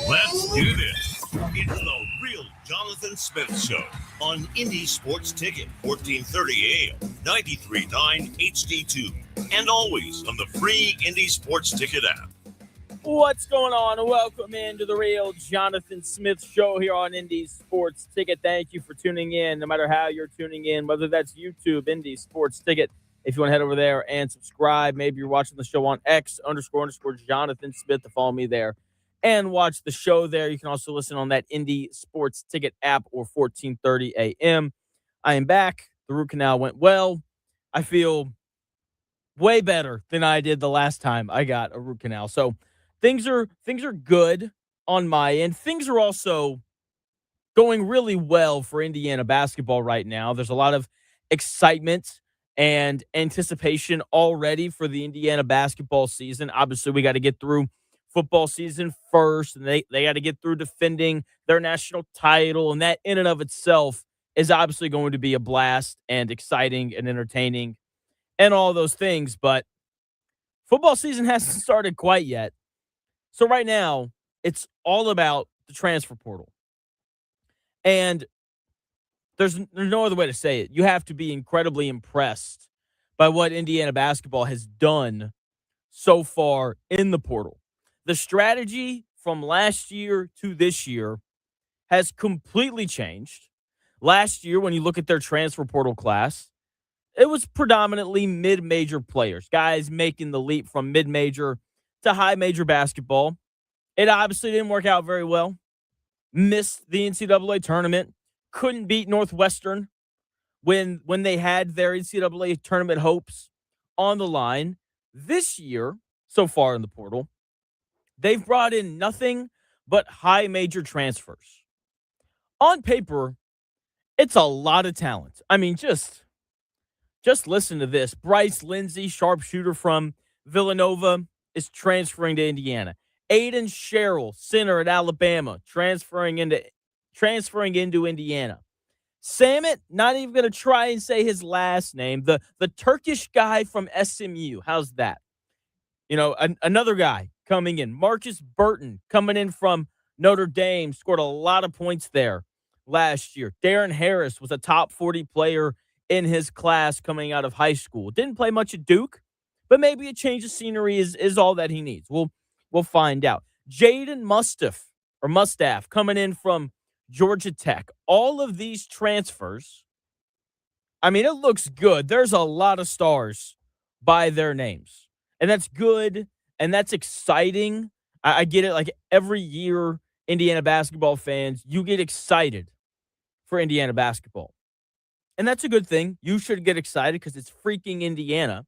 Let's do this. It's the real Jonathan Smith Show on Indy Sports Ticket, 1430 AM, 93.9 HD2, and always on the free Indy Sports Ticket app. What's going on? Welcome into the real Jonathan Smith Show here on Indy Sports Ticket. Thank you for tuning in, no matter how you're tuning in, whether that's YouTube, Indy Sports Ticket. If you want to head over there and subscribe, maybe you're watching the show on X__Jonathan Smith to follow me there and watch the show there. You can also listen on that Indy Sports Ticket app or 1430 AM. I am back. The root canal went well. I feel way better than I did the last time I got a root canal. So things are good on my end. Things are also going really well for Indiana basketball right now. There's a lot of excitement and anticipation already for the Indiana basketball season. Obviously, we got to get through football season first, and they got to get through defending their national title, and that in and of itself is obviously going to be a blast and exciting and entertaining and all those things. But football season hasn't started quite yet. So right now, it's all about the transfer portal. And there's no other way to say it. You have to be incredibly impressed by what Indiana basketball has done so far in the portal. The strategy from last year to this year has completely changed. Last year, when you look at their transfer portal class, it was predominantly mid-major players, guys making the leap from mid-major to high-major basketball. It obviously didn't work out very well. Missed the NCAA tournament. Couldn't beat Northwestern when they had their NCAA tournament hopes on the line. This year, so far in the portal, they've brought in nothing but high-major transfers. On paper, it's a lot of talent. I mean, just listen to this. Bryce Lindsey, sharpshooter from Villanova, is transferring to Indiana. Aiden Sherrill, center at Alabama, transferring into Indiana. Samit, not even going to try and say his last name. The Turkish guy from SMU. How's that? Another guy coming in. Marcus Burton coming in from Notre Dame. Scored a lot of points there last year. Darren Harris was a top 40 player in his class coming out of high school. Didn't play much at Duke, but maybe a change of scenery is all that he needs. We'll find out. Jaden Mustaf coming in from Georgia Tech. All of these transfers, I mean, it looks good. There's a lot of stars by their names, and that's good, and that's exciting. I get it. Like every year, Indiana basketball fans, you get excited for Indiana basketball, and that's a good thing. You should get excited because it's freaking Indiana.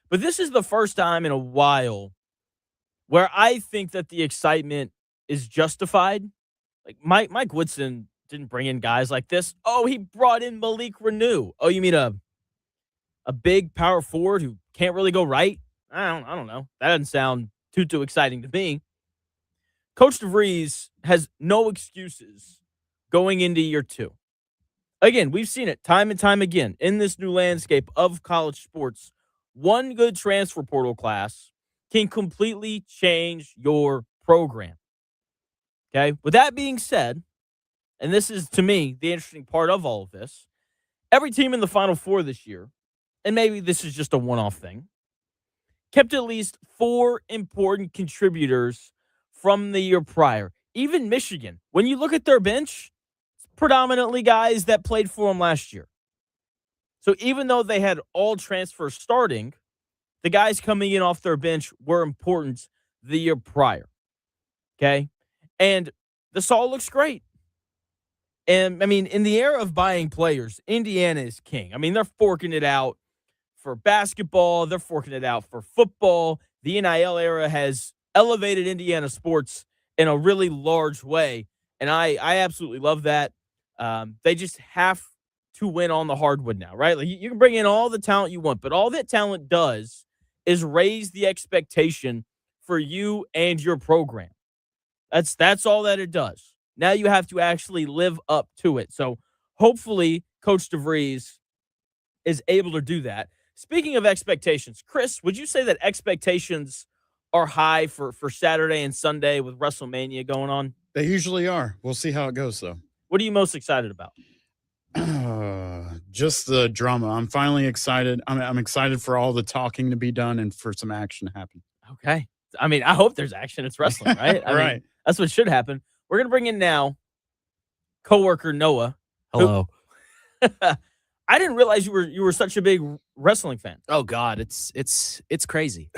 But this is the first time in a while where I think that the excitement is justified. Like Mike Woodson didn't bring in guys like this. Oh, he brought in Malik Renew. Oh, you mean a big power forward who can't really go right? I don't know. That doesn't sound too exciting to me. Coach DeVries has no excuses going into year two. Again, we've seen it time and time again in this new landscape of college sports. One good transfer portal class can completely change your program. Okay? With that being said, and this is, to me, the interesting part of all of this, every team in the Final Four this year, and maybe this is just a one-off thing, kept at least 4 important contributors from the year prior. Even Michigan, when you look at their bench, it's predominantly guys that played for them last year. So even though they had all transfers starting, the guys coming in off their bench were important the year prior. Okay? And this all looks great. And, I mean, in the era of buying players, Indiana is king. I mean, they're forking it out for basketball. They're forking it out for football. The NIL era has elevated Indiana sports in a really large way. And I absolutely love that. They just have to win on the hardwood now, right? Like you can bring in all the talent you want, but all that talent does is raise the expectation for you and your program. That's all that it does. Now you have to actually live up to it. So hopefully Coach DeVries is able to do that. Speaking of expectations, Chris, would you say that expectations are high for Saturday and Sunday with WrestleMania going on? They usually are. We'll see how it goes, though. What are you most excited about? Just the drama. I'm finally excited. I'm excited for all the talking to be done and for some action to happen. Okay. I mean, I hope there's action. It's wrestling, right? I Right. mean, that's what should happen. We're going to bring in now coworker Noah. Hello. I didn't realize you were such a big wrestling fan. Oh God, it's crazy.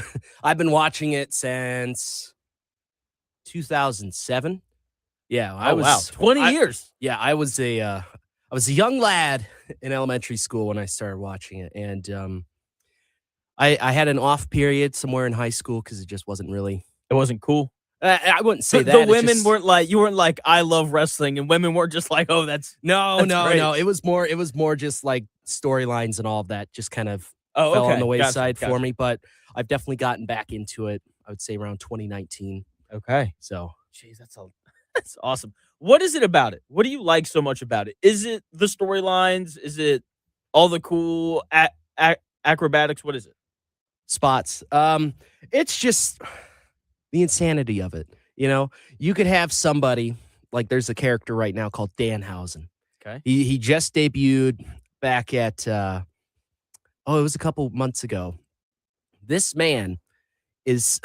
I've been watching it since 2007. Yeah, Wow. 20 years. Yeah, I was a young lad in elementary school when I started watching it, and I had an off period somewhere in high school because it just wasn't really. It wasn't cool. I wouldn't say that. The women weren't like, you weren't like, I love wrestling, and women weren't just like, oh, that's no. great. It was more just like storylines and all of that just kind of oh, fell okay. on the wayside Gotcha. for me. But I've definitely gotten back into it. I would say around 2019. Okay. So, Jeez, that's awesome. What is it about it? What do you like so much about it? Is it the storylines? Is it all the cool acrobatics? What is it? spots. It's just the insanity of it. You know, you could have somebody like there's a character right now called Danhausen. Okay. He just debuted back at it was a couple months ago. This man is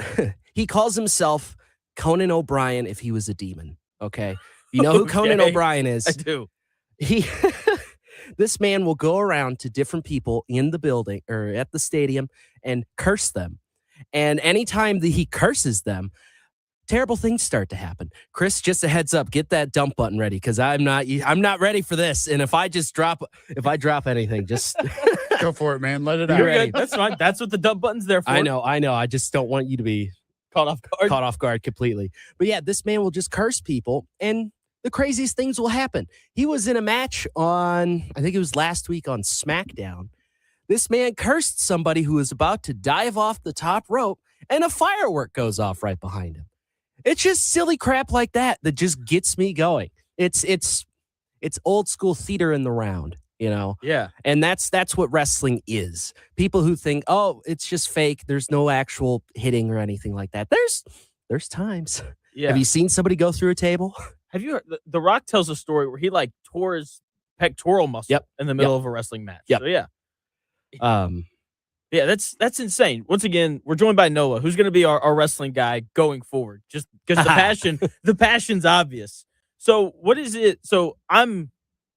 he calls himself Conan O'Brien if he was a demon. Okay. You know who Conan Okay. O'Brien is? I do. This man will go around to different people in the building or at the stadium and curse them. And anytime that he curses them, terrible things start to happen. Chris, just a heads up, get that dump button ready because I'm not ready for this. And if I drop anything, just Go for it, man. Let it out. You're ready. good. That's fine. That's what the dump button's there for. I know. I just don't want you to be Caught off guard. caught off guard completely. But yeah, this man will just curse people and the craziest things will happen. He was in a match on, I think it was last week on SmackDown. This man cursed somebody who was about to dive off the top rope and a firework goes off right behind him. It's just silly crap like that just gets me going. It's old school theater in the round, you know? Yeah. And that's what wrestling is. People who think, oh, it's just fake. There's no actual hitting or anything like that. There's times. Yeah. Have you seen somebody go through a table? Have you heard? The Rock tells a story where he like tore his pectoral muscle Yep. in the middle of a wrestling match. Yep. So yeah. Um, Yeah, that's insane. Once again, we're joined by Noah, who's going to be our wrestling guy going forward. Just because the passion's obvious. So what is it? So I'm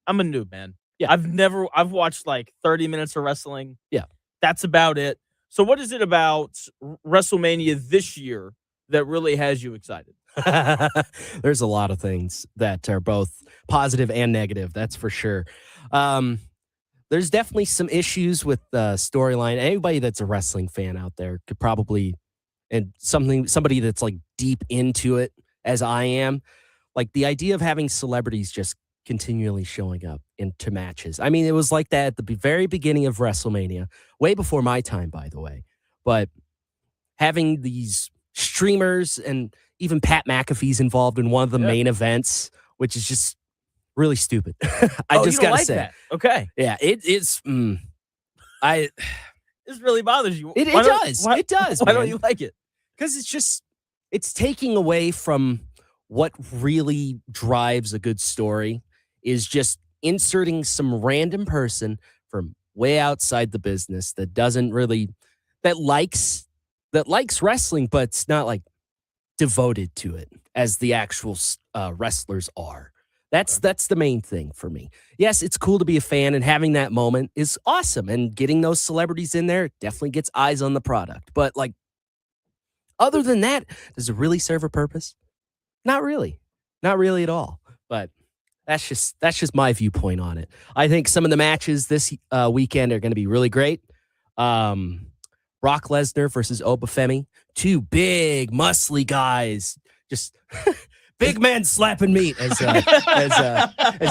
a noob, man. Yeah. I've watched like 30 minutes of wrestling. Yeah. That's about it. So what is it about WrestleMania this year that really has you excited? There's a lot of things that are both positive and negative. That's for sure. There's definitely some issues with the storyline. Anybody that's a wrestling fan out there could probably, and somebody that's like deep into it as I am, like the idea of having celebrities just continually showing up into matches. I mean, it was like that at the very beginning of WrestleMania, way before my time, by the way. But having these streamers and even Pat McAfee's involved in one of the main events, which is just really stupid. I just gotta say, that. Okay, yeah, it's. this really bothers you. It does. It does. Why don't you like it? Because it's taking away from what really drives a good story. Is just inserting some random person from way outside the business that doesn't really that likes wrestling, but it's not like devoted to it as the actual wrestlers are. That's the main thing for me. Yes, it's cool to be a fan, and having that moment is awesome. And getting those celebrities in there definitely gets eyes on the product. But like, other than that, does it really serve a purpose? Not really at all. But that's just my viewpoint on it. I think some of the matches this weekend are going to be really great. Brock Lesnar versus Obafemi, two big, muscly guys, just. Big men slapping meat, as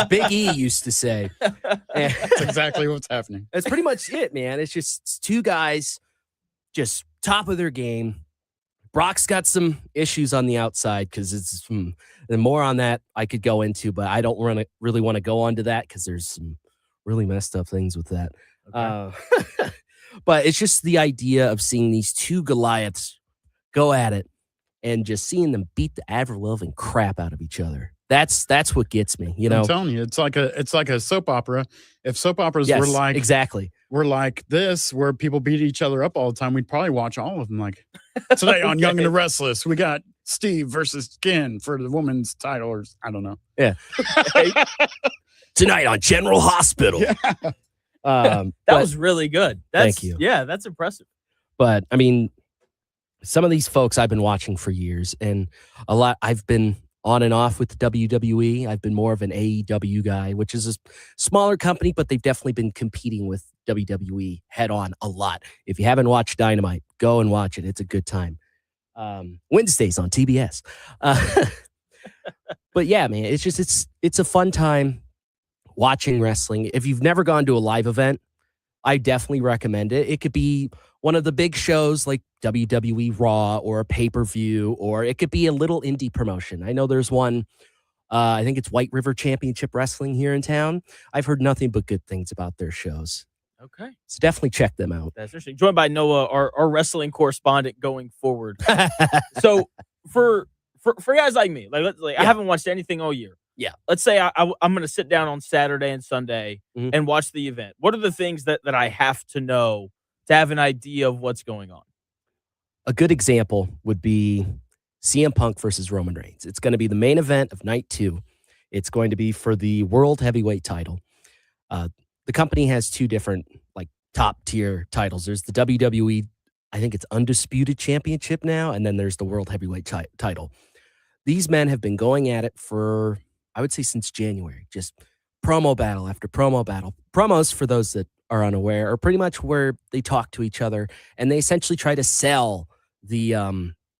Big E used to say. That's exactly what's happening. That's pretty much it, man. It's just two guys, just top of their game. Brock's got some issues on the outside because it's and more on that I could go into, but I don't really want to go on to that because there's some really messed up things with that. Okay. But it's just the idea of seeing these two Goliaths go at it, and just seeing them beat the ever-loving crap out of each other. That's what gets me, you know. I'm telling you, it's like a soap opera. If soap operas Yes, were like exactly. this, where people beat each other up all the time, we'd probably watch all of them. Like today on Young and the Restless, we got Steve versus Ken for the women's title, or I don't know. Yeah. Tonight on General Hospital. Yeah. That was really good. Thank you. Yeah, that's impressive. But I mean, some of these folks I've been watching for years, and a lot. I've been on and off with the WWE. I've been more of an AEW guy, which is a smaller company, but they've definitely been competing with WWE head on a lot. If you haven't watched Dynamite, go and watch it. It's a good time. Wednesdays on TBS. But yeah, man, it's a fun time watching wrestling. If you've never gone to a live event, I definitely recommend it. It could be one of the big shows like WWE Raw or a pay-per-view, or it could be a little indie promotion. I know there's one, I think it's White River Championship Wrestling here in town. I've heard nothing but good things about their shows. Okay. So definitely check them out. That's interesting. Joined by Noah, our wrestling correspondent going forward. So for guys like me, I haven't watched anything all year. Yeah. Let's say I'm going to sit down on Saturday and Sunday and watch the event. What are the things that I have to know to have an idea of what's going on? A good example would be CM Punk versus Roman Reigns. It's going to be the main event of night 2. It's going to be for the World Heavyweight title. The company has 2 different top tier titles. There's the WWE, I think it's Undisputed Championship now, and then there's the World Heavyweight title. These men have been going at it for, I would say, since January. Just promo battle after promo battle. Promos, for those that are unaware, are pretty much where they talk to each other and they essentially try to sell the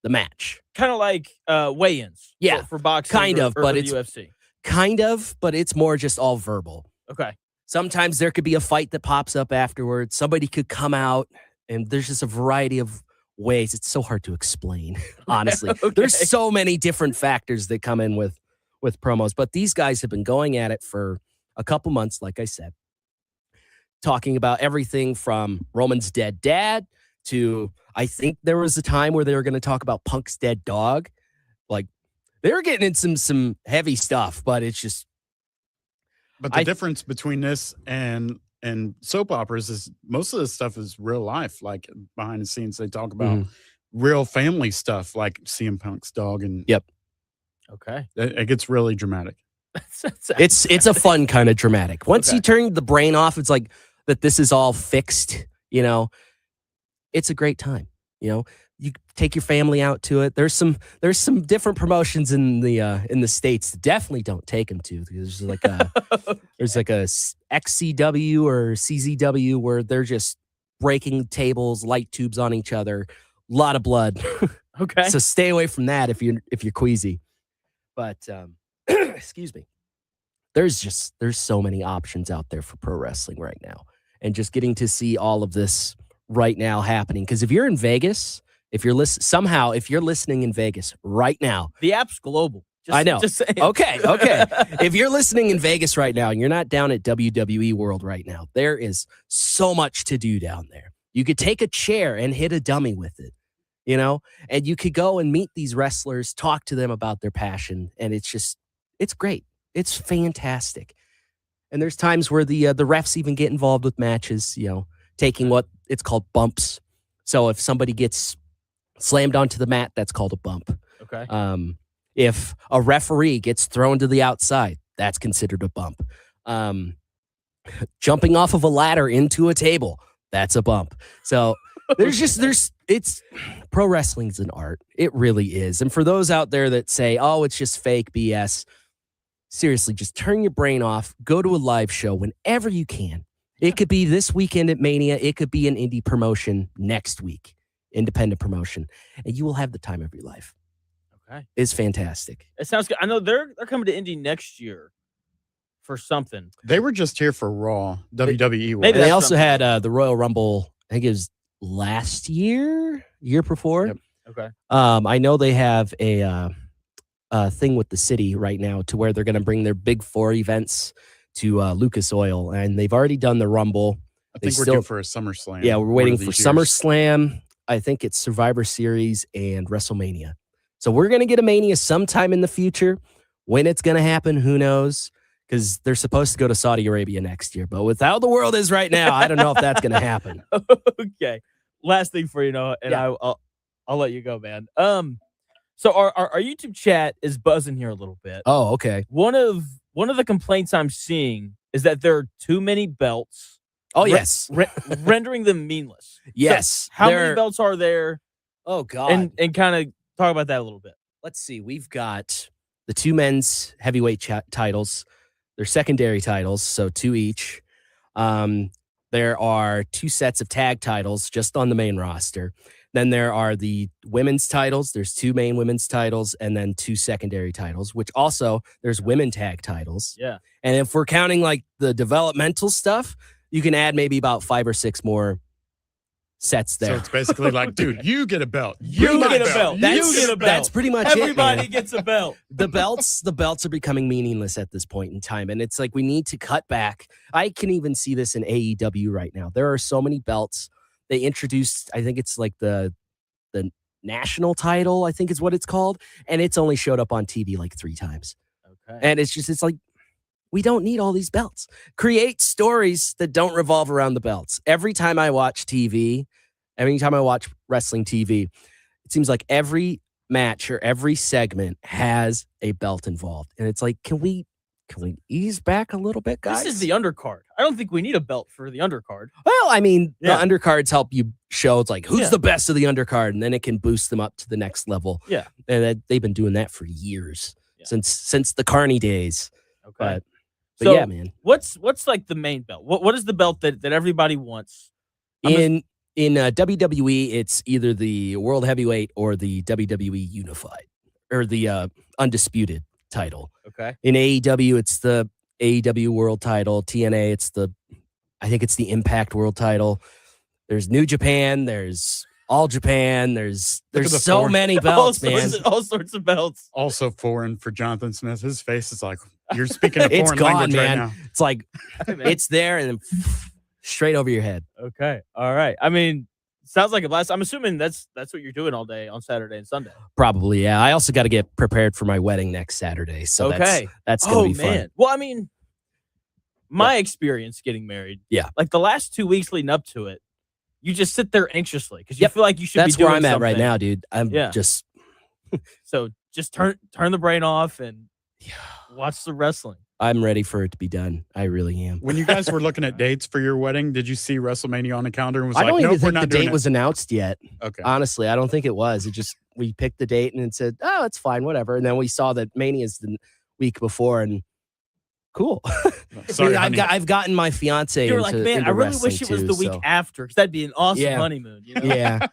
match. Kind of like weigh-ins. Yeah, for boxing. kind of, or but for it's UFC. Kind of, but it's more just all verbal. Okay. Sometimes there could be a fight that pops up afterwards. Somebody could come out, and there's just a variety of ways. It's so hard to explain, honestly. Okay. There's so many different factors that come in with promos, but these guys have been going at it for a couple months, like I said, talking about everything from Roman's dead dad to, I think there was a time where they were going to talk about Punk's dead dog. Like, they were getting in some heavy stuff, but it's just. But the difference between this and soap operas is most of this stuff is real life. Like behind the scenes, they talk about real family stuff, like CM Punk's dog, and yep. Okay, it gets really dramatic. It's a fun kind of dramatic. Once you turn the brain off, it's like that. This is all fixed. You know, it's a great time. You know, you take your family out to it. There's some different promotions in the States. Definitely don't take them to. There's like a there's like a XCW or CZW where they're just breaking tables, light tubes on each other, a lot of blood. Okay, so stay away from that if you're queasy. But excuse me. There's so many options out there for pro wrestling right now, and just getting to see all of this right now happening. Because if you're in Vegas. If you're listening in Vegas right now, the app's global. I know. Just saying. Okay. If you're listening in Vegas right now and you're not down at WWE World right now, there is so much to do down there. You could take a chair and hit a dummy with it, you know, and you could go and meet these wrestlers, talk to them about their passion, and it's great. It's fantastic. And there's times where the refs even get involved with matches, you know, taking what it's called bumps. So if somebody gets slammed onto the mat, that's called a bump. Okay. If a referee gets thrown to the outside, that's considered a bump. Jumping off of a ladder into a table, that's a bump. So it's pro wrestling's an art. It really is. And for those out there that say, oh, it's just fake BS, seriously, just turn your brain off. Go to a live show whenever you can. It could be this weekend at Mania. It could be an indie promotion next week. Independent promotion, and you will have the time of your life. Okay, it's fantastic. It sounds good. I know they're coming to Indy next year for something. They were just here for Raw, WWE. Maybe they also had the Royal Rumble. I think it was last year before. Yep. Okay. I know they have a thing with the city right now to where they're going to bring their big 4 events to Lucas Oil, and they've already done the Rumble. I think we're due for a SummerSlam. Yeah, we're waiting for SummerSlam. I think it's Survivor Series and WrestleMania. So we're going to get a Mania sometime in the future. When it's going to happen, who knows? Because they're supposed to go to Saudi Arabia next year. But with how the world is right now, I don't know if that's going to happen. Okay. Last thing for you, Noah, and Yeah. I'll let you go, man. So our YouTube chat is buzzing here a little bit. Oh, okay. One of the complaints I'm seeing is that there are too many belts. Oh, yes. Rendering them meaningless. Yes. So how many belts are there? Oh, God. And kind of talk about that a little bit. Let's see. We've got the 2 men's heavyweight titles. They're secondary titles, so 2 each. There are 2 sets of tag titles just on the main roster. Then there are the women's titles. There's 2 main women's titles and then 2 secondary titles, which also there's women tag titles. Yeah. And if we're counting like the developmental stuff, you can add maybe about 5 or 6 more sets there. So it's basically like, dude, you get a belt. You get a belt. You get a belt. That's pretty much Everybody it, man. gets a belt. The belts are becoming meaningless at this point in time. And it's like we need to cut back. I can even see this in AEW right now. There are so many belts. They introduced, I think it's like the national title, I think is what it's called. And it's only showed up on TV like 3 times. Okay. And it's like, we don't need all these belts. Create stories that don't revolve around the belts. Every time I watch TV, every time I watch wrestling TV, it seems like every match or every segment has a belt involved. And it's like, can we ease back a little bit, guys? This is the undercard. I don't think we need a belt for the undercard. Well, I mean, Yeah. the undercards help you show it's like who's Yeah. the best of the undercard, and then it can boost them up to the next level. Yeah. And they've been doing that for years, Yeah. since the Carney days. Okay. But So, yeah, man. What's like the main belt? What is the belt that everybody wants? In WWE, it's either the World Heavyweight or the WWE Unified or the Undisputed title. Okay. In AEW, it's the AEW World title. TNA, I think it's the Impact World title. There's New Japan. There's All Japan. There's the so four. many belts, man. All sorts of belts. Also foreign for Jonathan Smith. His face is like, you're speaking a It's foreign gone, language man. right now. It's like Hey, man. it's there and then straight over your head. Okay. All right. I mean, sounds like a blast. I'm assuming that's what you're doing all day on Saturday and Sunday. Probably, yeah. I also got to get prepared for my wedding next Saturday, so Okay. that's gonna be fun. Well, I mean, my experience getting married. Yeah. Like the last 2 weeks leading up to it, you just sit there anxiously because you Yep. feel like you should That's be doing where I'm at right something. now, dude. I'm Yeah. just So just turn the brain off and watch the wrestling. I'm ready for it to be done. I really am. When you guys were looking at dates for your wedding, did you see WrestleMania on the calendar and was I like, don't nope, even we're think the not doing date it? was announced yet. Okay. Honestly, I don't think it was. It just we picked the date and it said, "Oh, it's fine, whatever." And then we saw that Mania's the week before, and cool. Sorry, I've honey. I've gotten my fiance. You're like, man, I really wish it was the week after because that'd be an awesome Yeah. honeymoon. You know? Yeah,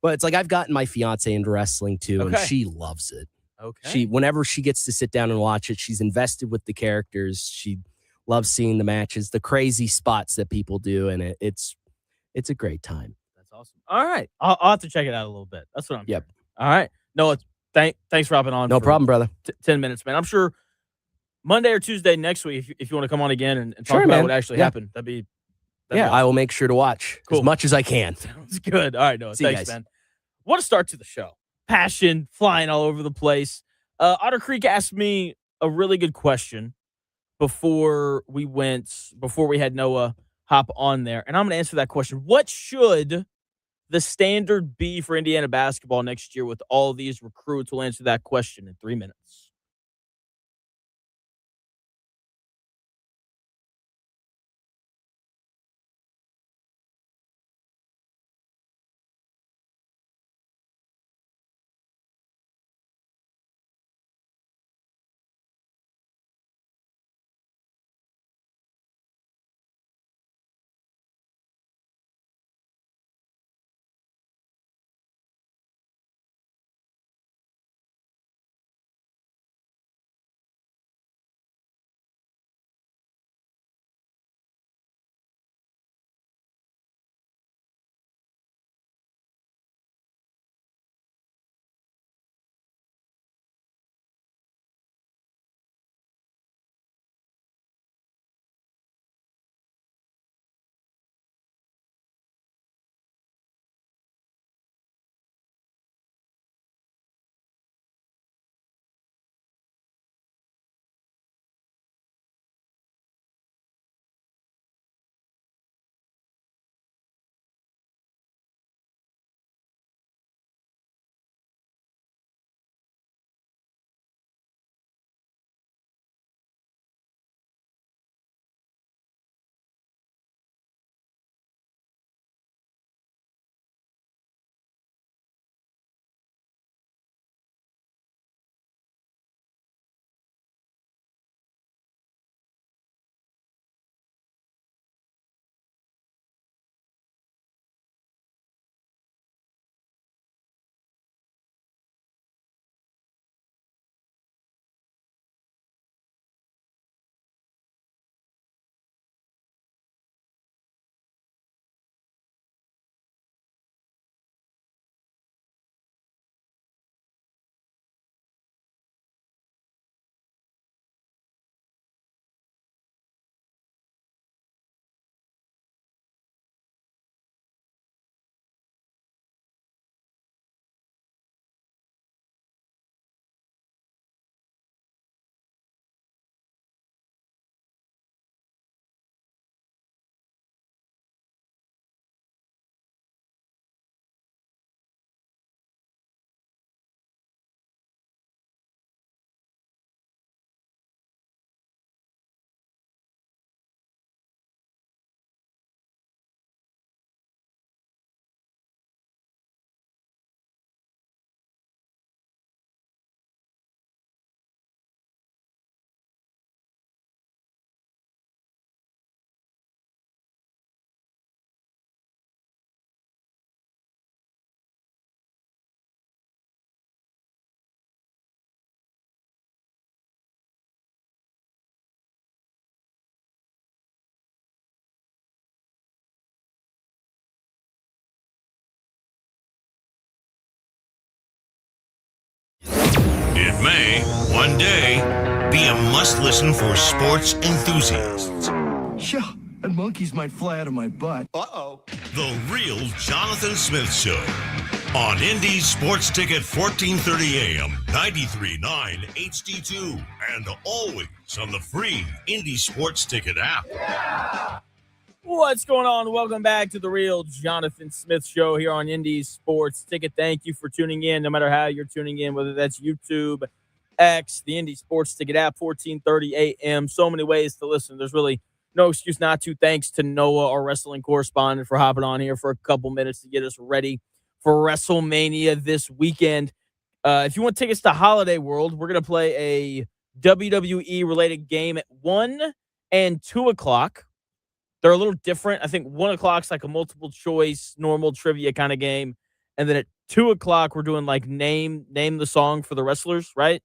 but it's like I've gotten my fiance into wrestling too, and Okay. she loves it. Okay. Whenever she gets to sit down and watch it, she's invested with the characters. She loves seeing the matches, the crazy spots that people do, and it's a great time. That's awesome. All right. I'll have to check it out a little bit. That's what I'm Yep. hearing. All right. No, thanks for hopping on. No for problem, brother. 10 minutes, man. I'm sure Monday or Tuesday next week, if you want to come on again and talk Sure, about man. what actually Yeah. happened, that'd be Yeah, I will make sure to watch Cool. as much as I can. Sounds good. All right, Noah. See you Thanks, guys. man. What a start to the show. Passion flying all over the place. Otter Creek asked me a really good question before we had Noah hop on there. And I'm going to answer that question. What should the standard be for Indiana basketball next year with all these recruits? We'll answer that question in 3 minutes. may, one day, be a must-listen for sports enthusiasts. Yeah, and monkeys might fly out of my butt. Uh-oh. The Real Jonathan Smith Show on Indy Sports Ticket 1430 AM, 93.9 HD2, and always on the free Indy Sports Ticket app. Yeah. What's going on? Welcome back to the Real Jonathan Smith Show here on Indy Sports Ticket. Thank you for tuning in, no matter how you're tuning in, whether that's YouTube, X, the Indy Sports Ticket app, 1430 AM. So many ways to listen. There's really no excuse not to. Thanks to Noah, our wrestling correspondent, for hopping on here for a couple minutes to get us ready for WrestleMania this weekend. If you want tickets to Holiday World, we're going to play a WWE-related game at 1 and 2 o'clock. They're a little different. I think 1 o'clock's like a multiple choice, normal trivia kind of game. And then at 2 o'clock, we're doing like name the song for the wrestlers, right?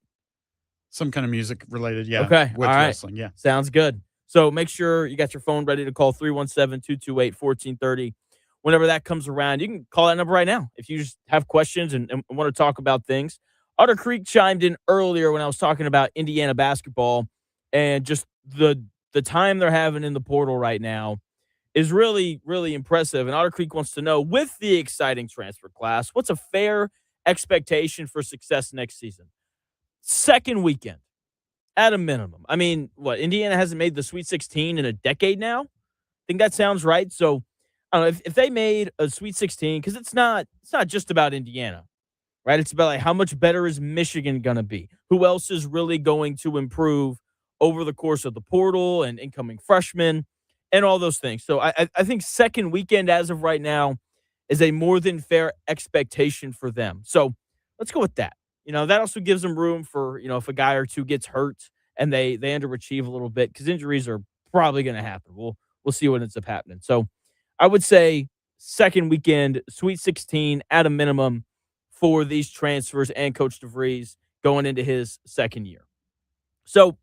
Some kind of music related, yeah. Okay, with all right. wrestling, yeah. Sounds good. So make sure you got your phone ready to call 317-228-1430. Whenever that comes around, you can call that number right now if you just have questions and want to talk about things. Otter Creek chimed in earlier when I was talking about Indiana basketball and just the time they're having in the portal right now is really, really impressive. And Otter Creek wants to know, with the exciting transfer class, what's a fair expectation for success next season? Second weekend, at a minimum. I mean, what, Indiana hasn't made the Sweet 16 in a decade now? I think that sounds right. So, I don't know, if they made a Sweet 16, because it's not just about Indiana, right? It's about like how much better is Michigan going to be? Who else is really going to improve over the course of the portal and incoming freshmen and all those things? So I think second weekend as of right now is a more than fair expectation for them. So let's go with that. You know, that also gives them room for, you know, if a guy or two gets hurt and they underachieve a little bit, because injuries are probably going to happen. We'll see what ends up happening. So I would say second weekend, Sweet 16 at a minimum for these transfers and Coach DeVries going into his second year. So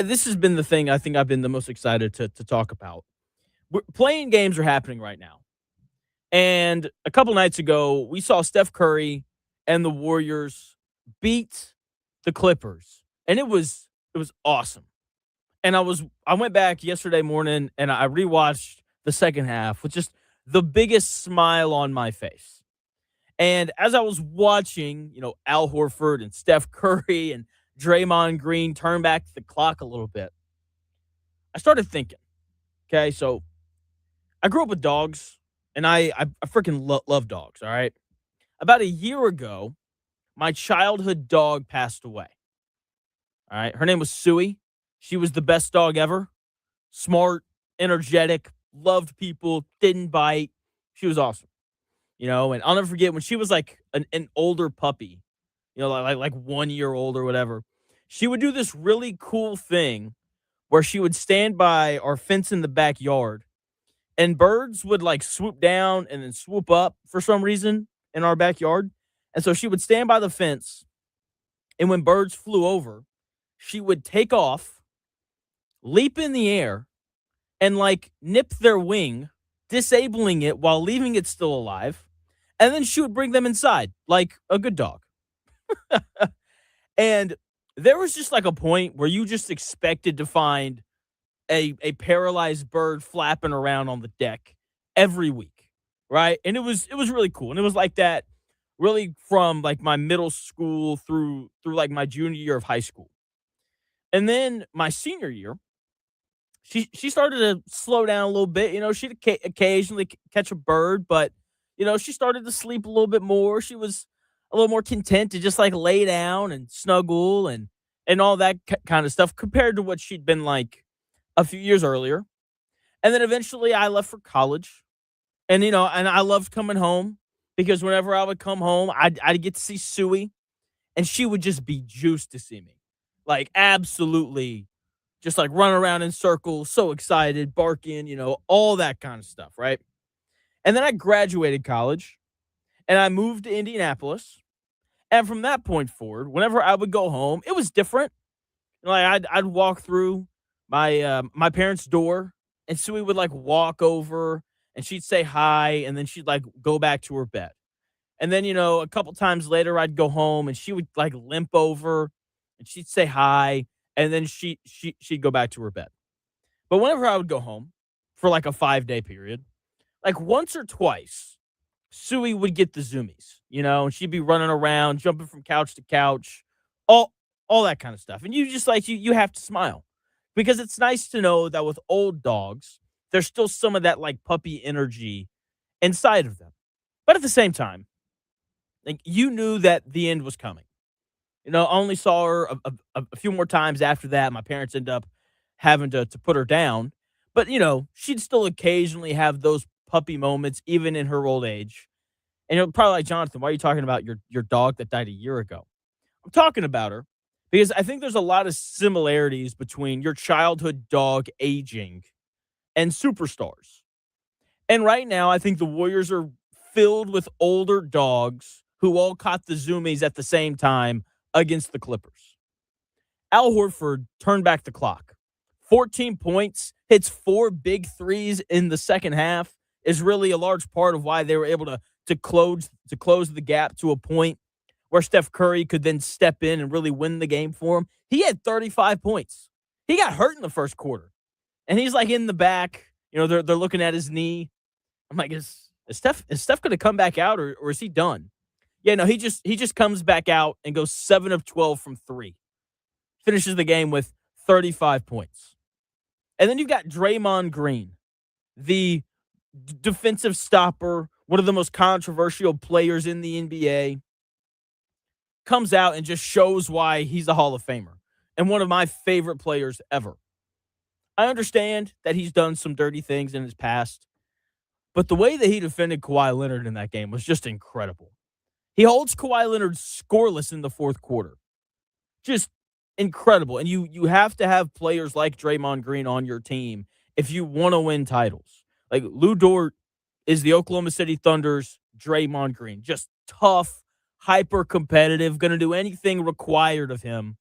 this has been the thing I think I've been the most excited to talk about. Playing games are happening right now. And a couple nights ago, we saw Steph Curry and the Warriors beat the Clippers. And it was awesome. And I went back yesterday morning and I rewatched the second half with just the biggest smile on my face. And as I was watching, you know, Al Horford and Steph Curry and Draymond Green turn back the clock a little bit, I started thinking, okay, so I grew up with dogs, and I freaking love dogs, all right? About a year ago, my childhood dog passed away, all right? Her name was Suey. She was the best dog ever. Smart, energetic, loved people, didn't bite. She was awesome, you know, and I'll never forget when she was like an older puppy, you know, like 1 year old or whatever. She would do this really cool thing where she would stand by our fence in the backyard and birds would like swoop down and then swoop up for some reason in our backyard. And so she would stand by the fence, and when birds flew over, she would take off, leap in the air, and like nip their wing, disabling it while leaving it still alive. And then she would bring them inside like a good dog. And there was just like a point where you just expected to find a paralyzed bird flapping around on the deck every week, right? And it was really cool. And it was like that really from like my middle school through like my junior year of high school. And then my senior year, she started to slow down a little bit. You know, she'd occasionally catch a bird, but, you know, she started to sleep a little bit more. She was a little more content to just like lay down and snuggle and all that kind of stuff compared to what she'd been like a few years earlier. And then eventually I left for college, and, you know, and I loved coming home because whenever I would come home, I'd get to see Suey, and she would just be juiced to see me. Like absolutely just like run around in circles, so excited, barking, you know, all that kind of stuff. Right. And then I graduated college and I moved to Indianapolis. And from that point forward, whenever I would go home, it was different. Like I'd walk through my parents' door, and Suey would like walk over, and she'd say hi, and then she'd like go back to her bed. And then, a couple times later, I'd go home and she would like limp over and she'd say hi. And then she'd go back to her bed. But whenever I would go home for like a 5-day period, like once or twice, Suey would get the zoomies, and she'd be running around, jumping from couch to couch, all that kind of stuff. And you just like, you have to smile because it's nice to know that with old dogs, there's still some of that like puppy energy inside of them. But at the same time, like you knew that the end was coming. I only saw her a few more times after that. My parents ended up having to put her down. But, she'd still occasionally have those puppy moments, even in her old age. And you're probably like, Jonathan, why are you talking about your dog that died a year ago? I'm talking about her because I think there's a lot of similarities between your childhood dog aging and superstars. And right now, I think the Warriors are filled with older dogs who all caught the zoomies at the same time against the Clippers. Al Horford turned back the clock. 14 points, hits 4 big threes in the second half, is really a large part of why they were able to close the gap to a point where Steph Curry could then step in and really win the game for him. He had 35 points. He got hurt in the first quarter. And he's like in the back. They're looking at his knee. I'm like, is Steph going to come back out or is he done? Yeah, no, he just comes back out and goes 7 of 12 from 3. Finishes the game with 35 points. And then you've got Draymond Green, the defensive stopper, one of the most controversial players in the NBA, comes out and just shows why he's a Hall of Famer and one of my favorite players ever. I understand that he's done some dirty things in his past, but the way that he defended Kawhi Leonard in that game was just incredible. He holds Kawhi Leonard scoreless in the fourth quarter. Just incredible. And you have to have players like Draymond Green on your team if you want to win titles. Like Lou Dort is the Oklahoma City Thunder's Draymond Green. Just tough, hyper-competitive, going to do anything required of him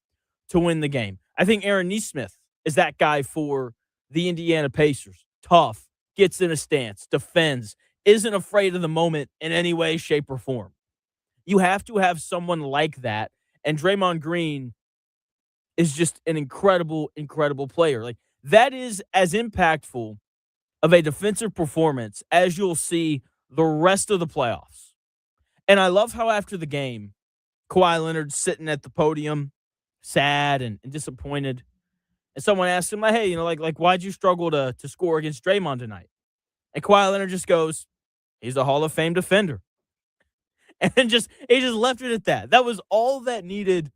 to win the game. I think Aaron Nesmith is that guy for the Indiana Pacers. Tough, gets in a stance, defends, isn't afraid of the moment in any way, shape, or form. You have to have someone like that, and Draymond Green is just an incredible, incredible player. Like that is as impactful of a defensive performance as you'll see the rest of the playoffs. And I love how after the game, Kawhi Leonard's sitting at the podium, sad and disappointed. And someone asked him, like, hey, why'd you struggle to score against Draymond tonight? And Kawhi Leonard just goes, he's a Hall of Fame defender. And he just left it at that. That was all that needed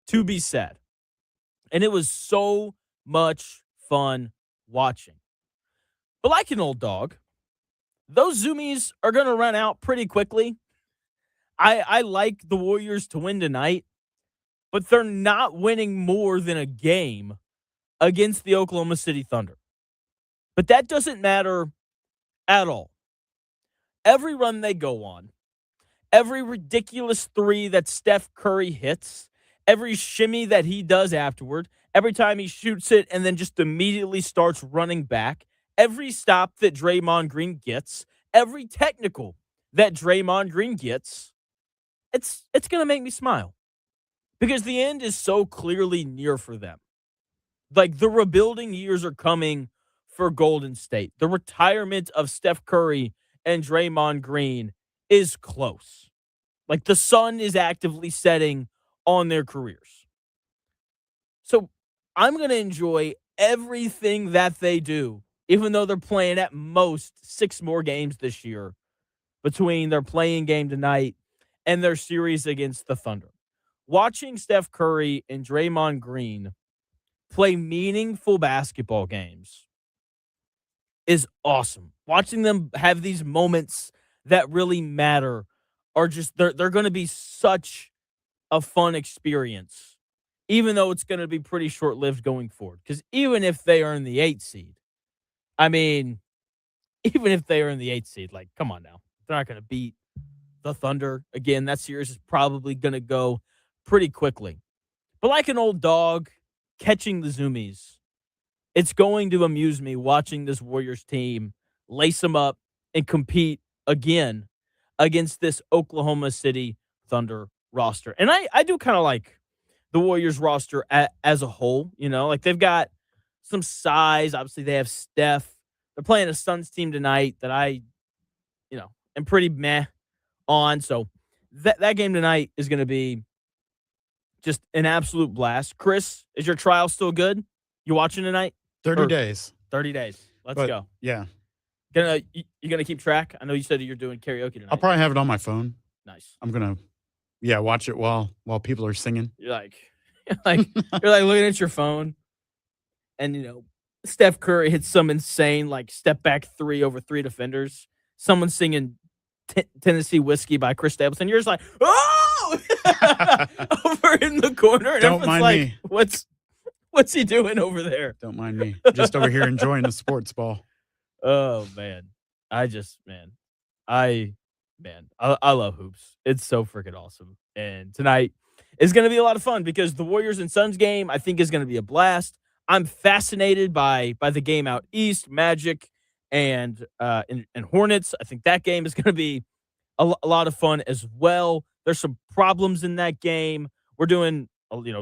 to be said. And it was so much fun watching. But like an old dog, those zoomies are going to run out pretty quickly. I like the Warriors to win tonight, but they're not winning more than a game against the Oklahoma City Thunder. But that doesn't matter at all. Every run they go on, every ridiculous three that Steph Curry hits, every shimmy that he does afterward, every time he shoots it and then just immediately starts running back, every stop that Draymond Green gets, every technical that Draymond Green gets, it's going to make me smile because the end is so clearly near for them. Like the rebuilding years are coming for Golden State. The retirement of Steph Curry and Draymond Green is close. Like the sun is actively setting on their careers. So I'm going to enjoy everything that they do, even though they're playing at most 6 more games this year between their playing game tonight and their series against the Thunder. Watching Steph Curry and Draymond Green play meaningful basketball games is awesome. Watching them have these moments that really matter are just, they're going to be such a fun experience, even though it's going to be pretty short-lived going forward. Because even if they earn the 8th seed, like, come on now. They're not going to beat the Thunder. Again, that series is probably going to go pretty quickly. But like an old dog catching the zoomies, it's going to amuse me watching this Warriors team lace them up and compete again against this Oklahoma City Thunder roster. And I do kind of like the Warriors roster as a whole. Like they've got some size. Obviously, they have Steph. They're playing a Suns team tonight that I am pretty meh on. So that game tonight is going to be just an absolute blast. Chris, is your trial still good? You watching tonight? 30 days. 30 days. Let's go. Yeah. You gonna keep track? I know you said you're doing karaoke tonight. I'll probably have it on my phone. Nice. I'm going to, watch it while people are singing. You're like looking at your phone, and Steph Curry hits some insane step back three over three defenders. Someone's singing Tennessee Whiskey by Chris Stapleton. You're just like, oh, over in the corner. And Don't mind me. What's he doing over there? Don't mind me. Just over here enjoying the sports ball. Oh man, I love hoops. It's so freaking awesome. And tonight is going to be a lot of fun because the Warriors and Suns game I think is going to be a blast. I'm fascinated by the game out east, Magic and Hornets. I think that game is going to be a lot of fun as well. There's some problems in that game. We're doing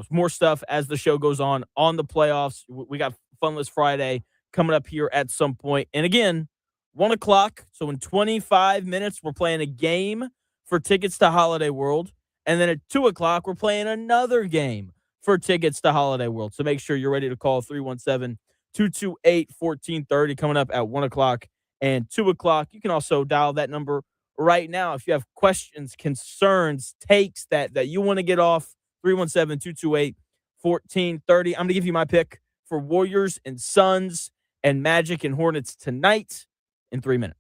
more stuff as the show goes on the playoffs. We got Funless Friday coming up here at some point. And again, 1 o'clock. So in 25 minutes, we're playing a game for tickets to Holiday World. And then at 2 o'clock, we're playing another game for tickets to Holiday World. So make sure you're ready to call 317-228-1430 coming up at 1 o'clock and 2 o'clock. You can also dial that number right now if you have questions, concerns, takes that you want to get off. 317-228-1430. I'm going to give you my pick for Warriors and Suns and Magic and Hornets tonight in 3 minutes.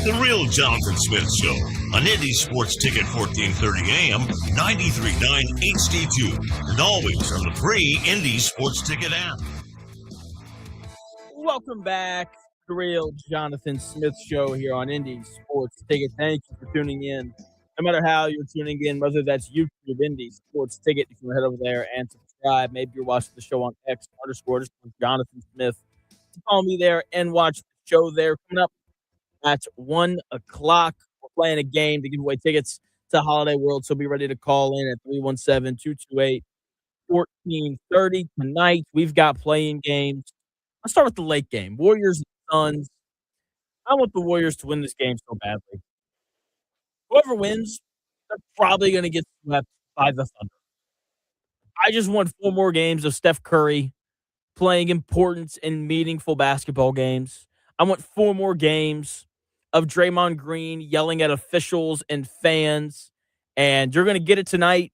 The Real Jonathan Smith Show on Indy Sports Ticket 1430 AM, 93.9 HD2, and always on the free Indy Sports Ticket app. Welcome back to The Real Jonathan Smith Show here on Indy Sports Ticket. Thank you for tuning in. No matter how you're tuning in, whether that's YouTube, Indy Sports Ticket, you can head over there and subscribe. Maybe you're watching the show on X _ just Jonathan Smith. Follow me there and watch the show there. Coming up at 1 o'clock, we're playing a game to give away tickets to Holiday World, so be ready to call in at 317-228-1430. Tonight, we've got playing games. Let's start with the late game. Warriors and Suns. I want the Warriors to win this game so badly. Whoever wins, they're probably going to get swept by the Thunder. I just want 4 more games of Steph Curry playing important and meaningful basketball games. I want 4 more games of Draymond Green yelling at officials and fans, and you're going to get it tonight.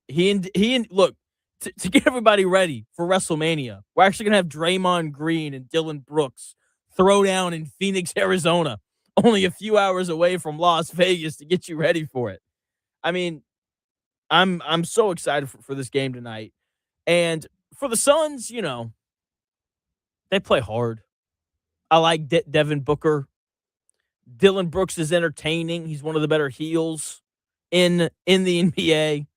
Look, to get everybody ready for WrestleMania, we're actually going to have Draymond Green and Dylan Brooks throw down in Phoenix, Arizona, only a few hours away from Las Vegas to get you ready for it. I mean, I'm so excited for this game tonight. And for the Suns, you know, they play hard. I like Devin Booker. Dylan Brooks is entertaining. He's one of the better heels in the NBA.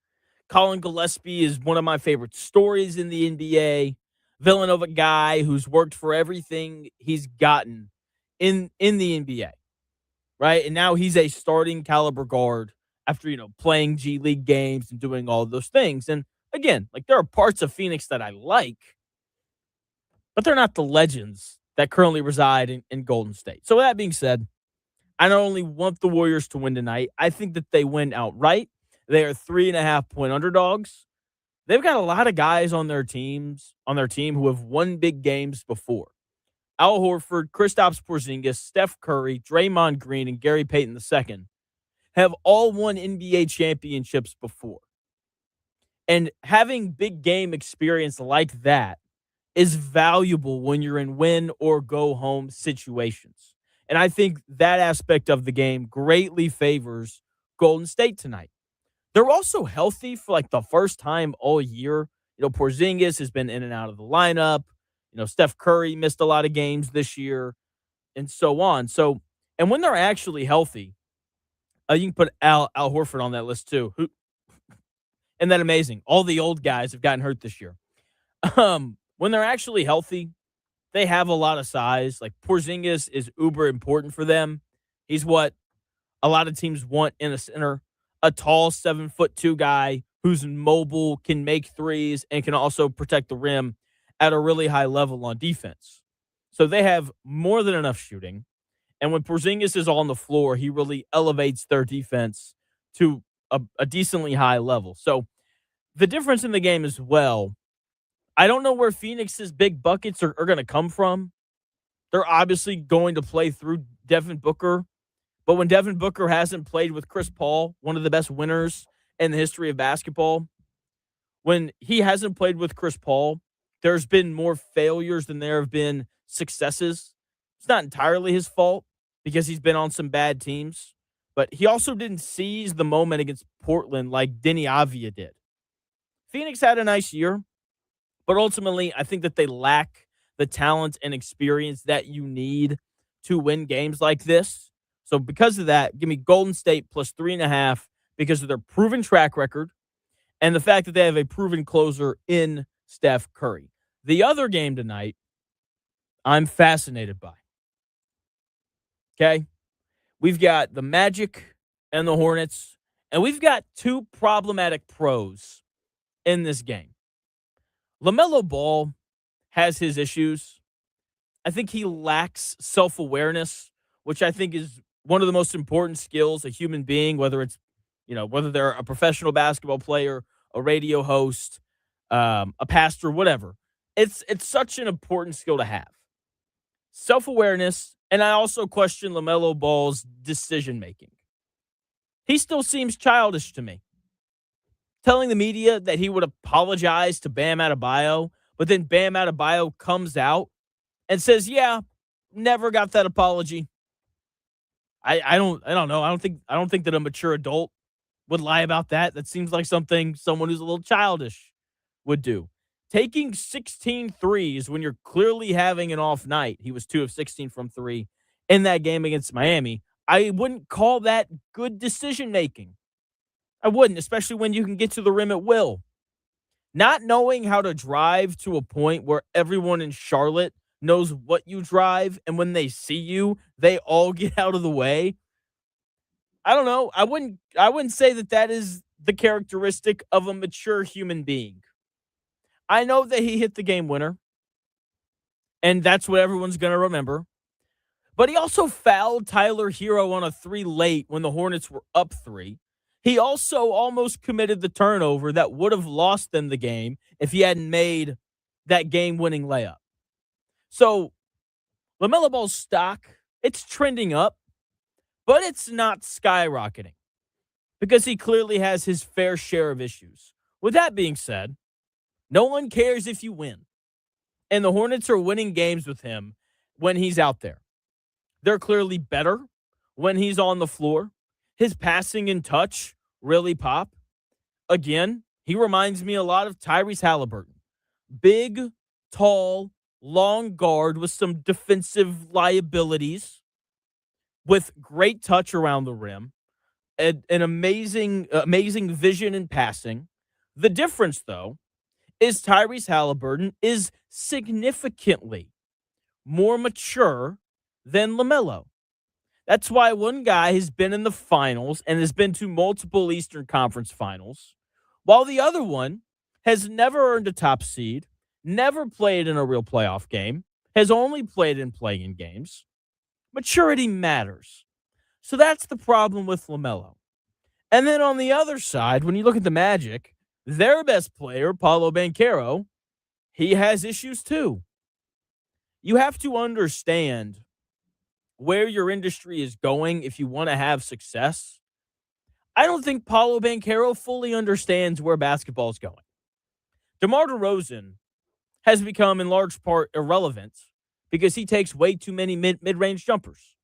Colin Gillespie is one of my favorite stories in the NBA. Villanova guy who's worked for everything he's gotten in the NBA, right? And now he's a starting caliber guard after, you know, playing G League games and doing all of those things. And again, like, there are parts of Phoenix that I like, but they're not the legends that currently reside in Golden State. So with that being said, I not only want the Warriors to win tonight, I think that they win outright. They are 3.5-point underdogs. They've got a lot of guys on their team who have won big games before. Al Horford, Kristaps Porzingis, Steph Curry, Draymond Green, and Gary Payton II have all won NBA championships before. And having big game experience like that is valuable when you're in win or go home situations. And I think that aspect of the game greatly favors Golden State tonight. They're also healthy for like the first time all year. You know, Porzingis has been in and out of the lineup. You know, Steph Curry missed a lot of games this year and so on. So, and when they're actually healthy, you can put Al Horford on that list too. Isn't that amazing? All the old guys have gotten hurt this year. When they're actually healthy, they have a lot of size. Like, Porzingis is uber important for them. He's what a lot of teams want in a center. A tall 7'2" guy who's mobile, can make threes, and can also protect the rim at a really high level on defense. So they have more than enough shooting. And when Porzingis is on the floor, he really elevates their defense to a decently high level. So the difference in the game as well, I don't know where Phoenix's big buckets are going to come from. They're obviously going to play through Devin Booker. But when Devin Booker hasn't played with Chris Paul, one of the best winners in the history of basketball, when he hasn't played with Chris Paul, there's been more failures than there have been successes. It's not entirely his fault because he's been on some bad teams, but he also didn't seize the moment against Portland like Deni Avdija did. Phoenix had a nice year, but ultimately I think that they lack the talent and experience that you need to win games like this. So because of that, give me Golden State plus 3.5 because of their proven track record and the fact that they have a proven closer in Steph Curry. The other game tonight, I'm fascinated by. Okay? We've got the Magic and the Hornets, and we've got 2 problematic pros in this game. LaMelo Ball has his issues. I think he lacks self-awareness, which I think is one of the most important skills a human being, whether they're a professional basketball player, a radio host, a pastor, whatever. It's such an important skill to have. Self-awareness, and I also question LaMelo Ball's decision-making. He still seems childish to me. Telling the media that he would apologize to Bam Adebayo, but then Bam Adebayo comes out and says, yeah, never got that apology. I don't know. I don't think that a mature adult would lie about that. That seems like something someone who's a little childish would do. Taking 16 threes when you're clearly having an off night. He was 2 of 16 from 3 in that game against Miami. I wouldn't call that good decision making. I wouldn't, especially when you can get to the rim at will. Not knowing how to drive to a point where everyone in Charlotte knows what you drive, and when they see you, they all get out of the way. I don't know. I wouldn't say that is the characteristic of a mature human being. I know that he hit the game winner, and that's what everyone's going to remember. But he also fouled Tyler Hero on a 3 late when the Hornets were up 3. He also almost committed the turnover that would have lost them the game if he hadn't made that game-winning layup. So, LaMelo Ball's stock, it's trending up, but it's not skyrocketing because he clearly has his fair share of issues. With that being said, no one cares if you win. And the Hornets are winning games with him when he's out there. They're clearly better when he's on the floor. His passing and touch really pop. Again, he reminds me a lot of Tyrese Halliburton. Big, tall, long guard with some defensive liabilities, with great touch around the rim, an amazing vision in passing. The difference, though, is Tyrese Halliburton is significantly more mature than LaMelo. That's why one guy has been in the finals and has been to multiple Eastern Conference finals, while the other one has never earned a top seed, never played in a real playoff game, has only played in play-in games. Maturity matters. So that's the problem with LaMelo. And then on the other side, when you look at the Magic, their best player, Paolo Banchero, he has issues too. You have to understand where your industry is going if you want to have success. I don't think Paolo Banchero fully understands where basketball is going. DeMar DeRozan has become in large part irrelevant because he takes way too many mid-range jumpers.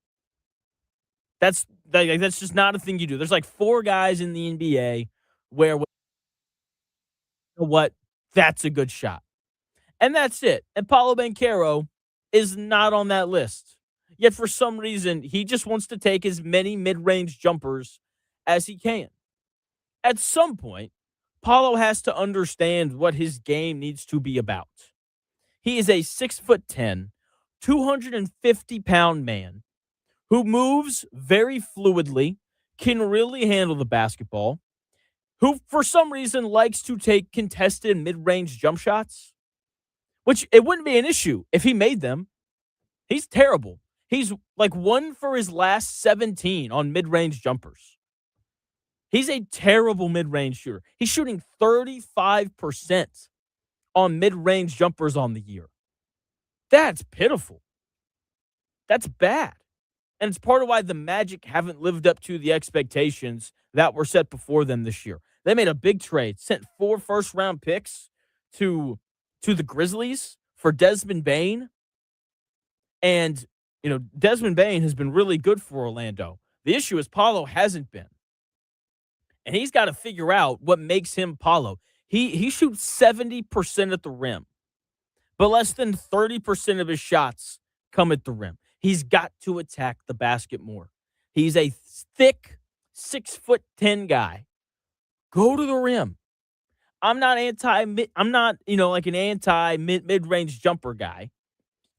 That's just not a thing you do. There's like 4 guys in the NBA where, you know what, that's a good shot. And that's it. And Paolo Banchero is not on that list. Yet for some reason, he just wants to take as many mid-range jumpers as he can. At some point, Paolo has to understand what his game needs to be about. He is a 6'10", 250-pound man who moves very fluidly, can really handle the basketball, who for some reason likes to take contested mid-range jump shots, which it wouldn't be an issue if he made them. He's terrible. He's like 1 for his last 17 on mid-range jumpers. He's a terrible mid-range shooter. He's shooting 35% on mid-range jumpers on the year. That's pitiful. That's bad. And it's part of why the Magic haven't lived up to the expectations that were set before them this year. They made a big trade, sent 4 first-round picks to the Grizzlies for Desmond Bane. And, Desmond Bane has been really good for Orlando. The issue is Paolo hasn't been. And he's got to figure out what makes him Paolo. He shoots 70% at the rim, but less than 30% of his shots come at the rim. He's got to attack the basket more. He's a thick 6'10" guy. Go to the rim. I'm not like an anti mid-range jumper guy.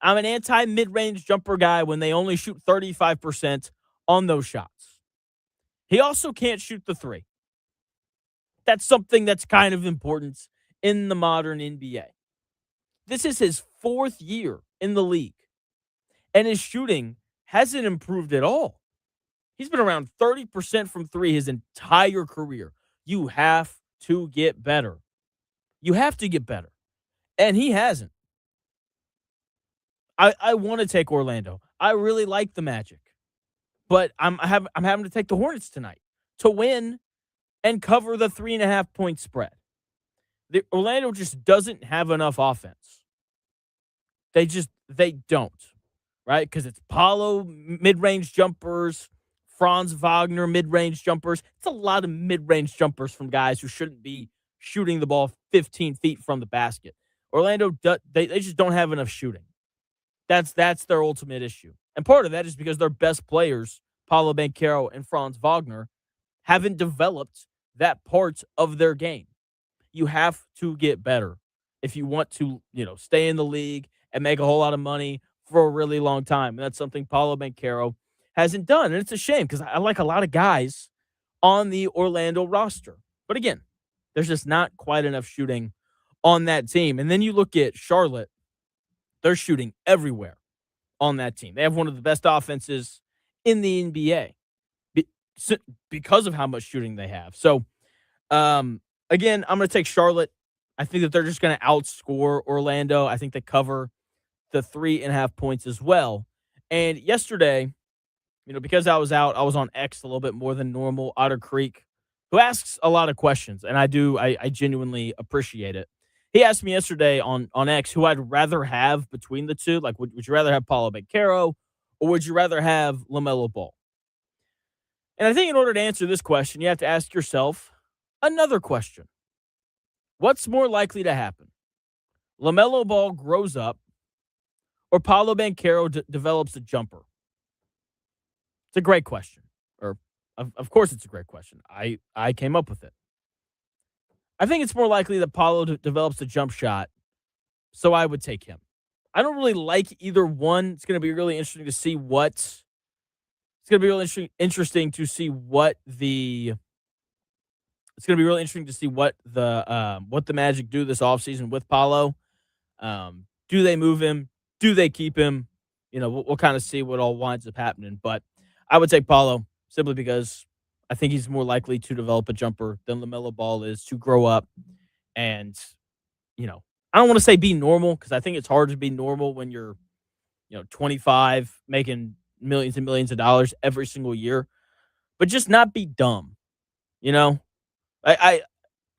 I'm an anti mid-range jumper guy when they only shoot 35% on those shots. He also can't shoot the 3. That's something that's kind of important in the modern NBA. This is his 4th year in the league, and his shooting hasn't improved at all. He's been around 30% from 3 his entire career. You have to get better. You have to get better. And he hasn't. I want to take Orlando. I really like the Magic. But I'm having to take the Hornets tonight to win and cover the 3.5-point spread. Orlando just doesn't have enough offense. They don't, right? Because it's Paolo mid-range jumpers, Franz Wagner mid-range jumpers. It's a lot of mid-range jumpers from guys who shouldn't be shooting the ball 15 feet from the basket. Orlando, they just don't have enough shooting. That's their ultimate issue. And part of that is because their best players, Paolo Banchero and Franz Wagner, haven't developed that part of their game. You have to get better if you want to, stay in the league and make a whole lot of money for a really long time. And that's something Paolo Banchero hasn't done. And it's a shame because I like a lot of guys on the Orlando roster. But again, there's just not quite enough shooting on that team. And then you look at Charlotte, they're shooting everywhere on that team. They have one of the best offenses in the NBA because of how much shooting they have. So, again, I'm going to take Charlotte. I think that they're just going to outscore Orlando. I think they cover the 3.5 points as well. And yesterday, because I was out, I was on X a little bit more than normal. Otter Creek, who asks a lot of questions, and I genuinely appreciate it. He asked me yesterday on X who I'd rather have between the two. Like, would you rather have Paolo Banchero or would you rather have LaMelo Ball? And I think in order to answer this question, you have to ask yourself another question. What's more likely to happen? LaMelo Ball grows up or Paolo Banchero develops a jumper? It's a great question. Or, of course, it's a great question. I came up with it. I think it's more likely that Paolo develops a jump shot, so I would take him. I don't really like either one. It's going to be really interesting to see what the Magic do this offseason with Paolo. Do they move him? Do they keep him? We'll kind of see what all winds up happening. But I would take Paolo simply because I think he's more likely to develop a jumper than LaMelo Ball is to grow up. And, I don't want to say be normal because I think it's hard to be normal when you're, 25, making millions and millions of dollars every single year. But just not be dumb. If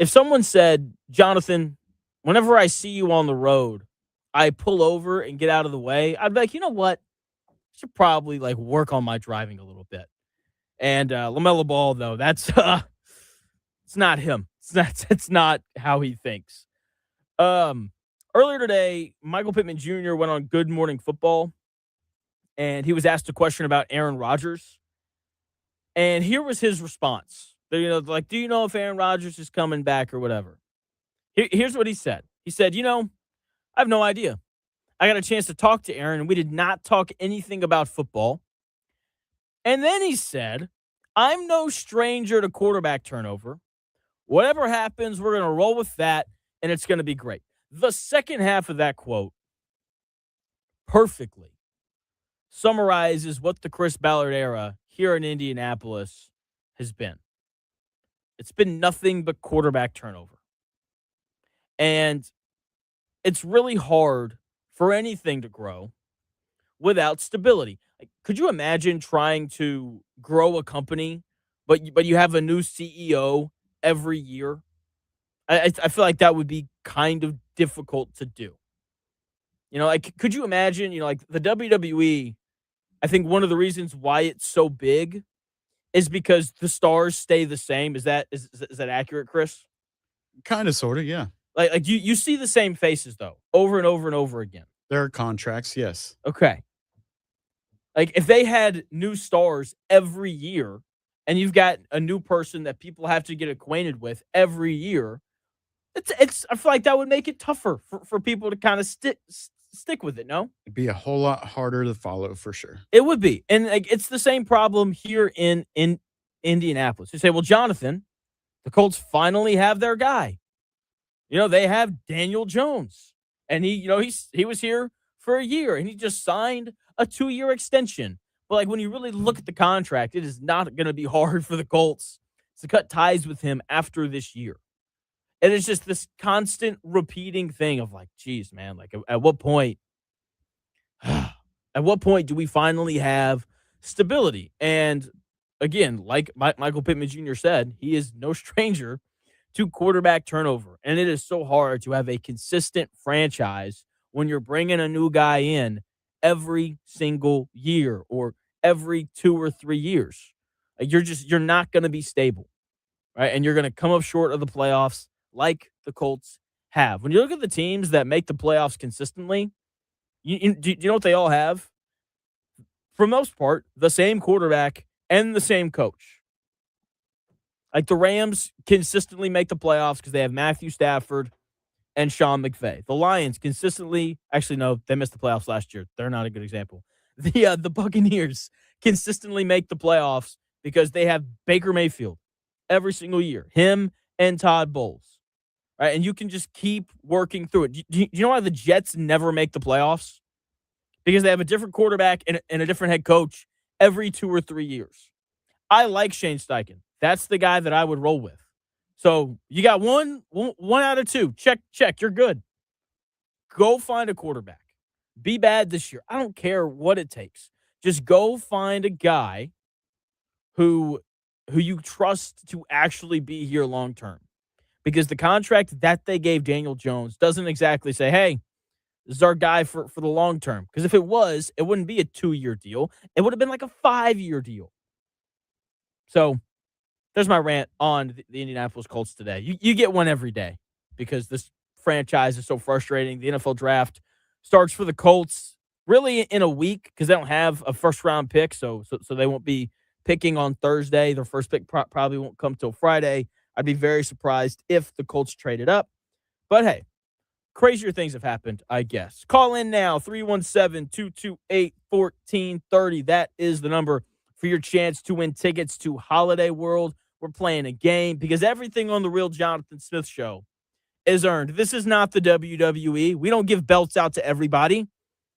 someone said, Jonathan, whenever I see you on the road, I pull over and get out of the way, I'd be like, you know what? I should probably work on my driving a little bit. And LaMelo Ball, though, that's it's not him. It's not how he thinks. Earlier today, Michael Pittman Jr. went on Good Morning Football, and he was asked a question about Aaron Rodgers. And here was his response. Do you know if Aaron Rodgers is coming back or whatever? Here's what he said. He said, I have no idea. I got a chance to talk to Aaron, and we did not talk anything about football. And then he said, I'm no stranger to quarterback turnover. Whatever happens, we're going to roll with that, and it's going to be great. The second half of that quote perfectly summarizes what the Chris Ballard era here in Indianapolis has been. It's been nothing but quarterback turnover. And it's really hard for anything to grow without stability. Could you imagine trying to grow a company, but you have a new CEO every year? I feel like that would be kind of difficult to do. Could you imagine, the WWE, I think one of the reasons why it's so big is because the stars stay the same. Is that accurate, Chris? Kind of, sort of, yeah. You see the same faces, though, over and over and over again. There are contracts, yes. Okay. If they had new stars every year and you've got a new person that people have to get acquainted with every year, I feel like that would make it tougher for people to kind of stick with it, no? It'd be a whole lot harder to follow for sure. It would be. And it's the same problem here in Indianapolis. You say, well, Jonathan, the Colts finally have their guy. They have Daniel Jones. And he was here for a year and he just signed a 2-year extension. But when you really look at the contract, it is not going to be hard for the Colts to cut ties with him after this year. And it's just this constant repeating thing of geez, man, at what point do we finally have stability? And again, like Michael Pittman Jr. said, he is no stranger to quarterback turnover. And it is so hard to have a consistent franchise when you're bringing a new guy in every single year or every 2 or 3 years. Like you're not going to be stable, right? And you're going to come up short of the playoffs like the Colts have. When you look at the teams that make the playoffs consistently, do you know what they all have? For most part, the same quarterback and the same coach. Like the Rams consistently make the playoffs because they have Matthew Stafford and Sean McVay. The Lions consistently, actually no, they missed the playoffs last year. They're not a good example. The Buccaneers consistently make the playoffs because they have Baker Mayfield every single year. Him and Todd Bowles. Right? And you can just keep working through it. Do you know why the Jets never make the playoffs? Because they have a different quarterback and a different head coach every 2 or 3 years. I like Shane Steichen. That's the guy that I would roll with. So you got one out of 2. Check. You're good. Go find a quarterback. Be bad this year. I don't care what it takes. Just go find a guy who you trust to actually be here long term. Because the contract that they gave Daniel Jones doesn't exactly say, hey, this is our guy for the long term. Because if it was, it wouldn't be a 2-year deal. It would have been like a 5-year deal. So there's my rant on the Indianapolis Colts today. You get one every day because this franchise is so frustrating. The NFL draft starts for the Colts really in a week because they don't have a first-round pick, so they won't be picking on Thursday. Their first pick probably won't come till Friday. I'd be very surprised if the Colts traded up. But hey, crazier things have happened, I guess. Call in now, 317-228-1430. That is the number for your chance to win tickets to Holiday World. We're playing a game because everything on the Real Jonathan Smith Show is earned. This is not the WWE. We don't give belts out to everybody.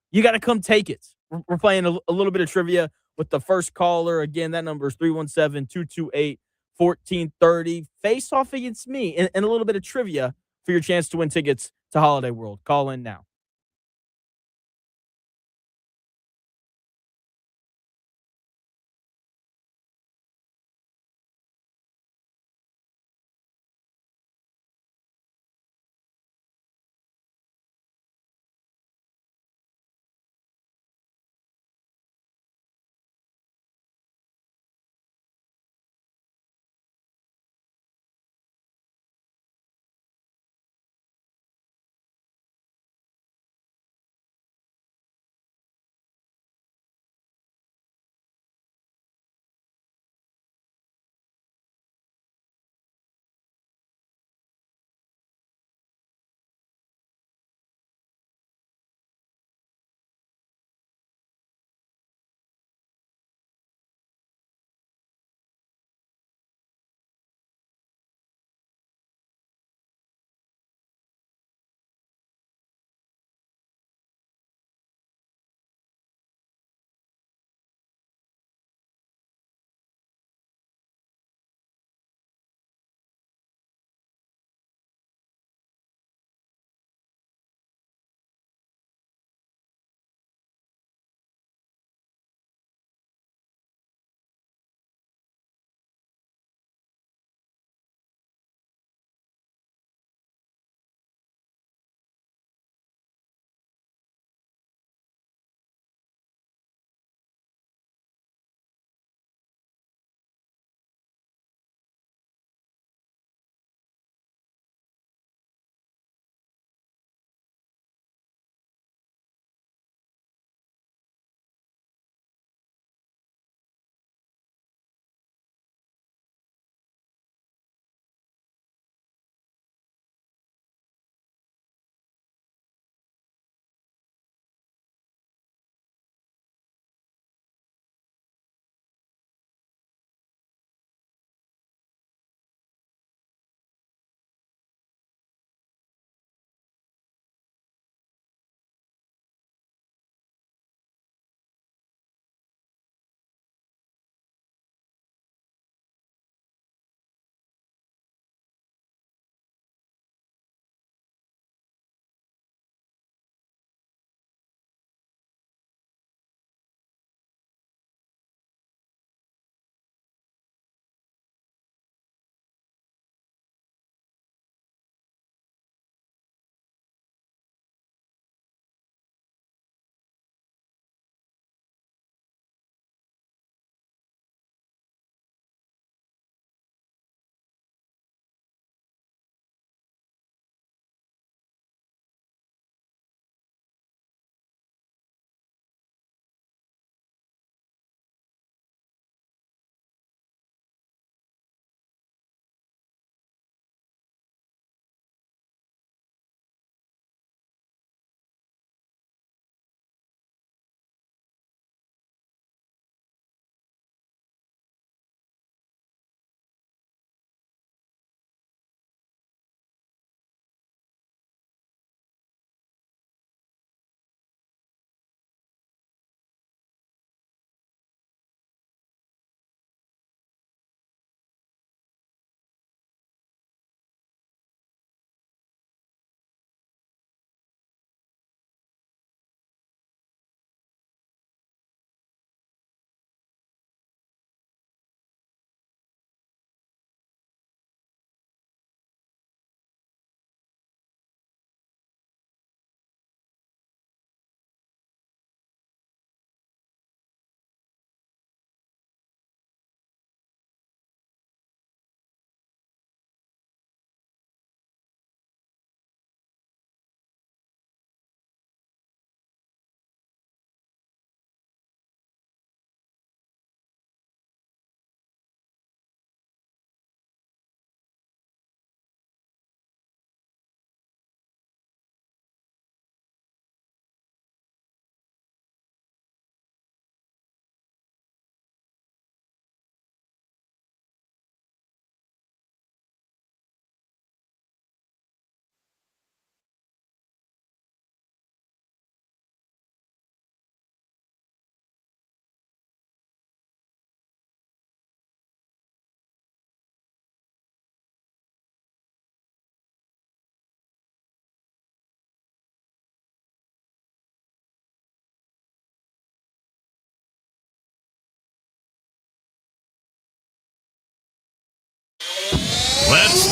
You got to come take it. We're playing a little bit of trivia with the first caller. Again, that number is 317-228-1430. Face off against me and a little bit of trivia for your chance to win tickets to Holiday World. Call in now.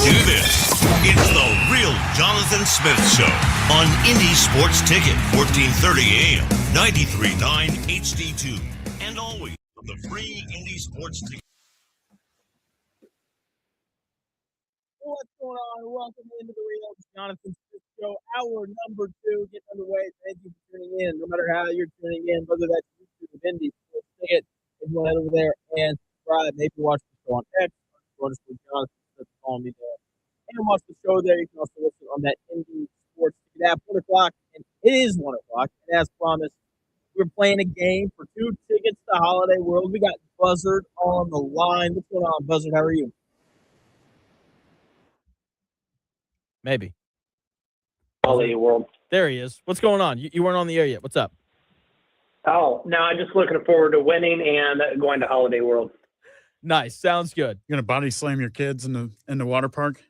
do this. It's the Real Jonathan Smith Show on Indy Sports Ticket, 1430 AM, 93.9 HD2, and always on the free Indy Sports Ticket. What's going on? Welcome into the Real Jonathan Smith Show. Hour number 2 getting underway. Thank you for tuning in. No matter how you're tuning in, whether that's YouTube, Indy Sports Ticket, if you want to head over there and subscribe, maybe watch the show on X, or Jonathan Smith calling me there. And watch the show there. You can also listen on that Indy Sports Ticket app, 1 o'clock, and it is 1 o'clock. And as promised, we're playing a game for 2 tickets to Holiday World. We got Buzzard on the line. What's going on, Buzzard? How are you? Maybe. Holiday World. There he is. What's going on? You weren't on the air yet. What's up? Oh, no, I'm just looking forward to winning and going to Holiday World. Nice. Sounds good. You're gonna body slam your kids in the water park?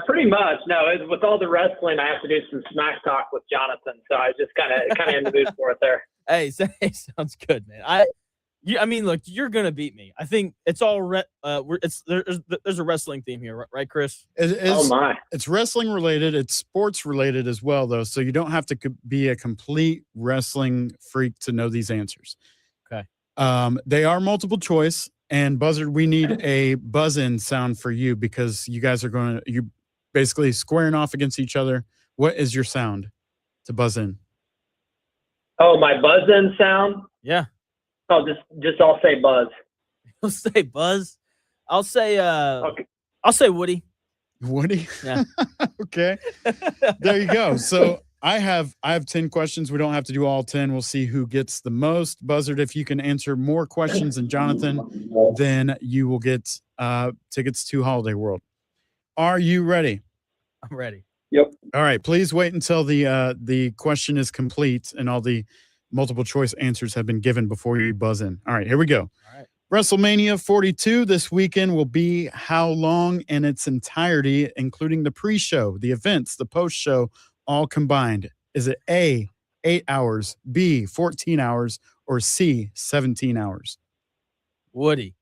Pretty much. No, with all the wrestling, I have to do some smack talk with Jonathan. So I was just kind of in the mood for it there. Hey, sounds good, man. I mean, look, you're gonna beat me. I think it's all there's a wrestling theme here, right, Chris? Oh my! It's wrestling related. It's sports related as well, though. So you don't have to be a complete wrestling freak to know these answers. Okay. They are multiple choice. And Buzzard, we need a buzz-in sound for you because you guys are you basically squaring off against each other. What is your sound to buzz in? Oh, my buzz-in sound? Yeah. Oh, I'll say buzz. You'll say buzz. I'll say Okay. I'll say Woody. Woody? Yeah. Okay. There you go. So I have 10 questions. We don't have to do all 10. We'll see who gets the most. Buzzard, if you can answer more questions than Jonathan, then you will get tickets to Holiday World. Are you ready? I'm ready. Yep. All right. Please wait until the question is complete and all the multiple choice answers have been given before you buzz in. All right. Here we go. All right. WrestleMania 42 this weekend will be how long in its entirety, including the pre-show, the events, the post-show, all combined? Is it A, 8 hours, B, 14 hours, or C, 17 hours? Woody.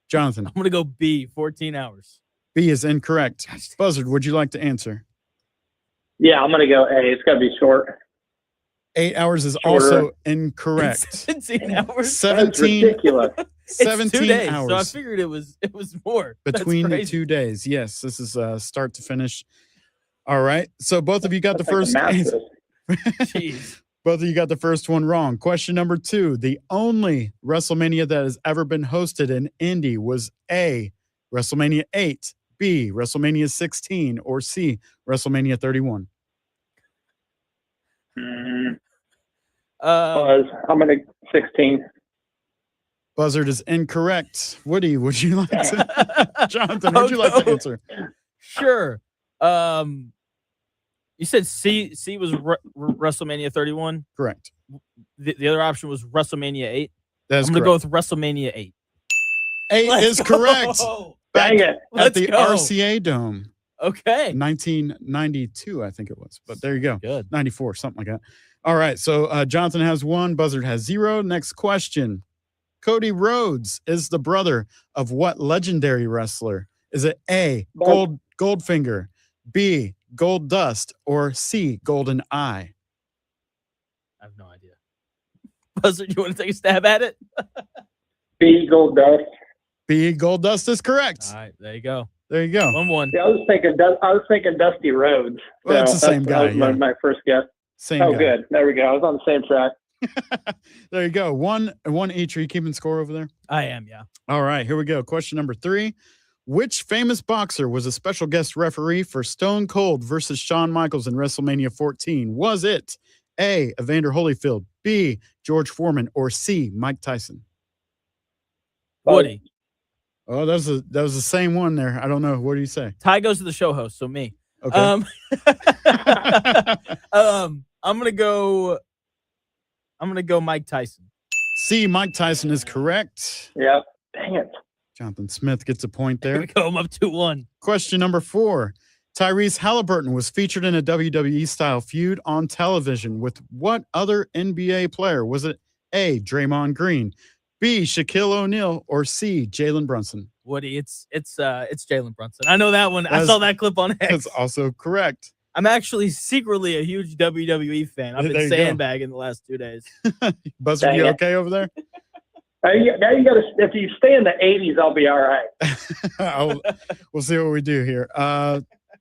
Jonathan. I'm gonna go B, 14 hours. B is incorrect. Buzzard, would you like to answer? Yeah, I'm gonna go A. It's gotta be short. 8 hours is Shorter. also incorrect. 17 hours. That's 17, ridiculous. It's 17 2 days, hours so I figured it was more. That's between the crazy. 2 days. Yes, this is start to finish. All right. So both of you got the That's like first a math answer. quiz. Jeez. Both of you got the first one wrong. Question number 2. The only WrestleMania that has ever been hosted in Indy was A, WrestleMania 8, B, WrestleMania 16, or C, WrestleMania 31. Buzz. I'm gonna 16. Buzzard is incorrect. Woody, would you like to? Jonathan, would you like to answer? Sure. You said C was WrestleMania 31. Correct. The other option was WrestleMania 8. That's I'm gonna go with WrestleMania 8. 8 is correct. Dang it. At Let's the go. RCA Dome, Okay. 1992, I think it was. But there you go. Good. 94, something like that. All right. So Jonathan has 1. Buzzard has 0. Next question. Cody Rhodes is the brother of what legendary wrestler? Is it A, Goldfinger, B, Gold Dust, or C, Golden Eye? I have no idea. Buzzard, you want to take a stab at it? B, Gold Dust. B, Gold Dust is correct. All right, there you go. There you go. 1-1. Yeah, I was thinking Dusty Rhodes. Well, it's the same guy, That was my first guess. Same Oh, guy. good. There we go. I was on the same track. There you go. One each. Are you keeping score over there? I am, yeah. All right, here we go. Question number 3. Which famous boxer was a special guest referee for Stone Cold versus Shawn Michaels in WrestleMania 14? Was it A, Evander Holyfield, B, George Foreman, or C, Mike Tyson? Woody. Oh, that was the same one there. I don't know. What do you say? Ty goes to the show host, so me. Okay. I'm gonna go Mike Tyson. C, Mike Tyson is correct. Yep. Dang it. Jonathan Smith gets a point There there. we go. I'm up 2-1. Question number 4. Tyrese Halliburton was featured in a WWE-style feud on television with what other NBA player? Was it A, Draymond Green, B, Shaquille O'Neal, or C, Jalen Brunson? Woody, it's Jalen Brunson. I know that one. I That's- saw that clip on X. That's also correct. I'm actually secretly a huge WWE fan. I've There been you go. sandbagging the last 2 days. Buzzard, Dang you it. okay over there? Now you got to. If you stay in the 80s, I'll be all right. We'll see what we do here.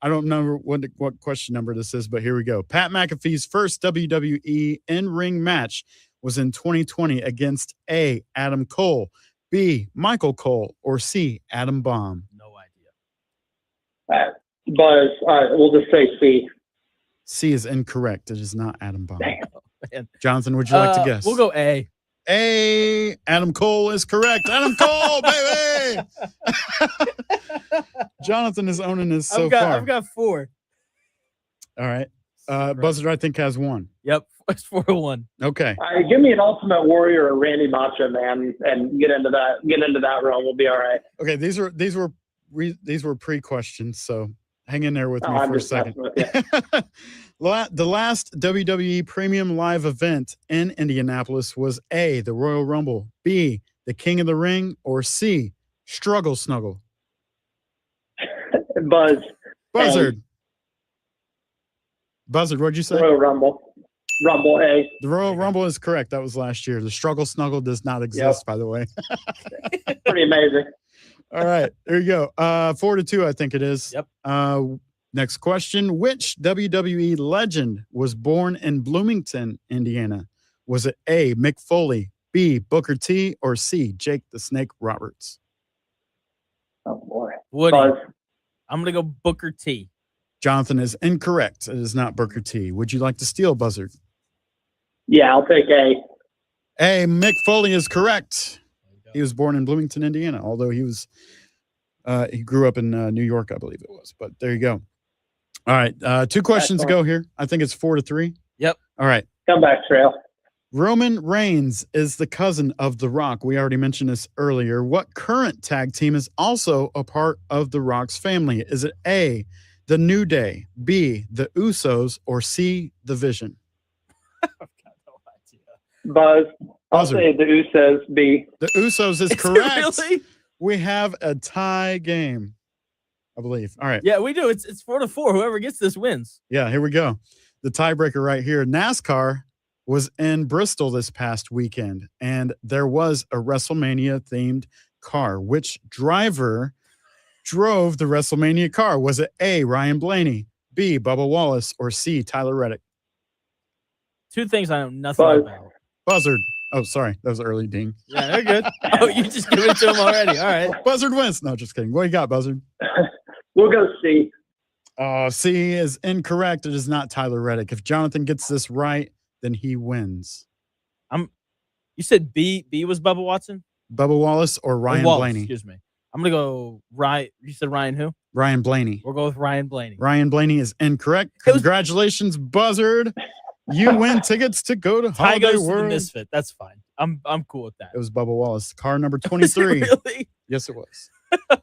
I don't know what question number this is, but here we go. Pat McAfee's first WWE in-ring match was in 2020 against A, Adam Cole, B, Michael Cole, or C, Adam Bomb. No idea. Buzz, we'll just say C. C is incorrect. It is not Adam Bomb. Dang. Man. Jonathan, would you like to guess? We'll go A. A, Adam Cole is correct. Adam Cole, baby! Jonathan is owning this so far. I've got 4. All right. Right. Buzzard, I think, has 1. Yep, it's 4-1. Okay. Give me an Ultimate Warrior or Randy Macho Man and get into that realm. We'll be all right. Okay. These were pre-questions, so hang in there with me I'm for a just second. messing with you. The last WWE Premium Live event in Indianapolis was A, the Royal Rumble, B, the King of the Ring, or C, Struggle Snuggle. Buzz, Buzzard. Buzzard, what'd you say? Royal Rumble. Rumble A. The Royal Rumble is correct. That was last year. The Struggle Snuggle does not exist, by the way. Pretty amazing. All right, there you go. 4-2, I think it is. Yep. Next question. Which WWE legend was born in Bloomington, Indiana? Was it A, Mick Foley, B, Booker T, or C, Jake the Snake Roberts? Oh, boy. Woody, Buzz. I'm going to go Booker T. Jonathan is incorrect. It is not Booker T. Would you like to steal, Buzzard? Yeah, I'll take A. A, Mick Foley is correct. He was born in Bloomington, Indiana, although he grew up in New York, I believe it was. But there you go. All right. 2 questions to go here. I think it's 4-3. Yep. All right. Come back, Trail. Roman Reigns is the cousin of The Rock. We already mentioned this earlier. What current tag team is also a part of The Rock's family? Is it A, The New Day, B, The Usos, or C, The Vision? I've got no idea. Buzz. I'll Buzzard. say the Usos B. The Usos is Is it correct. really? We have a tie game, I believe. All right. Yeah, we do. It's 4-4. Whoever gets this wins. Yeah, here we go. The tiebreaker right here. NASCAR was in Bristol this past weekend, and there was a WrestleMania-themed car. Which driver drove the WrestleMania car? Was it A, Ryan Blaney, B, Bubba Wallace, or C, Tyler Reddick? 2 things I know nothing Buzz. about. Buzzard. Oh, sorry. That was an early ding. Yeah, they're good. Oh, you just give it to them already. All right. Buzzard wins. No, just kidding. What you got, Buzzard? We'll go C. C is incorrect. It is not Tyler Reddick. If Jonathan gets this right, then he wins. You said B was Bubba Watson? Bubba Wallace or Or Ryan Wallace, Blaney? excuse me. I'm going to go Ryan. You said Ryan who? Ryan Blaney. We'll go with Ryan Blaney. Ryan Blaney is incorrect. It was- Congratulations, Buzzard. You win tickets to go to Ty Holiday goes to the World. Misfit. That's fine. I'm cool with that. It was Bubba Wallace. Car number Was it 23. really? Yes, it was.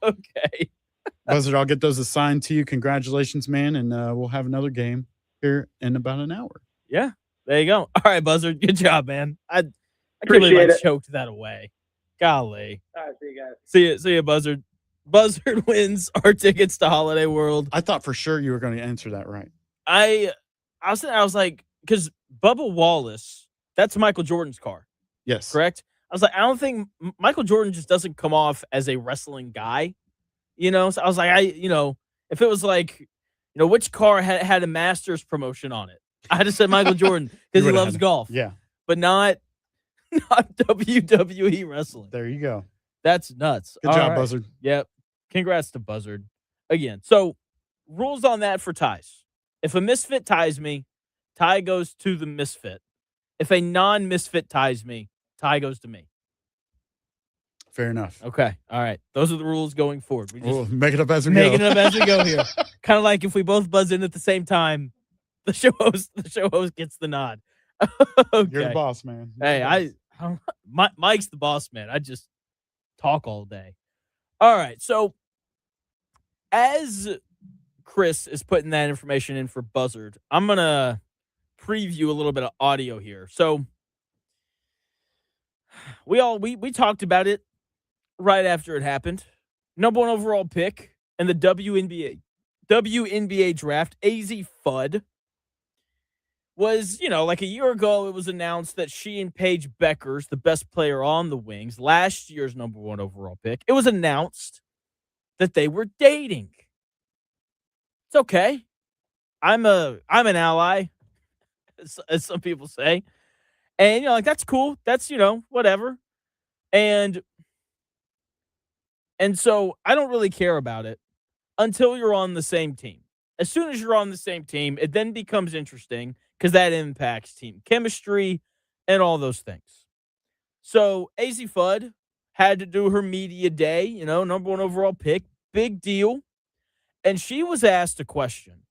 Okay. Buzzard, I'll get those assigned to you. Congratulations, man. And we'll have another game here in about an hour. Yeah. There you go. All right, Buzzard. Good job, man. I can't Appreciate believe I it. choked that away. Golly. All right, see you guys. See ya, Buzzard. Buzzard wins our tickets to Holiday World. I thought for sure you were going to answer that right. I was like, because Bubba Wallace, that's Michael Jordan's car, Yes. correct? I was like, I don't think Michael Jordan just doesn't come off as a wrestling guy, So I was like, if it was like, which car had a Masters promotion on it, I just said Michael Jordan because he would've loves had- golf, Yeah. but not WWE wrestling. There you go. That's nuts. Good All job, right. Buzzard. Yep. Congrats to Buzzard. Again, so rules on that for ties. If a misfit ties me, tie goes to the misfit. If a non-misfit ties me, tie goes to me. Fair enough. Okay. All right. Those are the rules going forward. We just We'll make it up as we making go. it up as we go here. Kind of like if we both buzz in at the same time, the show host gets the nod. Okay. You're the boss, man. You're Hey, the boss. Mike's the boss man. I just talk all day. All right. So as Chris is putting that information in for Buzzard, I'm going to preview a little bit of audio here. So we talked about it right after it happened. number 1 overall pick in the WNBA draft, AZ Fudd, was, like a year ago, it was announced that she and Paige Beckers, the best player on the Wings, last year's number 1 overall pick, it was announced that they were dating. It's okay. I'm an ally, as some people say. And, that's cool. That's, whatever. And so I don't really care about it until you're on the same team. As soon as you're on the same team, it then becomes interesting because that impacts team chemistry and all those things. So AZ Fudd had to do her media day, number 1 overall pick, big deal. And she was asked a question.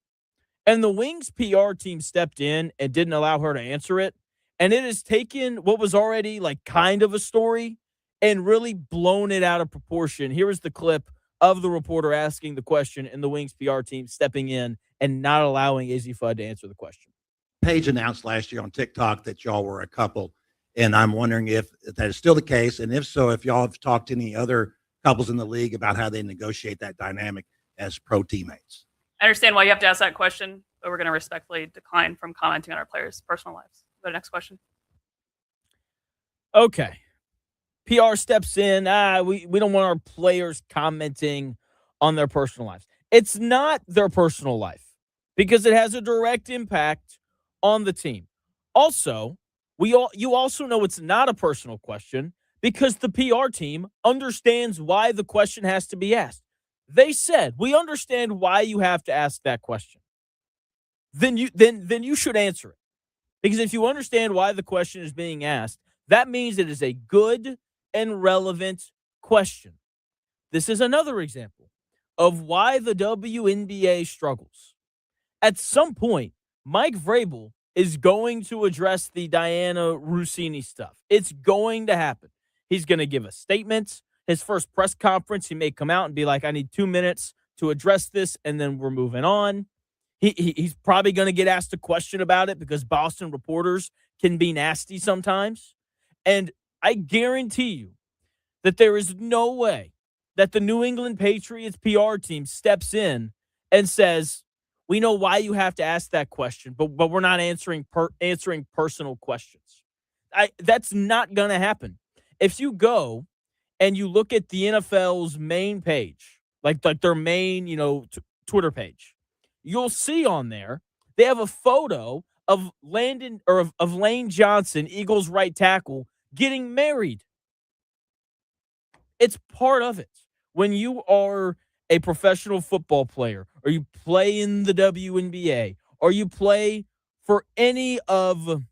And the Wings PR team stepped in and didn't allow her to answer it. And it has taken what was already kind of a story and really blown it out of proportion. Here is the clip of the reporter asking the question and the Wings PR team stepping in and not allowing AZ Fudd to answer the question. Paige announced last year on TikTok that y'all were a couple, and I'm wondering if that is still the case, and if so, if y'all have talked to any other couples in the league about how they negotiate that dynamic as pro teammates. I understand why you have to ask that question, but we're going to respectfully decline from commenting on our players' personal lives. Go to the next question. Okay. PR steps in. We don't want our players commenting on their personal lives. It's not their personal life because it has a direct impact on the team. Also, you also know it's not a personal question because the PR team understands why the question has to be asked. They said, we understand why you have to ask that question. Then you should answer it. Because if you understand why the question is being asked, that means it is a good and relevant question. This is another example of why the WNBA struggles. At some point, Mike Vrabel is going to address the Diana Russini stuff. It's going to happen. He's going to give a statement. His first press conference, he may come out and be like, I need 2 minutes to address this, and then we're moving on. He's probably going to get asked a question about it because Boston reporters can be nasty sometimes. And I guarantee you that there is no way that the New England Patriots PR team steps in and says, we know why you have to ask that question, but we're not answering personal questions. That's not going to happen. If you go and you look at the NFL's main page, like their main, Twitter page, you'll see on there they have a photo of Lane Johnson, Eagles right tackle, getting married. It's part of it. When you are a professional football player, or you play in the WNBA, or you play for any of,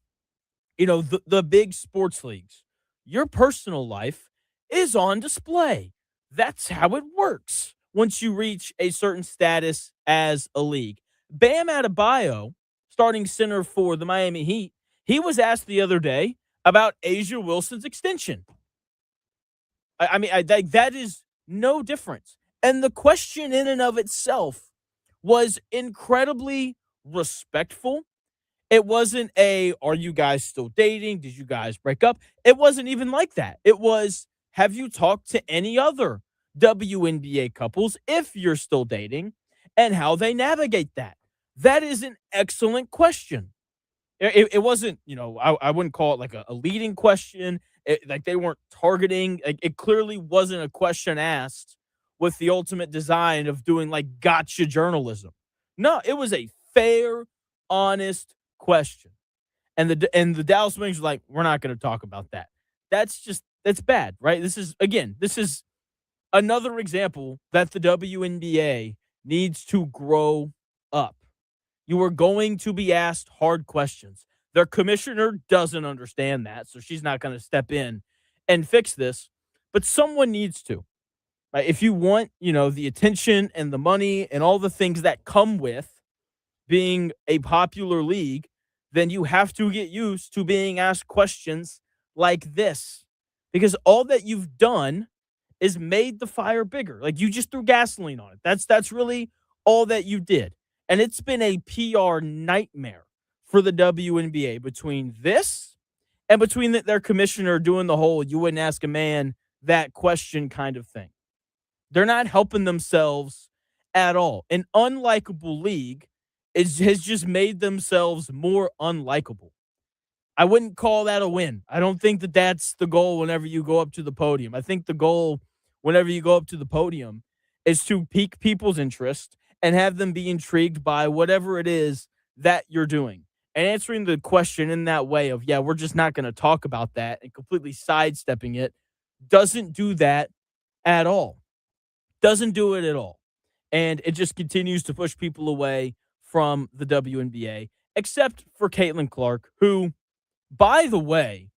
the big sports leagues, your personal life is on display. That's how it works once you reach a certain status as a league. Bam Adebayo, starting center for the Miami Heat, he was asked the other day about Asia Wilson's extension. That is no difference. And the question in and of itself was incredibly respectful. It wasn't are you guys still dating? Did you guys break up? It wasn't even like that. It was, have you talked to any other WNBA couples if you're still dating and how they navigate that? That is an excellent question. It wasn't, I wouldn't call it like a leading question. They weren't targeting. It clearly wasn't a question asked with the ultimate design of doing gotcha journalism. No, it was a fair, honest question. And the Dallas Wings were like, we're not going to talk about that. That's bad, right? This is another example that the WNBA needs to grow up. You are going to be asked hard questions. Their commissioner doesn't understand that, so she's not going to step in and fix this, but someone needs to. Right? If you want, the attention and the money and all the things that come with being a popular league, then you have to get used to being asked questions like this. Because all that you've done is made the fire bigger. You just threw gasoline on it. That's really all that you did. And it's been a PR nightmare for the WNBA between this and between their commissioner doing the whole you wouldn't ask a man that question kind of thing. They're not helping themselves at all. An unlikable league has just made themselves more unlikable. I wouldn't call that a win. I don't think that that's the goal whenever you go up to the podium. I think the goal whenever you go up to the podium is to pique people's interest and have them be intrigued by whatever it is that you're doing. And answering the question in that way of, yeah, we're just not going to talk about that and completely sidestepping it doesn't do that at all. Doesn't do it at all. And it just continues to push people away from the WNBA, except for Caitlin Clark, who, by the way,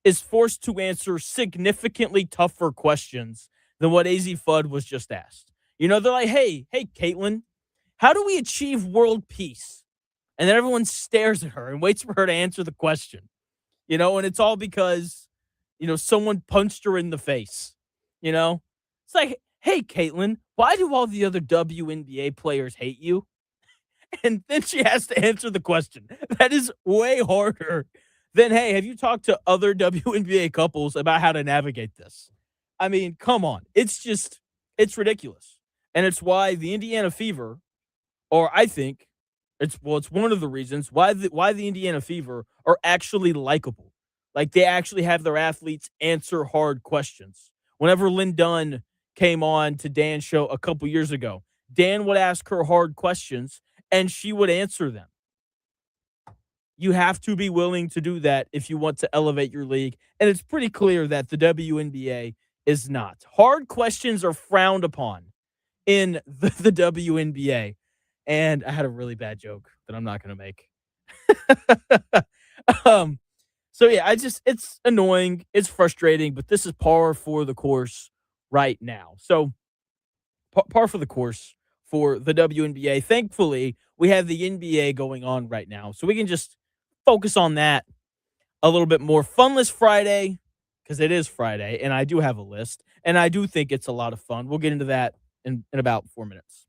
is forced to answer significantly tougher questions than what AZ Fudd was just asked. You know, they're like, hey, Caitlin, how do we achieve world peace? And then everyone stares at her and waits for her to answer the question. You know, and it's all because, you know, someone punched her in the face. You know, it's like, hey, Caitlin, why do all the other WNBA players hate you? And then she has to answer the question. That is way harder than, hey, have you talked to other WNBA couples about how to navigate this? I mean, come on. It's ridiculous. And it's why the Indiana Fever, or I think it's one of the reasons why the Indiana Fever are actually likable. Like, they actually have their athletes answer hard questions. Whenever Lynn Dunn came on to Dan's show a couple years ago, Dan would ask her hard questions and she would answer them. You have to be willing to do that if you want to elevate your league. And it's pretty clear that the WNBA is not. Hard questions are frowned upon in the WNBA. And I had a really bad joke that I'm not going to make. So yeah, it's annoying. It's frustrating, but this is par for the course right now. So par for the course for the WNBA. Thankfully, we have the NBA going on right now, so we can just focus on that a little bit more. Funless Friday, because it is Friday, and I do have a list, and I do think it's a lot of fun. We'll get into that in about 4 minutes.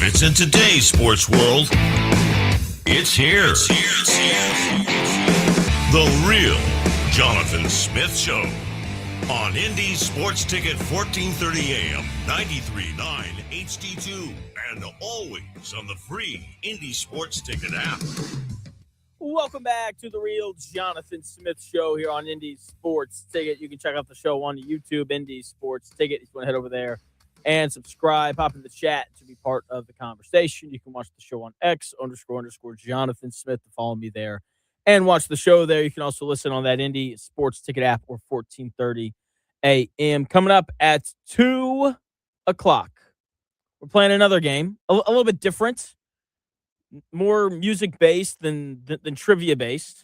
It's in today's sports world. It's here. The Real Jonathan Smith Show on Indy Sports Ticket 1430 AM, 93.9 HD2, and always on the free Indy Sports Ticket app. Welcome back to the Real Jonathan Smith Show here on Indy Sports Ticket. You can check out the show on YouTube, Indy Sports Ticket. If you want to head over there and subscribe, hop in the chat to be part of the conversation. You can watch the show on X __ Jonathan Smith to follow me there and watch the show there. You can also listen on that Indy Sports Ticket app or 1430 AM. Coming up at 2 o'clock, we're playing another game, a little bit different, more music-based than trivia-based,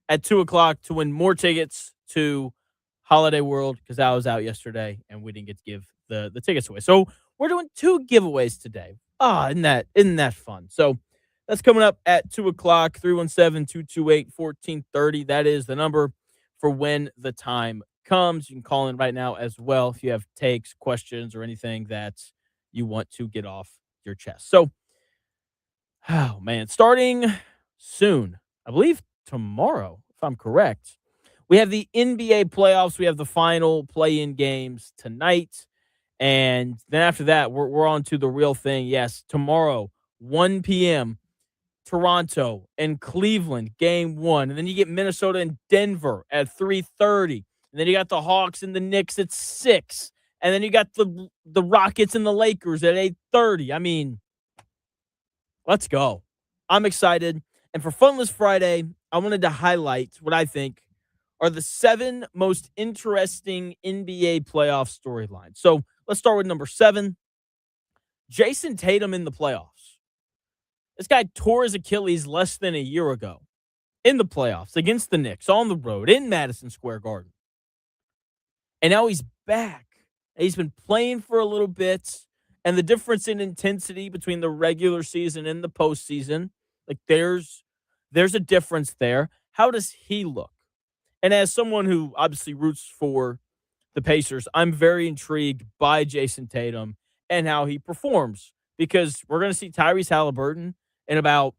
at 2 o'clock to win more tickets to Holiday World, because I was out yesterday and we didn't get to give the tickets away. So we're doing 2 giveaways today. Isn't that fun? So that's coming up at 2 o'clock, 317-228-1430. That is the number for when the time comes. You can call in right now as well if you have takes, questions, or anything that you want to get off your chest. So, oh man, starting soon, I believe tomorrow, if I'm correct, we have the NBA playoffs. We have the final play-in games tonight. And then after that, we're on to the real thing. Yes, tomorrow, 1 p.m., Toronto and Cleveland, game 1. And then you get Minnesota and Denver at 3:30. And then you got the Hawks and the Knicks at 6. And then you got the Rockets and the Lakers at 8:30. I mean, let's go. I'm excited. And for Funless Friday, I wanted to highlight what I think are the 7 most interesting NBA playoff storylines. So let's start with number 7. Jason Tatum in the playoffs. This guy tore his Achilles less than a year ago in the playoffs against the Knicks on the road in Madison Square Garden. And now he's back. He's been playing for a little bit. And the difference in intensity between the regular season and the postseason, like there's a difference there. How does he look? And as someone who obviously roots for the Pacers, I'm very intrigued by Jason Tatum and how he performs, because we're going to see Tyrese Halliburton in about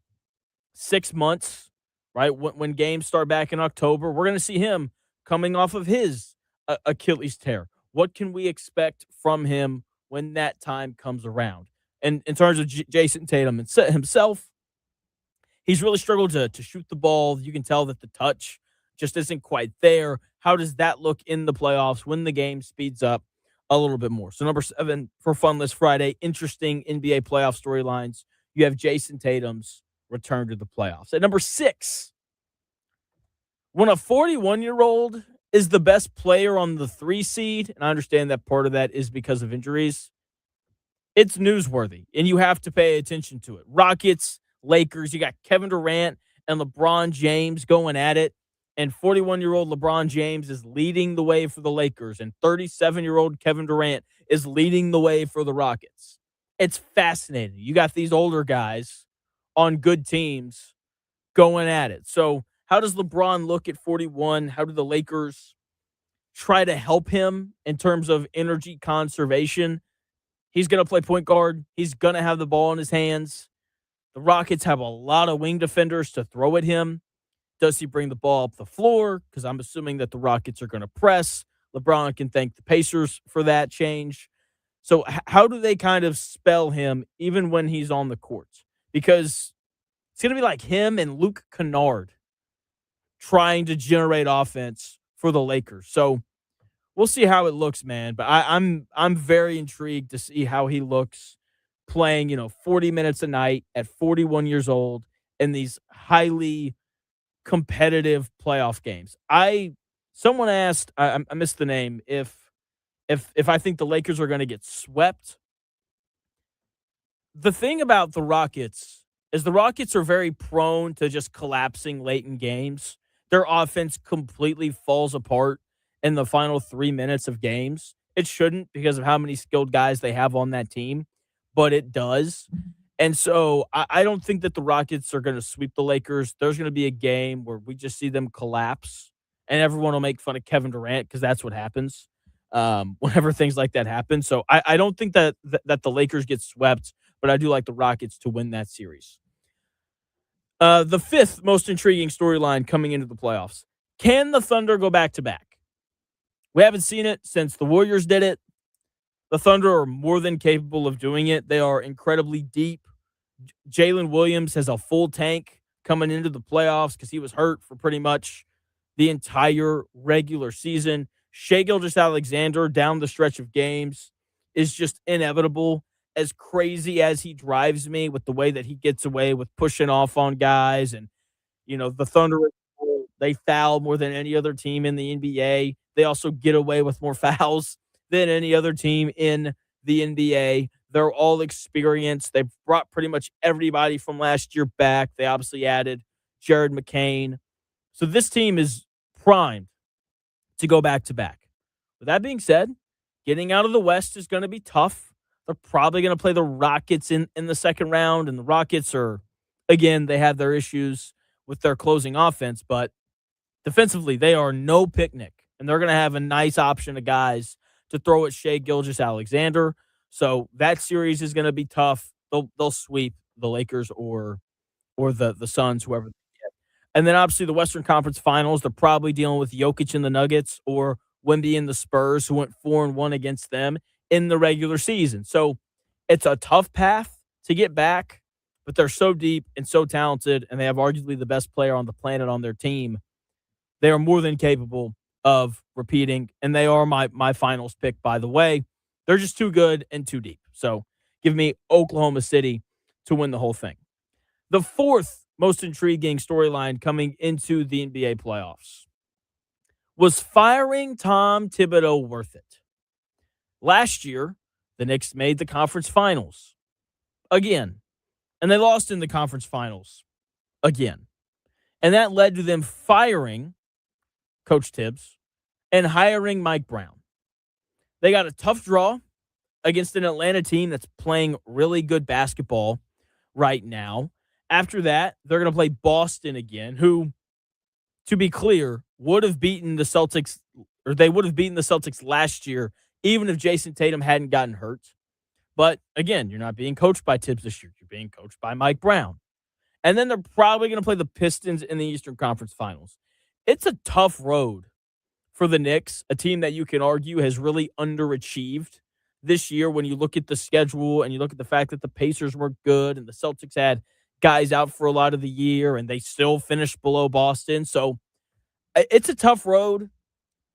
6 months, right? When games start back in October, we're going to see him coming off of his Achilles tear. What can we expect from him when that time comes around? And in terms of Jason Tatum himself, he's really struggled to shoot the ball. You can tell that the touch just isn't quite there. How does that look in the playoffs when the game speeds up a little bit more? So number 7 for Funless Friday, interesting NBA playoff storylines. You have Jason Tatum's return to the playoffs. At number 6, when a 41-year-old is the best player on the 3 seed, and I understand that part of that is because of injuries, it's newsworthy, and you have to pay attention to it. Rockets, Lakers, you got Kevin Durant and LeBron James going at it, and 41-year-old LeBron James is leading the way for the Lakers, and 37-year-old Kevin Durant is leading the way for the Rockets. It's fascinating. You got these older guys on good teams going at it. So how does LeBron look at 41? How do the Lakers try to help him in terms of energy conservation? He's going to play point guard. He's going to have the ball in his hands. The Rockets have a lot of wing defenders to throw at him. Does he bring the ball up the floor? Because I'm assuming that the Rockets are going to press. LeBron can thank the Pacers for that change. So how do they kind of spell him even when he's on the court? Because it's going to be like him and Luke Kennard trying to generate offense for the Lakers. So we'll see how it looks, man. But I'm very intrigued to see how he looks playing, 40 minutes a night at 41 years old in these highly competitive playoff games. Someone asked, I missed the name, if I think the Lakers are going to get swept. The thing about the Rockets is the Rockets are very prone to just collapsing late in games. Their offense completely falls apart in the final 3 minutes of games. It shouldn't, because of how many skilled guys they have on that team, but it does. And so I don't think that the Rockets are going to sweep the Lakers. There's going to be a game where we just see them collapse, and everyone will make fun of Kevin Durant, because that's what happens whenever things like that happen. So I don't think that the Lakers get swept, but I do like the Rockets to win that series. The fifth most intriguing storyline coming into the playoffs. Can the Thunder go back-to-back? We haven't seen it since the Warriors did it. The Thunder are more than capable of doing it. They are incredibly deep. Jalen Williams has a full tank coming into the playoffs because he was hurt for pretty much the entire regular season. Shai Gilgeous-Alexander down the stretch of games is just inevitable. As crazy as he drives me with the way that he gets away with pushing off on guys, and the Thunder, they foul more than any other team in the NBA. They also get away with more fouls than any other team in the NBA. They're all experienced. They've brought pretty much everybody from last year back. They obviously added Jared McCain. So this team is primed to go back-to-back. With that being said, getting out of the West is going to be tough. They're probably going to play the Rockets in the second round, and the Rockets are, again, they have their issues with their closing offense, but defensively, they are no picnic, and they're going to have a nice option of guys to throw at Shai Gilgeous-Alexander. So that series is going to be tough. They'll sweep the Lakers or the Suns, whoever they get. And then obviously the Western Conference Finals, they're probably dealing with Jokic and the Nuggets or Wemby and the Spurs, who went 4-1 against them in the regular season. So it's a tough path to get back, but they're so deep and so talented, and they have arguably the best player on the planet on their team. They are more than capable of repeating, and they are my finals pick, by the way. They're just too good and too deep. So give me Oklahoma City to win the whole thing. The fourth most intriguing storyline coming into the NBA playoffs was firing Tom Thibodeau worth it? Last year, the Knicks made the conference finals again, and they lost in the conference finals again. And that led to them firing Coach Tibbs and hiring Mike Brown. They got a tough draw against an Atlanta team that's playing really good basketball right now. After that, they're going to play Boston again, who, to be clear, would have beaten the Celtics, or they would have beaten the Celtics last year, even if Jason Tatum hadn't gotten hurt. But again, you're not being coached by Tibbs this year. You're being coached by Mike Brown. And then they're probably going to play the Pistons in the Eastern Conference Finals. It's a tough road for the Knicks, a team that you can argue has really underachieved this year when you look at the schedule and you look at the fact that the Pacers were good and the Celtics had guys out for a lot of the year and they still finished below Boston. So it's a tough road.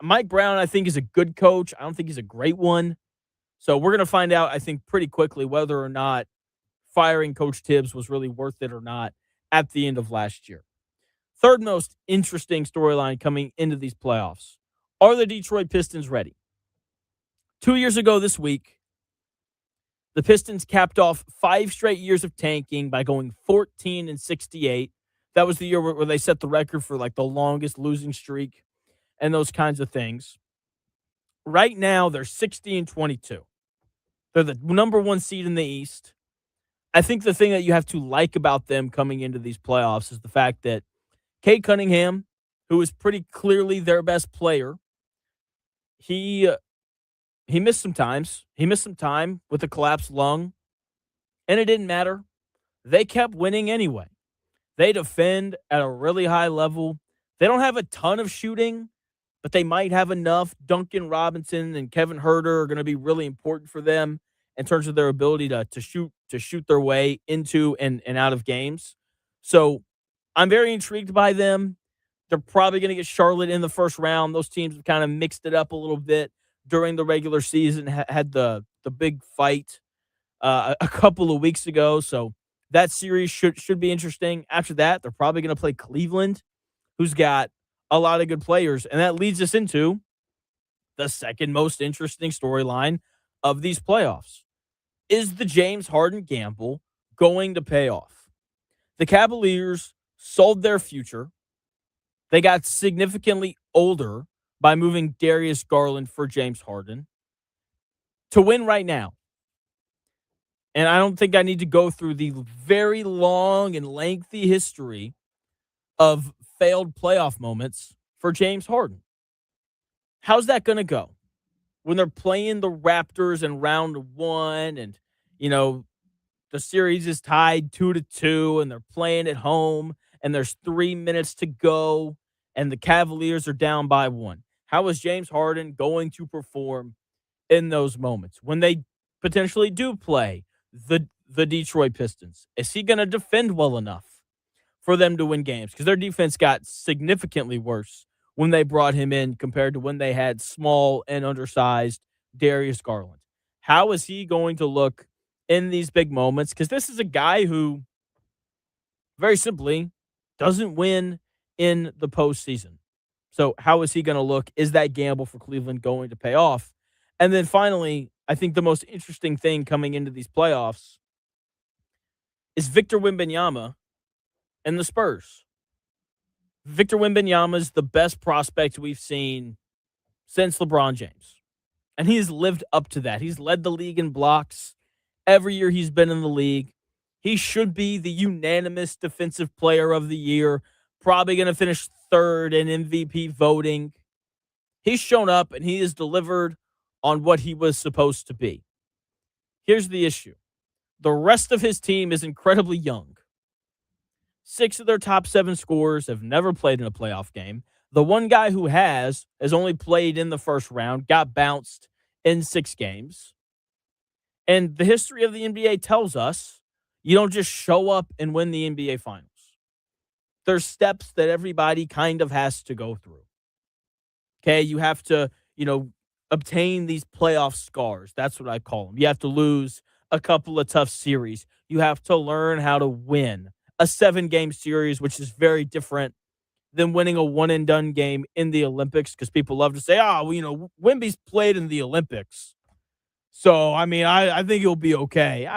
Mike Brown, I think, is a good coach. I don't think he's a great one. So we're going to find out, I think, pretty quickly whether or not firing Coach Tibbs was really worth it or not at the end of last year. Third most interesting storyline coming into these playoffs. Are the Detroit Pistons ready? 2 years ago this week, the Pistons capped off 5 straight years of tanking by going 14-68. That was the year where they set the record for like the longest losing streak and those kinds of things. Right now, they're 60-22. They're the number 1 seed in the East. I think the thing that you have to like about them coming into these playoffs is the fact that Cade Cunningham, who is pretty clearly their best player, he missed some times. He missed some time with a collapsed lung, and it didn't matter. They kept winning anyway. They defend at a really high level. They don't have a ton of shooting, but they might have enough. Duncan Robinson and Kevin Huerter are going to be really important for them in terms of their ability to shoot their way into and out of games. So I'm very intrigued by them. They're probably going to get Charlotte in the first round. Those teams have kind of mixed it up a little bit during the regular season, had the big fight a couple of weeks ago. So that series should be interesting. After that, they're probably going to play Cleveland, who's got a lot of good players. And that leads us into the second most interesting storyline of these playoffs. Is the James Harden gamble going to pay off? The Cavaliers sold their future. They got significantly older by moving Darius Garland for James Harden to win right now. And I don't think I need to go through the very long and lengthy history of failed playoff moments for James Harden. How's that going to go when they're playing the Raptors in round 1 and, the series is tied 2-2 and they're playing at home and there's 3 minutes to go and the Cavaliers are down by 1. How is James Harden going to perform in those moments when they potentially do play the Detroit Pistons? Is he going to defend well enough for them to win games? Because their defense got significantly worse when they brought him in compared to when they had small and undersized Darius Garland. How is he going to look in these big moments? Because this is a guy who, very simply, doesn't win in the postseason. So how is he going to look? Is that gamble for Cleveland going to pay off? And then finally, I think the most interesting thing coming into these playoffs is Victor Wembanyama and the Spurs. Victor Wembanyama is the best prospect we've seen since LeBron James. And he's lived up to that. He's led the league in blocks every year he's been in the league. He should be the unanimous defensive player of the year, probably going to finish third in MVP voting. He's shown up and he has delivered on what he was supposed to be. Here's the issue. The rest of his team is incredibly young. 6 of their top 7 scorers have never played in a playoff game. The one guy who has only played in the first round, got bounced in 6 games. And the history of the NBA tells us you don't just show up and win the NBA Finals. There's steps that everybody kind of has to go through. Okay, you have to, obtain these playoff scars. That's what I call them. You have to lose a couple of tough series. You have to learn how to win a 7-game series, which is very different than winning a one-and-done game in the Olympics, because people love to say, Wemby's played in the Olympics. So, I think he'll be okay.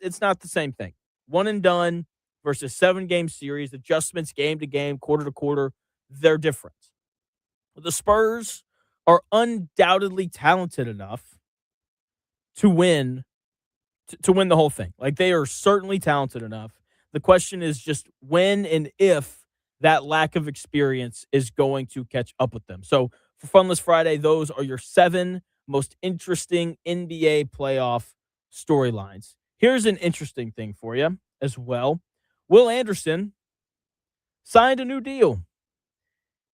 It's not the same thing. One and done versus 7-game series, adjustments game to game, quarter to quarter, they're different. The Spurs are undoubtedly talented enough to win the whole thing. Like, they are certainly talented enough. The question is just when and if that lack of experience is going to catch up with them. So for Funless Friday, those are your 7 most interesting NBA playoff storylines. Here's an interesting thing for you as well. Will Anderson signed a new deal.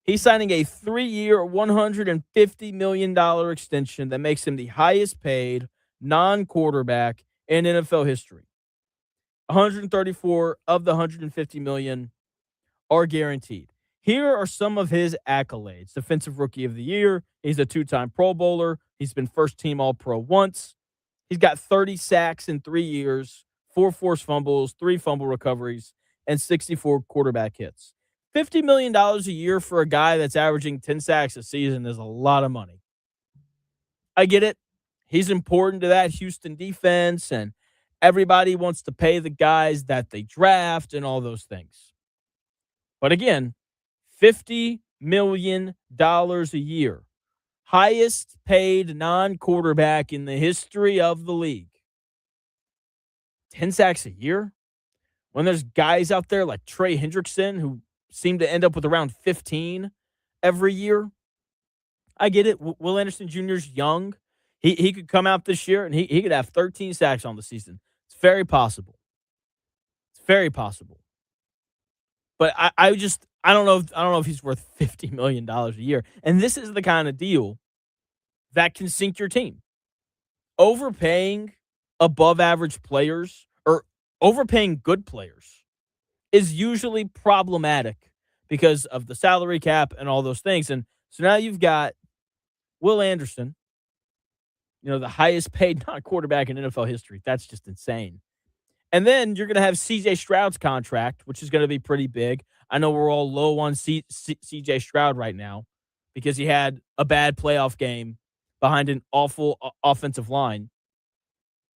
He's signing a 3-year, $150 million extension that makes him the highest paid non-quarterback in NFL history. 134 of the 150 million are guaranteed. Here are some of his accolades. Defensive Rookie of the Year. He's a 2-time Pro Bowler. He's been first-team All-Pro once. He's got 30 sacks in 3 years, 4 forced fumbles, 3 fumble recoveries, and 64 quarterback hits. $50 million a year for a guy that's averaging 10 sacks a season is a lot of money. I get it. He's important to that Houston defense, and everybody wants to pay the guys that they draft and all those things. But again, $50 million a year. Highest paid non-quarterback in the history of the league. 10 sacks a year? When there's guys out there like Trey Hendrickson who seem to end up with around 15 every year. I get it. Will Anderson Jr. is young. He could come out this year and he could have 13 sacks on the season. It's very possible. It's very possible. But I don't know if he's worth $50 million a year. And this is the kind of deal that can sink your team. Overpaying above average players or overpaying good players is usually problematic because of the salary cap and all those things. And so now you've got Will Anderson, the highest paid non-quarterback in NFL history. That's just insane. And then you're going to have CJ Stroud's contract, which is going to be pretty big. I know we're all low on CJ Stroud right now because he had a bad playoff game behind an awful offensive line.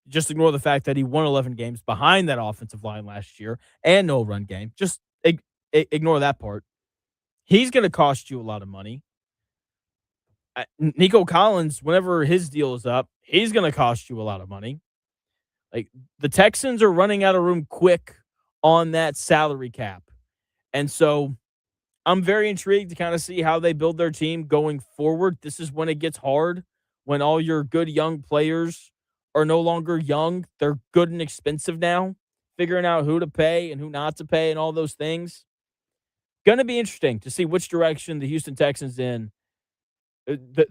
Just ignore the fact that he won 11 games behind that offensive line last year and no run game. Just ignore that part. He's going to cost you a lot of money. Nico Collins, whenever his deal is up, he's going to cost you a lot of money. Like, the Texans are running out of room quick on that salary cap. And so I'm very intrigued to kind of see how they build their team going forward. This is when it gets hard, when all your good young players are no longer young. They're good and expensive now. Figuring out who to pay and who not to pay and all those things. Going to be interesting to see which direction the Houston Texans the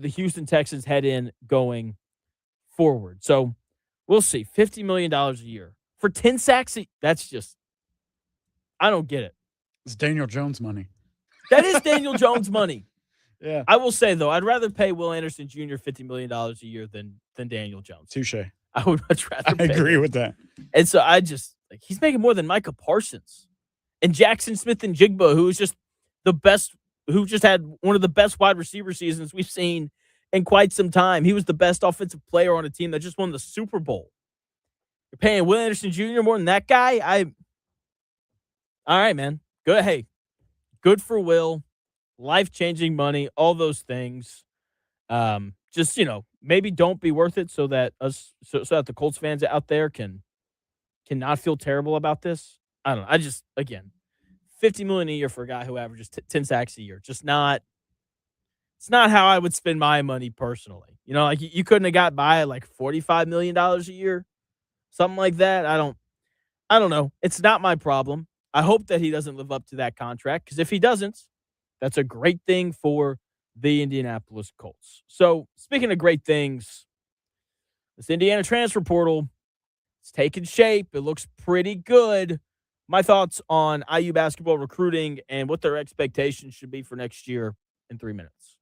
Houston Texans head in going forward. So we'll see. $50 million a year for 10 sacks. That's just, I don't get it. It's Daniel Jones money. That is Daniel Jones money. Yeah. I will say, though, I'd rather pay Will Anderson Jr. $50 million a year than Daniel Jones. Touche. I would much rather I pay agree him. with that. And so I just, like, he's making more than Micah Parsons. And Jackson Smith and Jigba, who is just the best, who just had one of the best wide receiver seasons we've seen in quite some time. He was the best offensive player on a team that just won the Super Bowl. You're paying Will Anderson Jr. more than that guy? All right, man. Good. Hey, good for Will. Life-changing money, all those things. Just, maybe don't be worth it so that the Colts fans out there can not feel terrible about this. I don't know. I just, again, $50 million a year for a guy who averages 10 sacks a year. Just not. It's not how I would spend my money personally. Like you couldn't have got by at like $45 million a year, something like that. I don't know. It's not my problem. I hope that he doesn't live up to that contract, because if he doesn't, that's a great thing for the Indianapolis Colts. So, speaking of great things, this Indiana transfer portal, it's taking shape. It looks pretty good. My thoughts on IU basketball recruiting and what their expectations should be for next year in 3 minutes.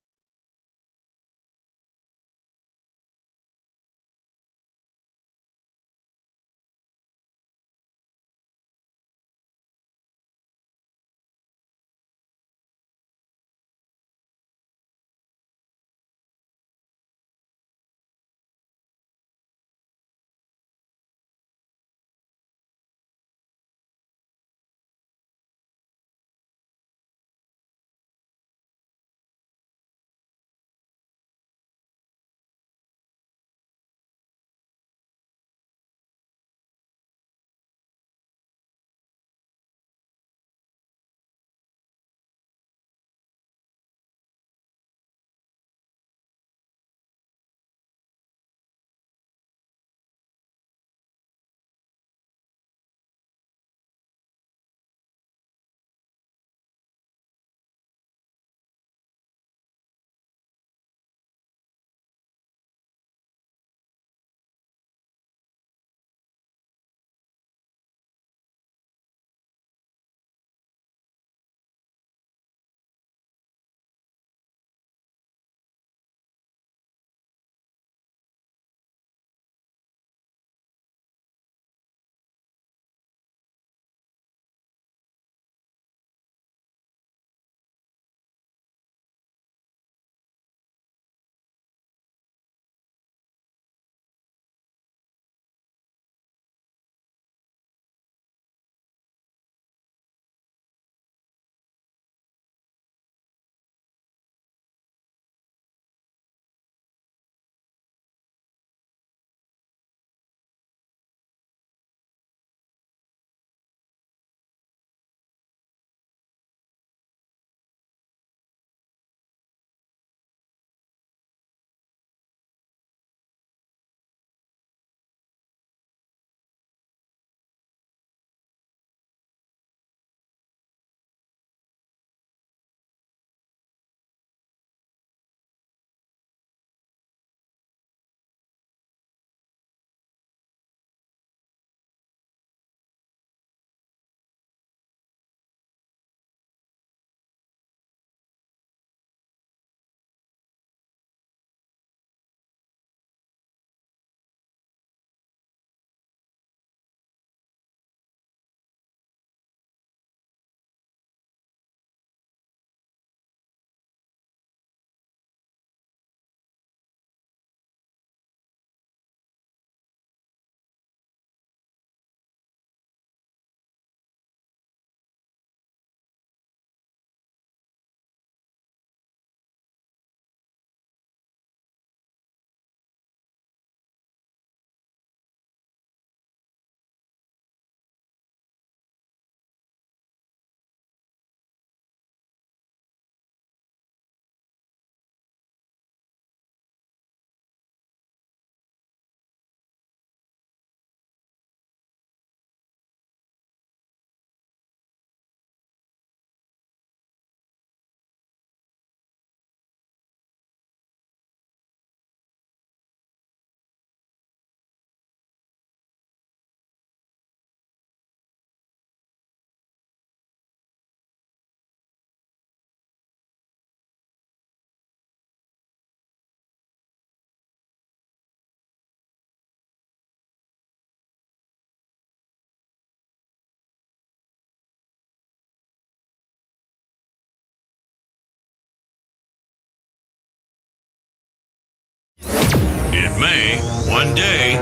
It may, one day,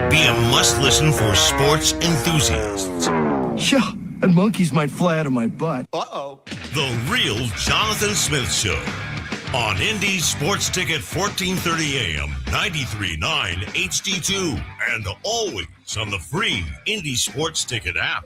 be a must-listen for sports enthusiasts. Yeah, and monkeys might fly out of my butt. The Real Jonathan Smith Show on Indy Sports Ticket 1430 AM, 93.9 HD2, and always on the free Indy Sports Ticket app.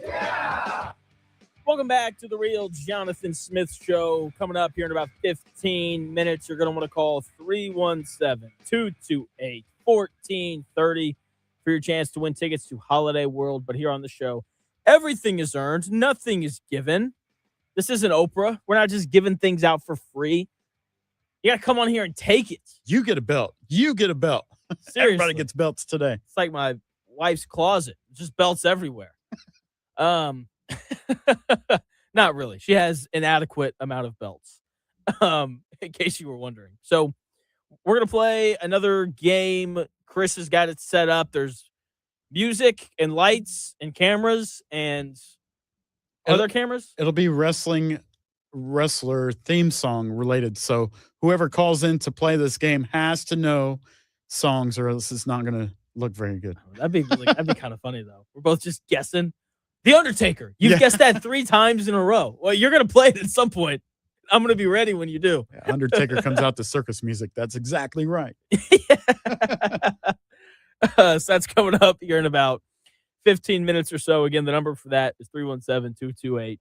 Welcome back to the Real Jonathan Smith Show. Coming up here in about 15 minutes, you're going to want to call 317-228-1430 for your chance to win tickets to Holiday World. But here on the show, everything is earned. Nothing is given. This isn't Oprah. We're not just giving things out for free. You got to come on here and take it. You get a belt. You get a belt. Seriously. Everybody gets belts today. It's like my wife's closet. Just belts everywhere. Not really. She has an adequate amount of belts, in case you were wondering. So we're going to play another game. Chris has got it set up. There's music and lights and cameras and other cameras. It'll be wrestler theme song related. So whoever calls in to play this game has to know songs, or else it's not going to look very good. That'd be kind of funny though. We're both just guessing. The Undertaker. You've guessed that 3 times in a row. Well, you're going to play it at some point. I'm going to be ready when you do. Yeah, Undertaker comes out to circus music. That's exactly right. So that's coming up here in about 15 minutes or so. Again, the number for that is 317-228-1430.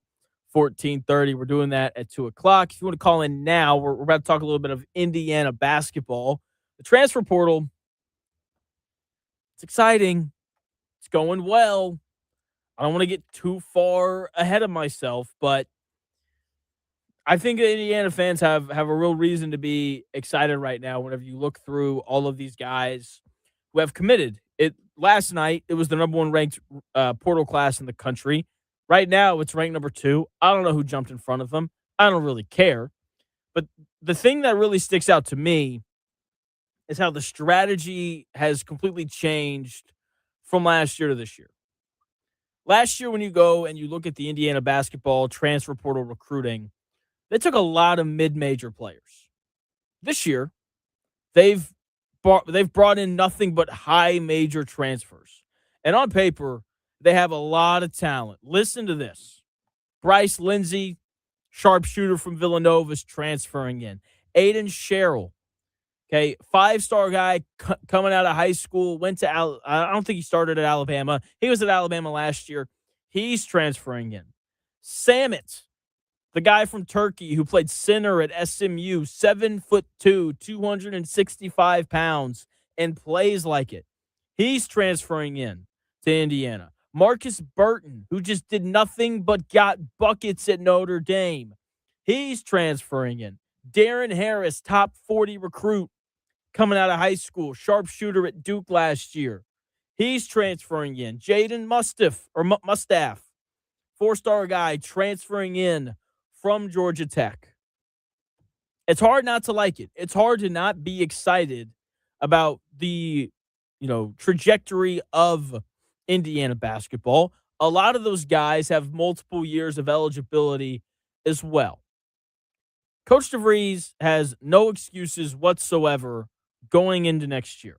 We're doing that at 2 o'clock. If you want to call in now, we're about to talk a little bit of Indiana basketball. The transfer portal, it's exciting. It's going well. I don't want to get too far ahead of myself, but I think the Indiana fans have a real reason to be excited right now whenever you look through all of these guys who have committed. Last night, it was the number 1 ranked portal class in the country. Right now, it's ranked number 2. I don't know who jumped in front of them. I don't really care. But the thing that really sticks out to me is how the strategy has completely changed from last year to this year. Last year, when you go and you look at the Indiana basketball transfer portal recruiting, they took a lot of mid-major players. This year, they've brought in nothing but high major transfers. And on paper, they have a lot of talent. Listen to this. Bryce Lindsey, sharpshooter from Villanova, is transferring in. Aiden Sherrill, okay, 5-star guy coming out of high school, went to I don't think he started at Alabama. He was at Alabama last year. He's transferring in. Samet, the guy from Turkey who played center at SMU, 7'2", 265 pounds, and plays like it. He's transferring in to Indiana. Marcus Burton, who just did nothing but got buckets at Notre Dame. He's transferring in. Darren Harris, top 40 recruit coming out of high school, sharpshooter at Duke last year. He's transferring in. Jaden Mustaff, 4-star guy, transferring in from Georgia Tech. It's hard not to like it. It's hard to not be excited about the, trajectory of Indiana basketball. A lot of those guys have multiple years of eligibility as well. Coach DeVries has no excuses whatsoever going into next year.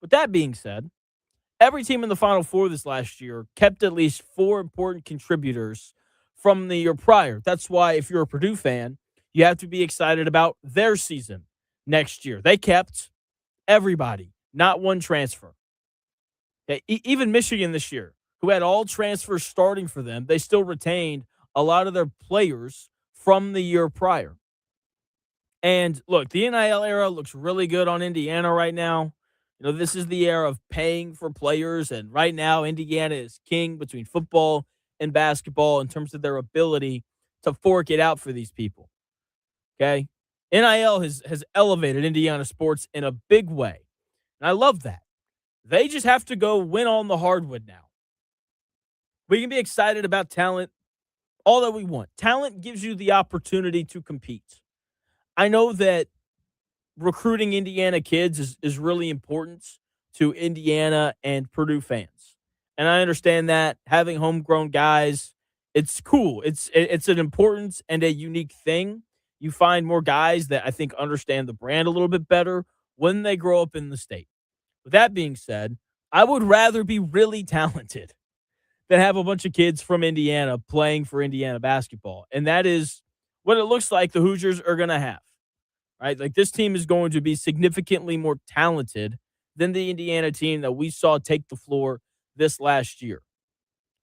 With that being said, every team in the Final Four this last year kept at least 4 important contributors from the year prior. That's why if you're a Purdue fan, you have to be excited about their season next year. They kept everybody, not one transfer. Okay, even Michigan this year, who had all transfers starting for them, they still retained a lot of their players from the year prior. And look, the NIL era looks really good on Indiana right now. This is the era of paying for players, and right now Indiana is king between football and basketball in terms of their ability to fork it out for these people. Okay? NIL has elevated Indiana sports in a big way, and I love that. They just have to go win on the hardwood now. We can be excited about talent all that we want. Talent gives you the opportunity to compete. I know that recruiting Indiana kids is really important to Indiana and Purdue fans. And I understand that having homegrown guys, it's cool. It's an important and a unique thing. You find more guys that I think understand the brand a little bit better, when they grow up in the state. With that being said, I would rather be really talented than have a bunch of kids from Indiana playing for Indiana basketball. And that is what it looks like the Hoosiers are going to have, right? Like, this team is going to be significantly more talented than the Indiana team that we saw take the floor this last year.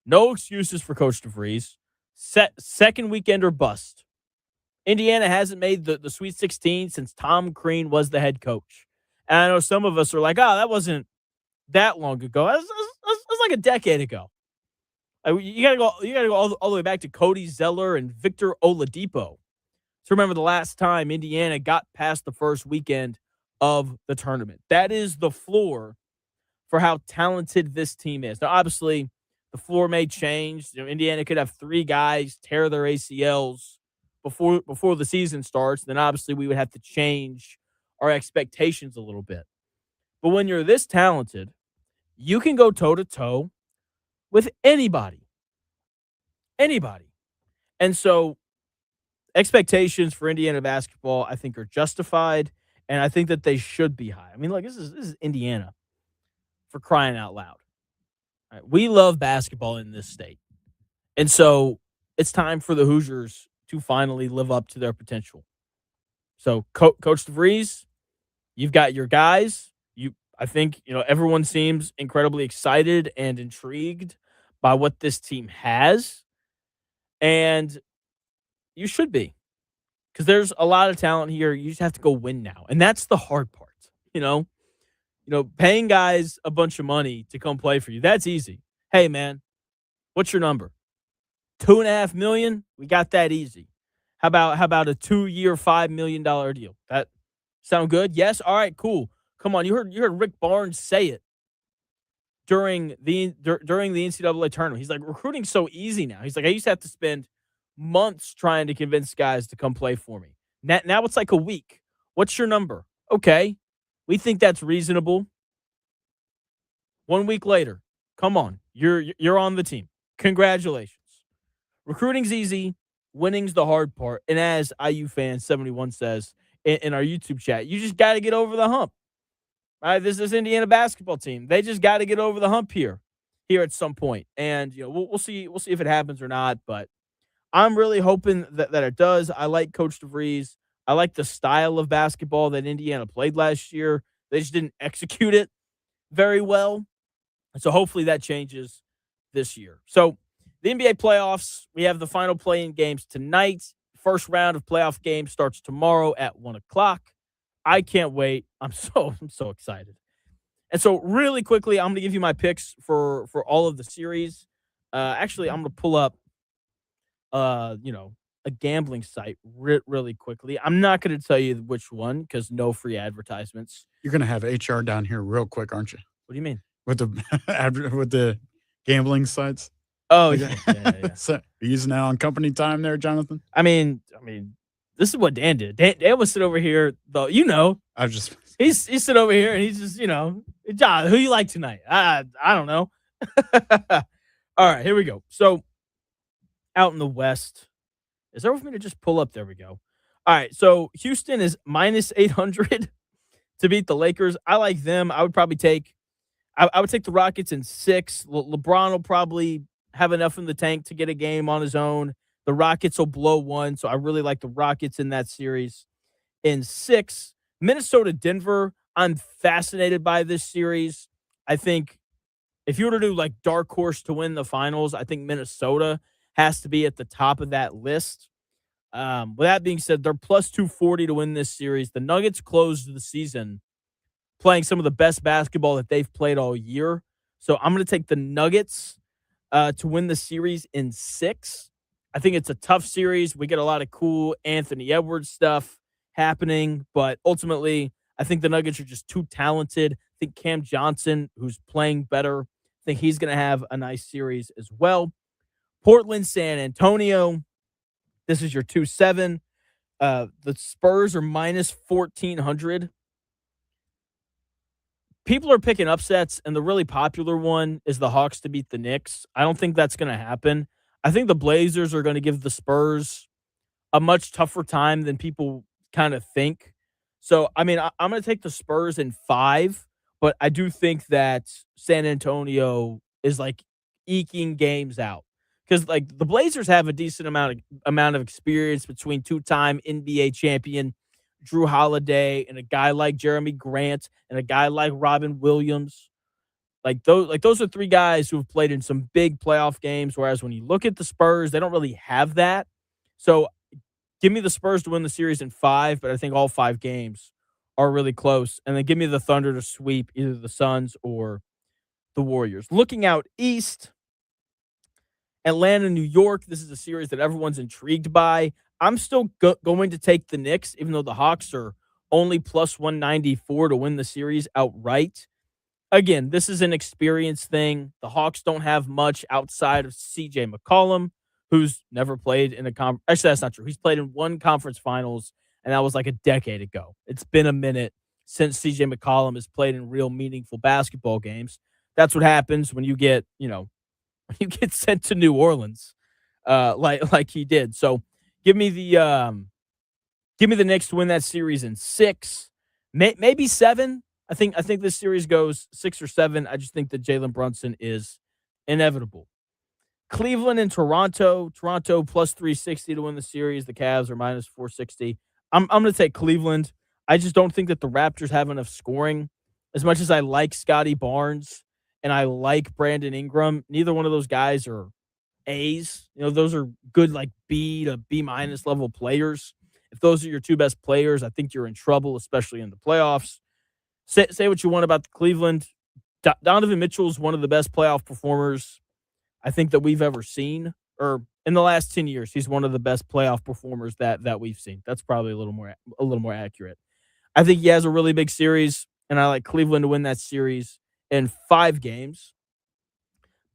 No excuses for Coach DeVries. Second weekend or bust. Indiana hasn't made the Sweet 16 since Tom Crean was the head coach. And I know some of us are like, oh, that wasn't that long ago. That's like a decade ago. You gotta go all the way back to Cody Zeller and Victor Oladipo to remember the last time Indiana got past the first weekend of the tournament. That is the floor for how talented this team is. Now, obviously, the floor may change. Indiana could have 3 guys tear their ACLs before the season starts. Then obviously we would have to change our expectations a little bit. But when you're this talented, you can go toe-to-toe with anybody. Anybody. And so expectations for Indiana basketball, I think, are justified, and I think that they should be high. I mean, look, this is Indiana, for crying out loud. All right, we love basketball in this state. And so it's time for the Hoosiers to finally live up to their potential. So, Coach DeVries, you've got your guys. I think, everyone seems incredibly excited and intrigued by what this team has. And you should be, because there's a lot of talent here. You just have to go win now. And that's the hard part, paying guys a bunch of money to come play for you. That's easy. Hey, man, what's your number? $2.5 million? We got that easy. How about a 2-year, $5 million deal? That sound good? Yes? All right, cool. Come on, you heard Rick Barnes say it during the NCAA tournament. He's like, recruiting's so easy now. He's like, I used to have to spend months trying to convince guys to come play for me. Now it's like a week. What's your number? Okay, we think that's reasonable. 1 week later, come on, you're on the team. Congratulations. Recruiting's easy. Winning's the hard part. And as IU fan 71 says in our YouTube chat, you just got to get over the hump. Right? This is Indiana basketball team. They just got to get over the hump here at some point. And we'll see if it happens or not. But I'm really hoping that it does. I like Coach DeVries. I like the style of basketball that Indiana played last year. They just didn't execute it very well. And so hopefully that changes this year. So the NBA playoffs, we have the final play-in games tonight. First round of playoff games starts tomorrow at 1:00. I can't wait. I'm so excited. And so really quickly, I'm going to give you my picks for all of the series. Actually, I'm going to pull up, a gambling site really quickly. I'm not going to tell you which one because no free advertisements. You're going to have HR down here real quick, aren't you? What do you mean? With the gambling sites? Oh, yeah. So, you're using that on company time there, Jonathan? I mean, this is what Dan did. Dan was sit over here, though. He's sit over here and he's just, John, who you like tonight? I don't know. All right, here we go. So, out in the West, is there for me to just pull up? There we go. All right, so Houston is minus 800 to beat the Lakers. I like them. I would probably take the Rockets in 6. LeBron will probably have enough in the tank to get a game on his own. The Rockets will blow 1, so I really like the Rockets in that series. In 6, Minnesota, Denver, I'm fascinated by this series. I think if you were to do like dark horse to win the finals, I think Minnesota has to be at the top of that list. With that being said, they're plus 240 to win this series. The Nuggets closed the season playing some of the best basketball that they've played all year. So I'm going to take the Nuggets to win the series in 6. I think it's a tough series. We get a lot of cool Anthony Edwards stuff happening, but ultimately, I think the Nuggets are just too talented. I think Cam Johnson, who's playing better, I think he's going to have a nice series as well. Portland, San Antonio, this is your 2-7. The Spurs are minus 1,400. People are picking upsets, and the really popular one is the Hawks to beat the Knicks. I don't think that's going to happen. I think the Blazers are going to give the Spurs a much tougher time than people kind of think. So, I mean, I'm going to take the Spurs in 5, but I do think that San Antonio is like eking games out because like the Blazers have a decent amount of experience between two-time NBA champion Drew Holiday and a guy like Jeremy Grant and a guy like Robin Williams. Those are three guys who have played in some big playoff games. Whereas when you look at the Spurs, they don't really have that. So give me the Spurs to win the series in 5, but I think all 5 games are really close. And then give me the Thunder to sweep either the Suns or the Warriors. Looking out east, Atlanta, New York. This is a series that everyone's intrigued by. I'm still going to take the Knicks, even though the Hawks are only plus 194 to win the series outright. Again, this is an experience thing. The Hawks don't have much outside of CJ McCollum, who's never played in a conference. Actually, that's not true. He's played in one conference finals, and that was like a decade ago. It's been a minute since CJ McCollum has played in real meaningful basketball games. That's what happens when you get, when you get sent to New Orleans, like he did. So give me the Knicks to win that series in 6, maybe 7. I think this series goes 6 or 7. I just think that Jalen Brunson is inevitable. Cleveland and Toronto. Toronto plus 360 to win the series. The Cavs are minus 460. I'm going to take Cleveland. I just don't think that the Raptors have enough scoring. As much as I like Scotty Barnes and I like Brandon Ingram, neither one of those guys are A's. Those are good like B to B minus level players. If those are your 2 best players, I think you're in trouble, especially in the playoffs. Say what you want about the Cleveland. Donovan Mitchell is one of the best playoff performers I think that we've ever seen, or in the last 10 years, he's one of the best playoff performers that we've seen. That's probably a little more accurate. I think he has a really big series, and I like Cleveland to win that series in 5 games.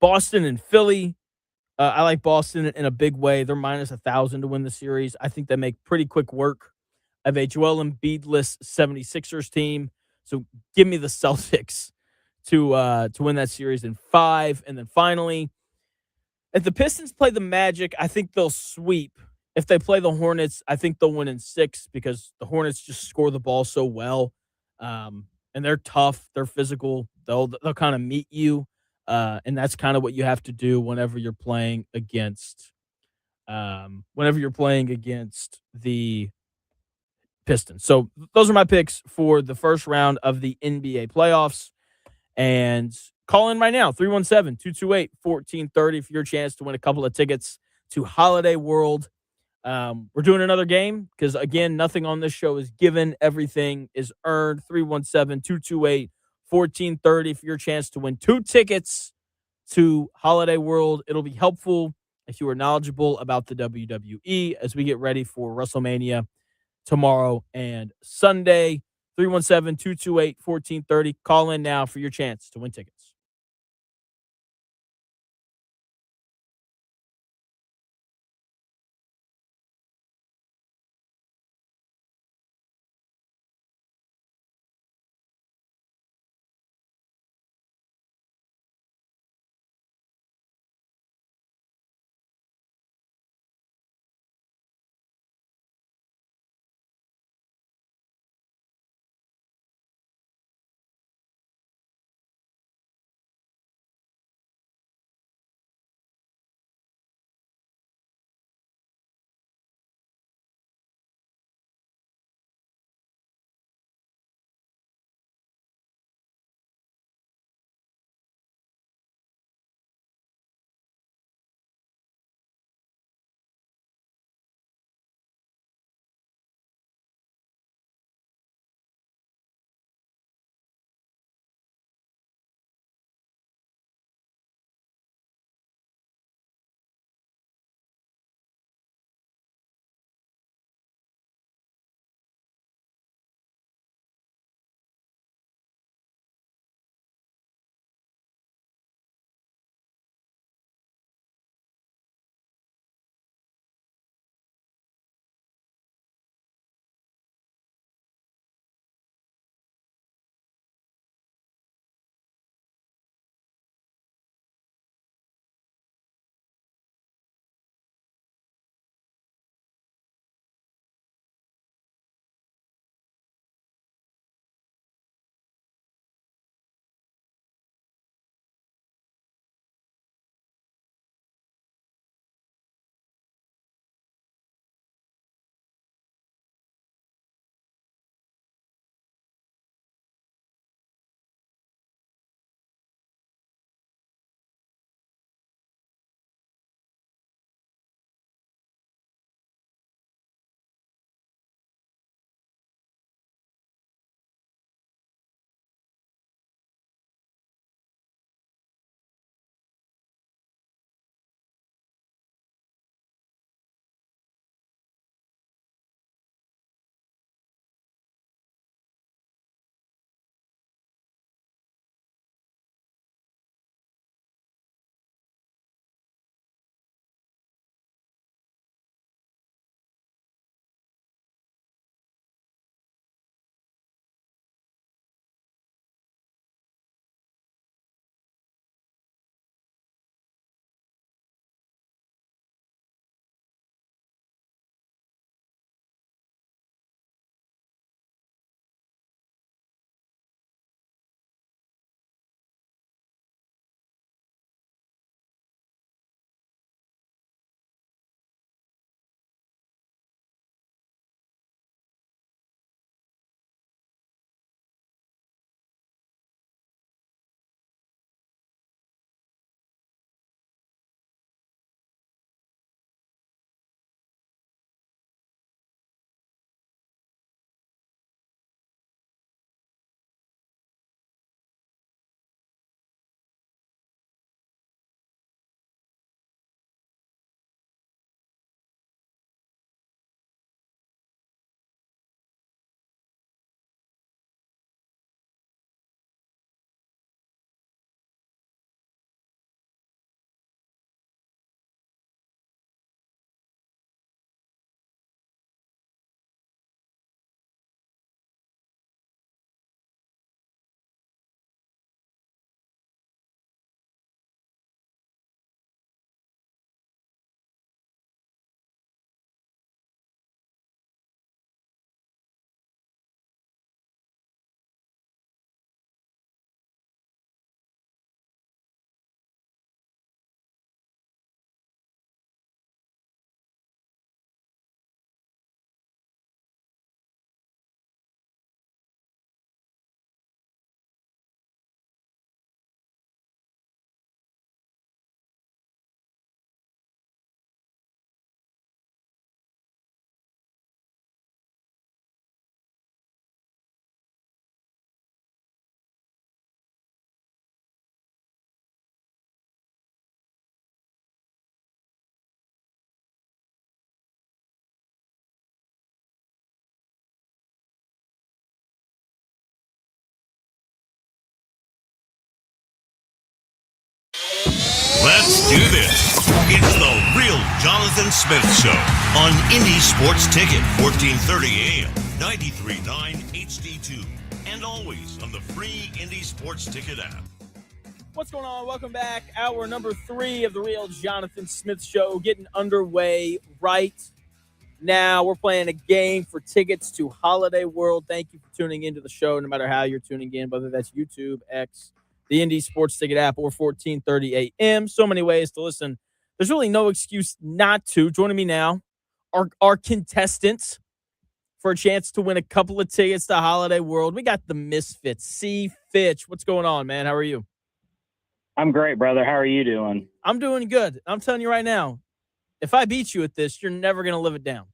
Boston and Philly. I like Boston in a big way. They're minus 1,000 to win the series. I think they make pretty quick work of a Joel Embiid-less 76ers team. So give me the Celtics to win that series in 5. And then finally, if the Pistons play the Magic, I think they'll sweep. If they play the Hornets, I think they'll win in 6 because the Hornets just score the ball so well. And they're tough. They're physical. They'll kind of meet you. And that's kind of what you have to do whenever you're playing against the Pistons. So those are my picks for the first round of the NBA playoffs. And call in right now, 317-228-1430 for your chance to win a couple of tickets to Holiday World. We're doing another game because, again, nothing on this show is given. Everything is earned. 317-228-1430 for your chance to win 2 tickets to Holiday World. It'll be helpful if you are knowledgeable about the WWE as we get ready for WrestleMania tomorrow and Sunday. 317-228-1430. Call in now for your chance to win tickets. Let's do this. It's the Real Jonathan Smith Show on Indy Sports Ticket, 1430 AM, 93.9 HD2, and always on the free Indy Sports Ticket app. What's going on? Welcome back. Hour number 3 of the Real Jonathan Smith Show getting underway right now. We're playing a game for tickets to Holiday World. Thank you for tuning into the show, no matter how you're tuning in, whether that's YouTube, X, the Indy Sports Ticket app, or 1430 AM. So many ways to listen. There's really no excuse not to. Joining me now are our contestants for a chance to win a couple of tickets to Holiday World. We got the Misfits. C. Fitch, what's going on, man? How are you? I'm great, brother. How are you doing? I'm doing good. I'm telling you right now, if I beat you at this, you're never going to live it down.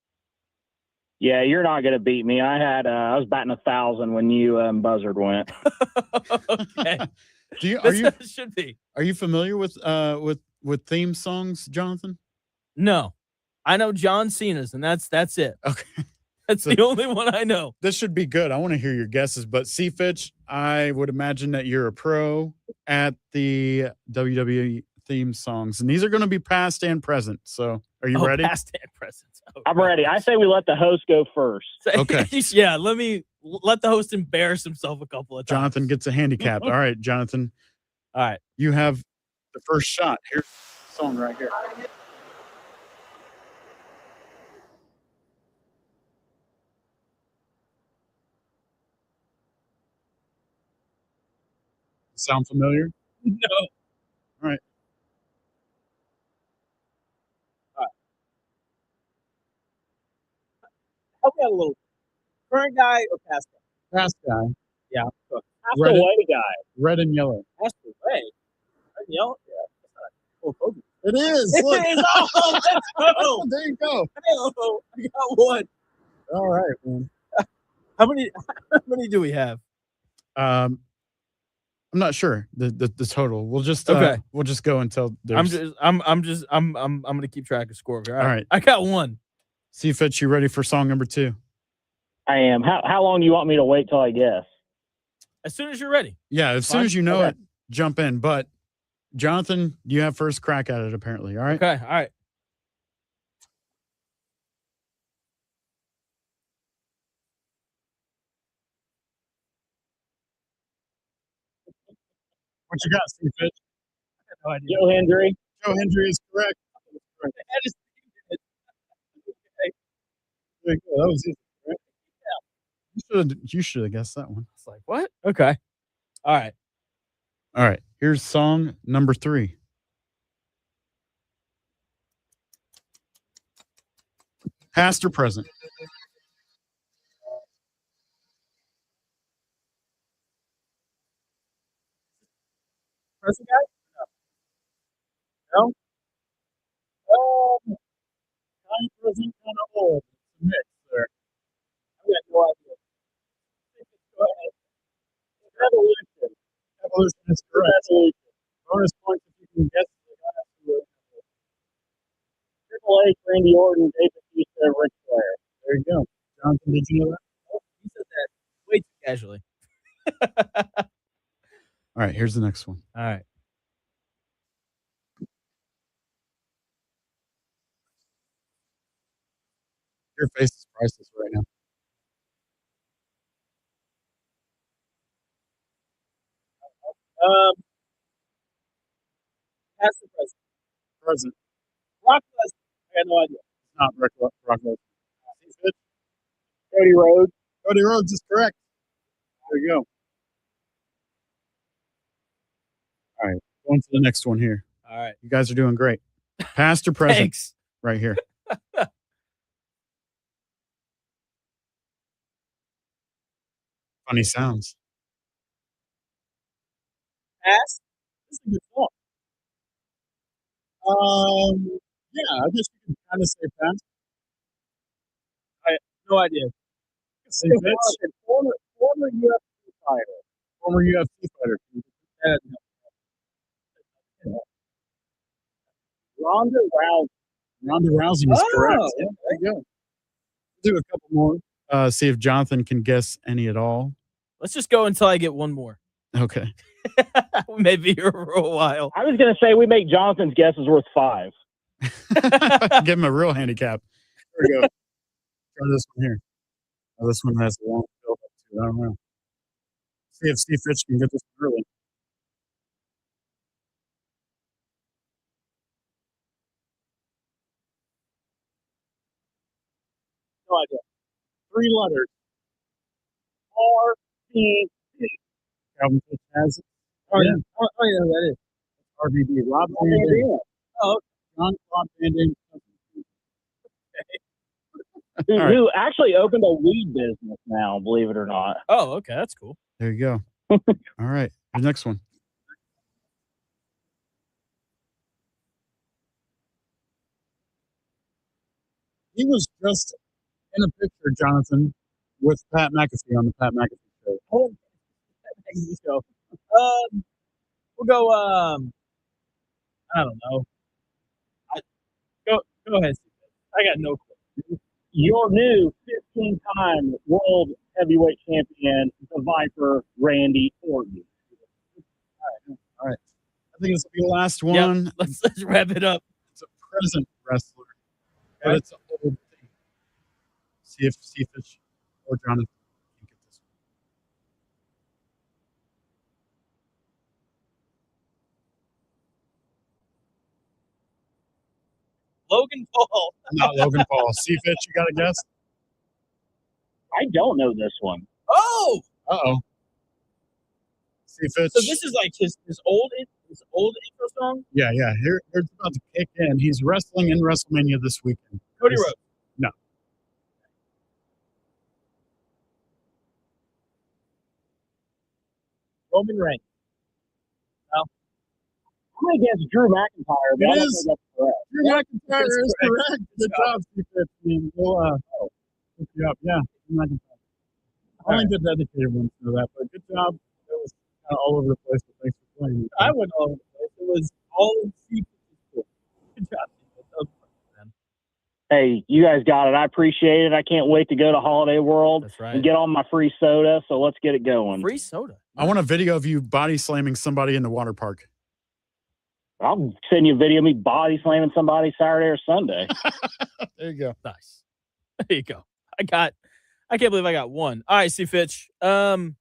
Yeah, you're not going to beat me. I was batting 1,000 when you buzzard went. Okay. Should be. Are you familiar with theme songs, Jonathan? No. I know John Cena's, and that's it. Okay. That's the only one I know. This should be good. I want to hear your guesses, but C. Fitch, I would imagine that you're a pro at the WWE theme songs, and these are going to be past and present. So are you ready? Past and present. Oh, I'm ready. I say we let the host go first. Okay. Yeah, let the host embarrass himself a couple of times. Jonathan gets a handicap. All right, Jonathan. All right. You have the first shot. Here's the song right here. Sound familiar? No. All right. Help me out a little. Current guy or past guy? Past guy. Yeah. Pass Red away, and- guy. Red and yellow. Passed away. You know? Yeah. It is. It Look. is. Oh, let's go. There you go. Oh, I got one. All right, man. How many do we have? I'm not sure the total. We'll just Okay. We'll just go until there's. I'm gonna keep track of score. All right. I got one. See Fitch, you ready for song number 2? I am. How long do you want me to wait till I guess? As soon as you're ready. Yeah, as soon Fine. as you know Okay. it, jump in. But Jonathan, you have first crack at it apparently. All right. Okay. All right. What you got, Steve Fitch? No idea. Joe Hendry. Joe Hendry is correct. I just- There you go. That was easy. Right? You should have guessed that one. It's like what? Okay. All right. All right. Here's song number 3. Past or present? Present guy? No. Kind of present, kind of old. It's a mix there. I got no idea. Go ahead. Revolution. Evolution is correct. Bonus points if you can guess the Triple H, Randy Orton, David Batista, Ric Flair. There you go. Jonathan, did you know that? You said that way too casually. All right, here's the next one. All right. Your face is priceless right now. Past or present? Present. Brock Lesnar. I got no idea. It's not Brock Lesnar. Cody Rhodes. Cody Rhodes is correct. There you go. All right, going to the next one here. All right. You guys are doing great. Past or present? Thanks. Right here. Funny sounds. Past. This is a good song. Yeah, I guess you can kind of say past. No idea. Say Fitch. Former UFC fighter. Former UFC fighter. Ronda Rousey. Ronda Rousey is correct. Oh, Yeah, there you go. Do a couple more. See if Jonathan can guess any at all. Let's just go until I get one more. Okay. Maybe here for a while. I was going to say we make Jonathan's guesses worth 5. Give him a real handicap. There we go. Try this one here. Oh, this one has a long build up to it. I don't know. See if Steve Fitch can get this one early. No idea. 3 letters. R-B-D. Calvin Fitch has it. Oh, yeah. That is. RVD. Rob Van Dam. Oh, John Claude Van Dam. Who actually opened a weed business now, believe it or not. Oh, okay. That's cool. There you go. All right. The next one. He was just in a picture, Jonathan, with Pat McAfee on the Pat McAfee show. Oh, so, we'll go. I don't know. Go ahead. I got no clue. Your new 15-time world heavyweight champion, the Viper, Randy Orton. All right. I think this will be the last one. Yep. Let's wrap it up. It's a present wrestler, but it's an old thing. See if Steve Fitch or Jonathan can get this one. Logan Paul. Not Logan Paul. Steve Fitch, you got a guess? I don't know this one. Oh, Uh-oh. Steve Fitch. so this is like his old intro song. Yeah. Here it's about to kick in. He's wrestling in WrestleMania this weekend. Cody This- Rhodes. No. Roman Reigns. I'm going to guess Drew McIntyre, but It I don't is. think that's correct. Drew McIntyre is correct. Good job, Steve Fitch. We'll hook you up. Yeah, Drew McIntyre. Only the dedicated ones know that, but good job. It was kind of all over the place, but thanks for playing. I went all over the place. It was all in secret. Good job. That was fun, man. Hey, you guys got it. I appreciate it. I can't wait to go to Holiday World That's and right. get on my free soda, so let's get it going. Free soda. I want a video of you body slamming somebody in the water park. I'll send you a video of me body slamming somebody Saturday or Sunday. There you go. Nice. There you go. I can't believe I got one. All right, Steve Fitch. Man,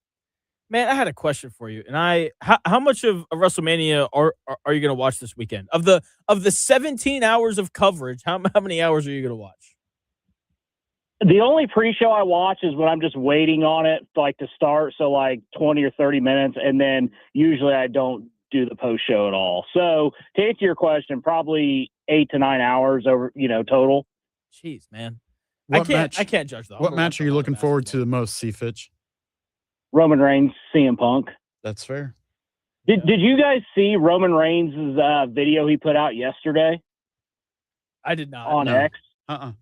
I had a question for you. And how much of WrestleMania are you going to watch this weekend? Of the 17 hours of coverage, how many hours are you going to watch? The only pre-show I watch is when I'm just waiting on it, like to start, so like 20 or 30 minutes, and then usually I don't do the post-show at all. So to answer your question, probably 8 to 9 hours over, total. Jeez, man. What I can't judge though. What match are you looking forward to the most, Steve Fitch? Roman Reigns, CM Punk. That's fair. Did you guys see Roman Reigns' video he put out yesterday I did not. on no. X? Uh-uh.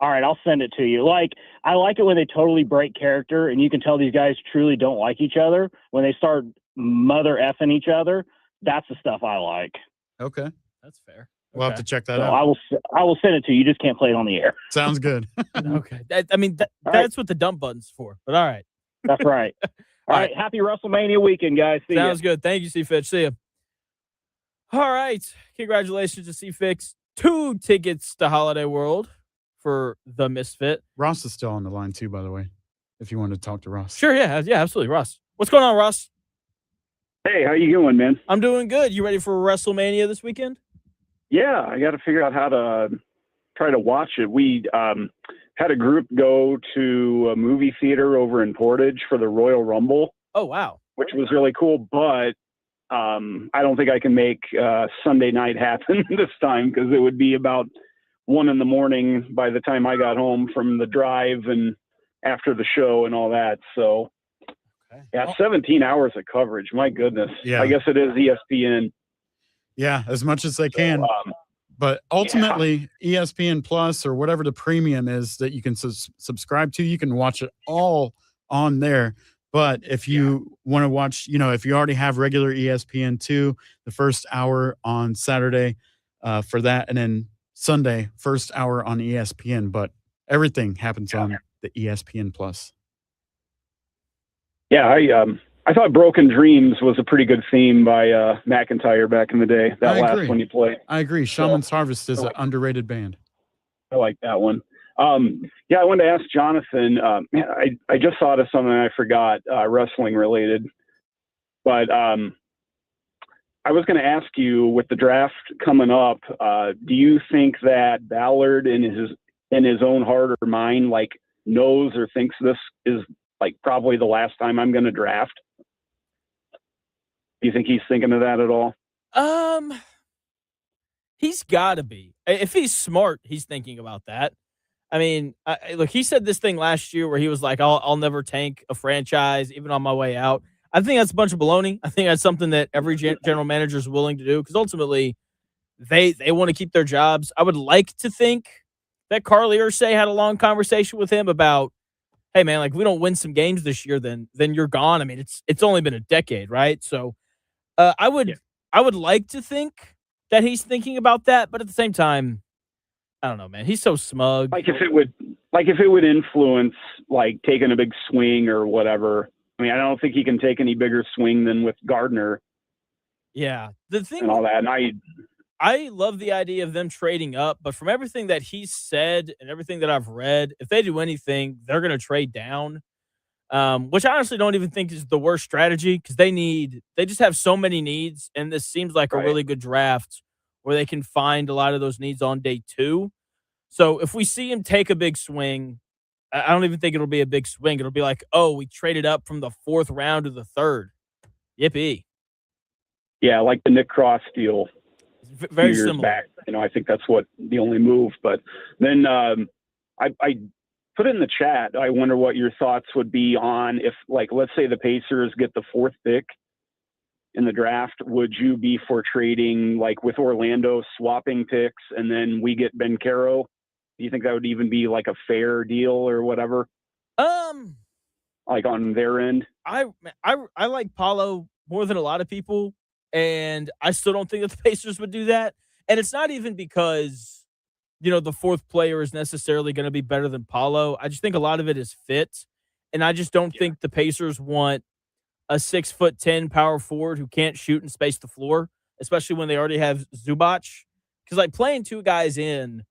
All right, I'll send it to you. I like it when they totally break character, and you can tell these guys truly don't like each other. When they start mother effing each other, that's the stuff I like. Okay. That's fair. We'll have to check that So out. I will send it to you. You just can't play it on the air. Sounds good. Okay. That's All right. what the dump button's for. But all right. That's right. All right. Happy WrestleMania weekend, guys. See ya. Sounds good. Thank you, Steve Fitch. See you. All right. Congratulations to Steve Fitch. 2 tickets to Holiday World for the Misfit. Ross is still on the line too, by the way, if you want to talk to Ross. Sure. Yeah, absolutely. Ross. What's going on, Ross? Hey, how you doing, man? I'm doing good. You ready for WrestleMania this weekend? Yeah, I got to figure out how to try to watch it. We had a group go to a movie theater over in Portage for the Royal Rumble, Oh, wow. which was really cool, but I don't think I can make Sunday night happen this time because it would be about 1 a.m. by the time I got home from the drive and after the show and all that. So, yeah, 17 hours of coverage. My goodness. Yeah. I guess it is ESPN. Yeah, as much as they can. But ultimately, ESPN Plus or whatever the premium is that you can subscribe to, you can watch it all on there. But if you want to watch, if you already have regular ESPN2, the first hour on Saturday for that, and then Sunday, first hour on ESPN. But everything happens on the ESPN Plus. Yeah, I thought Broken Dreams was a pretty good theme by McIntyre back in the day. That I last agree. one you played. I agree. Shaman's Harvest is an underrated band. I like that one. Yeah, I wanted to ask Jonathan. I just thought of something I forgot, wrestling related. But I was going to ask you, with the draft coming up, do you think that Ballard, in his own heart or mind, like knows or thinks this is like probably the last time I'm going to draft? Do you think he's thinking of that at all? He's got to be. If he's smart, he's thinking about that. I mean, look, he said this thing last year where he was like, I'll never tank a franchise, even on my way out. I think that's a bunch of baloney. I think that's something that every general manager is willing to do, because ultimately they want to keep their jobs. I would like to think that Carly Ursay had a long conversation with him about, hey, man, like, we don't win some games this year, then you're gone. I mean, it's only been a decade, right? So I would like to think that he's thinking about that, but at the same time, I don't know, man. He's so smug. Like if it would influence like taking a big swing or whatever. I mean, I don't think he can take any bigger swing than with Gardner. Yeah, the thing and all that. And I love the idea of them trading up, but from everything that he's said and everything that I've read, if they do anything, they're going to trade down, which I honestly don't even think is the worst strategy, because they just have so many needs, and this seems like a really good draft where they can find a lot of those needs on day 2. So if we see him take a big swing, I don't even think it'll be a big swing. It'll be like, oh, we traded up from the 4th round to the 3rd. Yippee. Yeah, like the Nick Cross deal. Very years similar. Back. I think that's what the only move. But then I put in the chat, I wonder what your thoughts would be on if, like, let's say the Pacers get the 4th pick in the draft. Would you be for trading, like with Orlando, swapping picks, and then we get Ben Caro? Do you think that would even be like a fair deal or whatever? Like on their end? I like Paolo more than a lot of people, and I still don't think that the Pacers would do that. And it's not even because, the 4th player is necessarily going to be better than Paolo. I just think a lot of it is fit, and I just don't think the Pacers want a 6'10" power forward who can't shoot and space the floor, especially when they already have Zubac. Because like playing 2 guys in,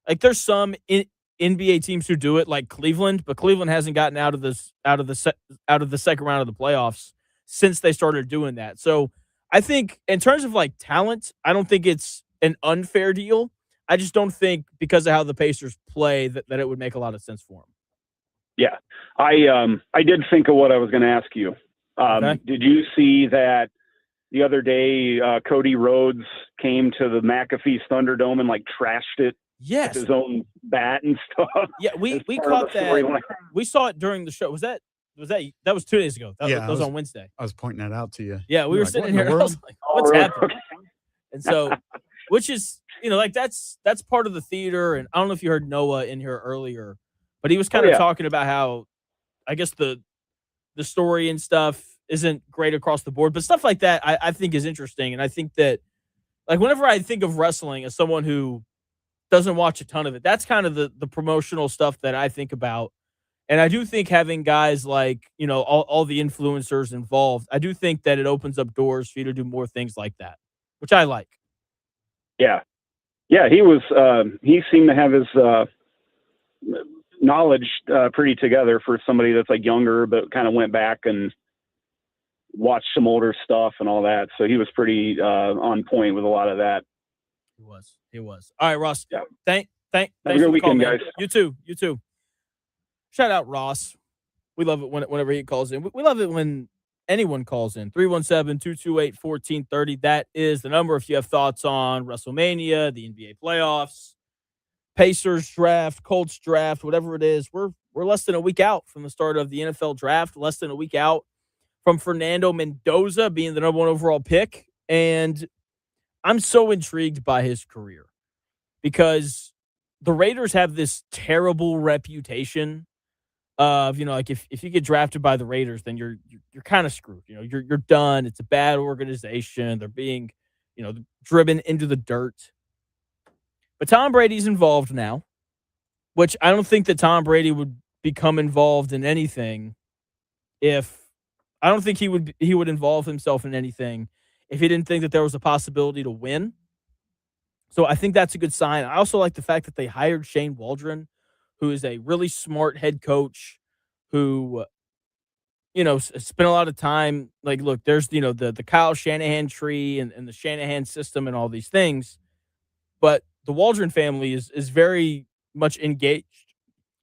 like there's some NBA teams who do it, like Cleveland, but Cleveland hasn't gotten out of the second round of the playoffs since they started doing that. So I think in terms of like talent, I don't think it's an unfair deal. I just don't think, because of how the Pacers play, that it would make a lot of sense for them. Yeah, I did think of what I was going to ask you. Okay. Did you see that the other day Cody Rhodes came to the McAfee's Thunderdome and like trashed it? Yes. With his own bat and stuff. Yeah, we caught that. We saw it during the show. That was 2 days ago. That was on Wednesday. I was pointing that out to you. Yeah, we were like, sitting here. I was like, what's happening? And so, which is, like that's part of the theater. And I don't know if you heard Noah in here earlier, but he was kind of talking about how, I guess the story and stuff isn't great across the board, but stuff like that I think is interesting. And I think that, like, whenever I think of wrestling as someone who doesn't watch a ton of it, that's kind of the promotional stuff that I think about. And I do think having guys like, all the influencers involved, I do think that it opens up doors for you to do more things like that, which I like. Yeah. Yeah, he seemed to have his knowledge pretty together for somebody that's like younger, but kind of went back and watched some older stuff and all that. So he was pretty on point with a lot of that. He was. All right, Ross. Yeah. Thanks Have a for good the weekend, call, man. guys. You too. Shout out Ross. We love it whenever he calls in. We love it when anyone calls in. 317-228-1430. That is the number if you have thoughts on WrestleMania, the NBA playoffs, Pacers draft, Colts draft, whatever it is. We're less than a week out from the start of the NFL draft, less than a week out from Fernando Mendoza being the number 1 overall pick. And I'm so intrigued by his career because the Raiders have this terrible reputation of, like if you get drafted by the Raiders, then you're kind of screwed. You're done. It's a bad organization. They're being, driven into the dirt. But Tom Brady's involved now, which I don't think that Tom Brady would become involved in anything if I don't think he would involve himself in anything if he didn't think that there was a possibility to win. So I think that's a good sign. I also like the fact that they hired Shane Waldron, who is a really smart head coach who, spent a lot of time. Like, look, there's, the Kyle Shanahan tree and the Shanahan system and all these things. But the Waldron family is very much engaged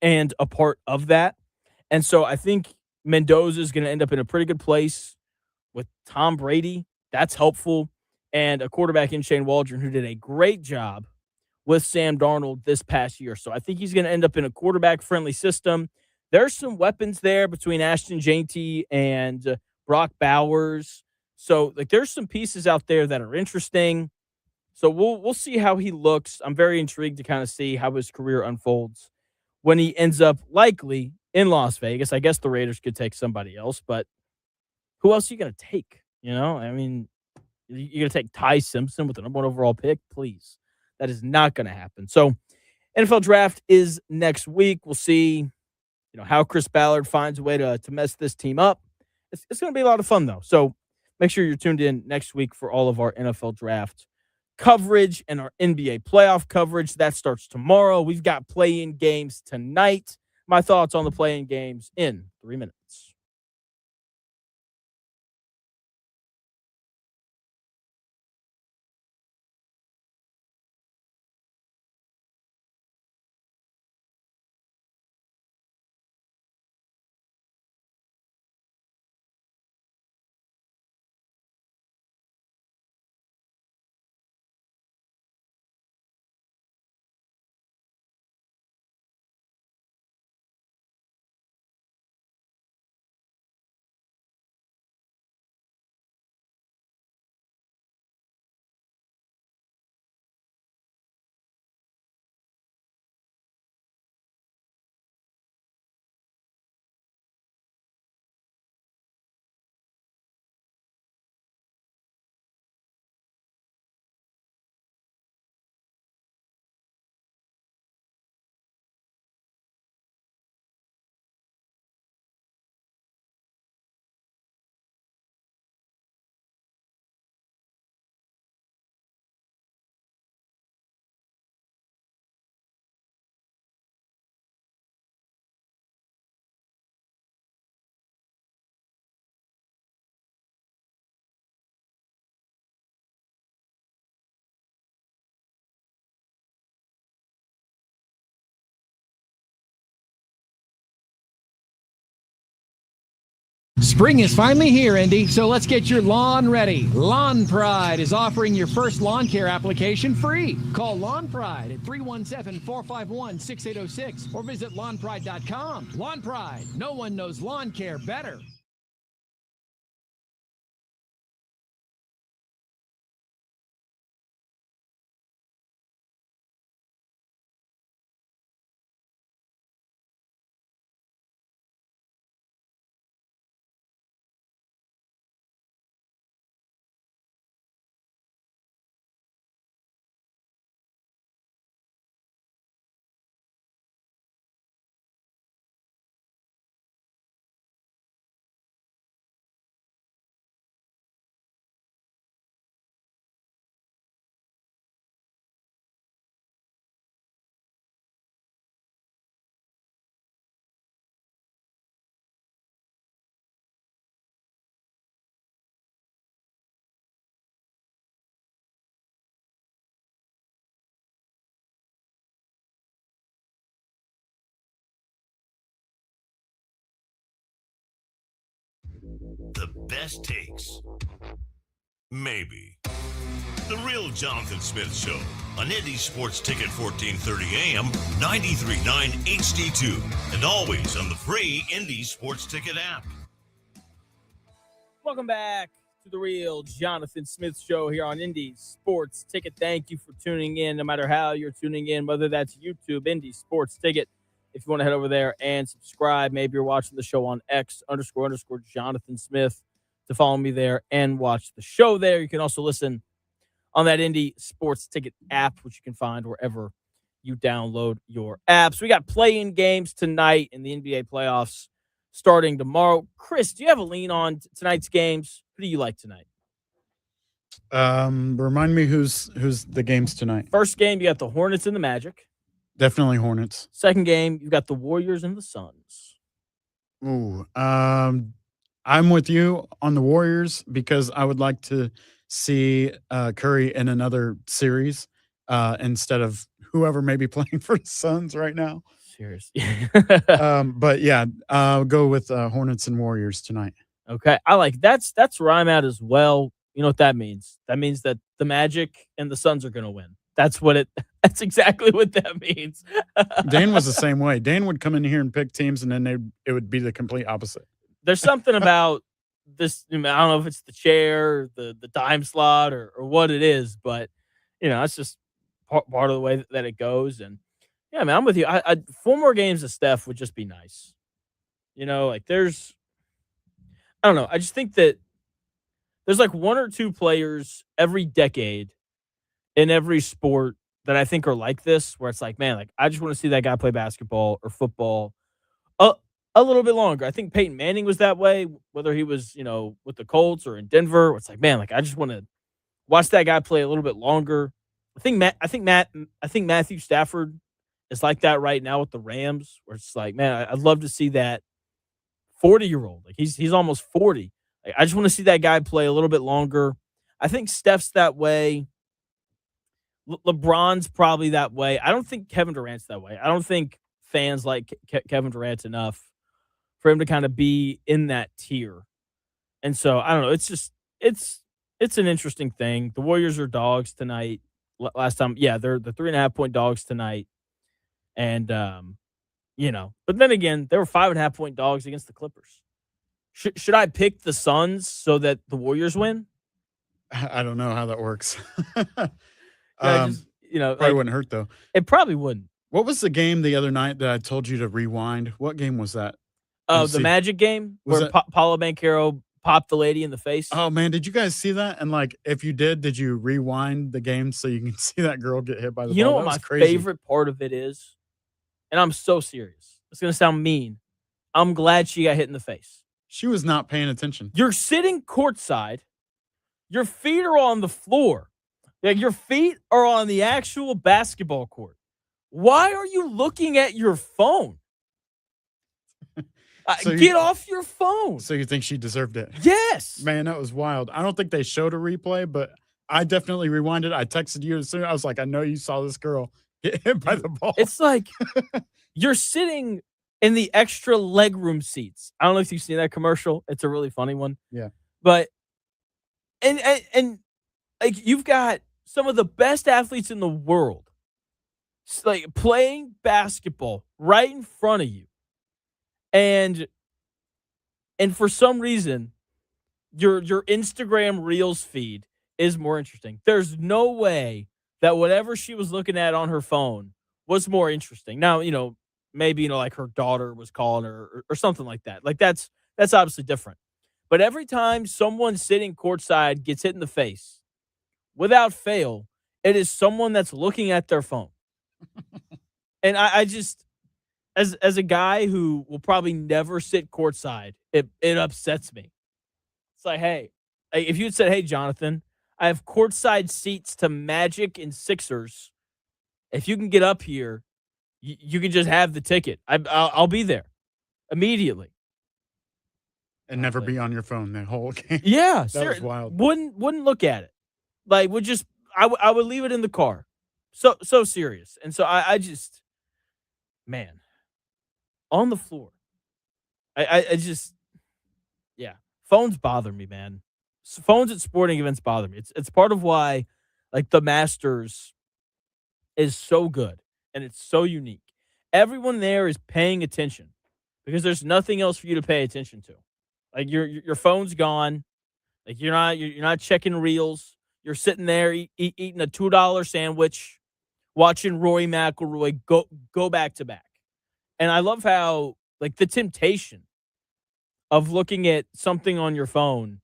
and a part of that. And so I think Mendoza is going to end up in a pretty good place with Tom Brady. That's helpful. And a quarterback in Shane Waldron who did a great job with Sam Darnold this past year. So I think he's going to end up in a quarterback-friendly system. There's some weapons there between Ashton Jeanty and Brock Bowers. So, there's some pieces out there that are interesting. So we'll see how he looks. I'm very intrigued to kind of see how his career unfolds when he ends up likely in Las Vegas. I guess the Raiders could take somebody else, but who else are you going to take? I mean, you're going to take Ty Simpson with the number 1 overall pick? Please. That is not going to happen. So NFL draft is next week. We'll see, how Chris Ballard finds a way to mess this team up. It's going to be a lot of fun, though. So make sure you're tuned in next week for all of our NFL draft coverage and our NBA playoff coverage. That starts tomorrow. We've got play-in games tonight. My thoughts on the play-in games in 3 minutes. Spring is finally here, Indy, so let's get your lawn ready. Lawn Pride is offering your first lawn care application free. Call Lawn Pride at 317-451-6806 or visit lawnpride.com. Lawn Pride, no one knows lawn care better. The best takes. Maybe. The Real Jonathan Smith Show on Indy Sports Ticket 1430 AM, 93.9 HD2, and always on the free Indy Sports Ticket app. Welcome back to the Real Jonathan Smith Show here on Indy Sports Ticket. Thank you for tuning in, no matter how you're tuning in, whether that's YouTube, Indy Sports Ticket. If you want to head over there and subscribe, maybe you're watching the show on X__Jonathan Smith to follow me there and watch the show there. You can also listen on that Indy Sports Ticket app, which you can find wherever you download your apps. We got play-in games tonight in the NBA playoffs starting tomorrow. Chris, do you have a lean on tonight's games? Who do you like tonight? Remind me who's the games tonight. First game, you got the Hornets and the Magic. Definitely Hornets. Second game, you've got the Warriors and the Suns. Ooh, I'm with you on the Warriors because I would like to see Curry in another series instead of whoever may be playing for the Suns right now. Seriously. But yeah, I'll go with Hornets and Warriors tonight. Okay, I like that's where I'm at as well. You know what that means? That means that the Magic and the Suns are going to win. That's That's exactly what that means. Dan was the same way. Dan would come in here and pick teams, and then it would be the complete opposite. There's something about this. I don't know if it's the chair, the time slot, or what it is, but it's just part of the way that it goes. And yeah, man, I'm with you. I 4 more games of Steph would just be nice. Like I don't know. I just think that there's like 1 or 2 players every decade in every sport that I think are like this, where it's like, man, like I just want to see that guy play basketball or football a little bit longer. I think Peyton Manning was that way, whether he was, with the Colts or in Denver, where it's like, man, like I just want to watch that guy play a little bit longer. I think Matthew Stafford is like that right now with the Rams, where it's like, man, I'd love to see that 40-year-old. Like he's almost 40. Like, I just want to see that guy play a little bit longer. I think Steph's that way. LeBron's probably that way. I don't think Kevin Durant's that way. I don't think fans like Kevin Durant enough for him to kind of be in that tier. And so I don't know. It's just it's an interesting thing. The Warriors are dogs tonight. Last time, yeah, they're the 3.5-point dogs tonight. And but then again, they were 5.5-point dogs against the Clippers. Should I pick the Suns so that the Warriors win? I don't know how that works. Probably wouldn't hurt though. It probably wouldn't. What was the game the other night that I told you to rewind? What game was that? Oh, the Magic game where Paolo Banchero popped the lady in the face. Oh man, did you guys see that? And like, if you did you rewind the game so you can see that girl get hit by the ball? You know what my favorite part of it is? And I'm so serious. It's gonna sound mean. I'm glad she got hit in the face. She was not paying attention. You're sitting courtside. Your feet are on the floor. Like your feet are on the actual basketball court. Why are you looking at your phone? Get off your phone. So you think she deserved it? Yes. Man, that was wild. I don't think they showed a replay, but I definitely rewinded. I texted you as soon. I was like, I know you saw this girl get hit by the ball. It's like you're sitting in the extra legroom seats. I don't know if you've seen that commercial. It's a really funny one. Yeah. But and like you've got some of the best athletes in the world like playing basketball right in front of you. And for some reason, your Instagram Reels feed is more interesting. There's no way that whatever she was looking at on her phone was more interesting. Now, maybe, like her daughter was calling her or something like that. Like that's obviously different. But every time someone sitting courtside gets hit in the face, without fail, it is someone that's looking at their phone. And I just, as a guy who will probably never sit courtside, it upsets me. It's like, hey, if you had said, hey, Jonathan, I have courtside seats to Magic and Sixers. If you can get up here, you can just have the ticket. I'll be there immediately. And never be on your phone that whole game. Yeah. That was wild. Wouldn't look at it. Like, I would leave it in the car. So serious. And so I just, man, on the floor. I just, yeah. Phones bother me, man. Phones at sporting events bother me. It's part of why, like, the Masters is so good and it's so unique. Everyone there is paying attention because there's nothing else for you to pay attention to. Like your phone's gone. Like you're not checking reels. You're sitting there eating a $2 sandwich, watching Rory McIlroy go back to back. And I love how, like, the temptation of looking at something on your phone,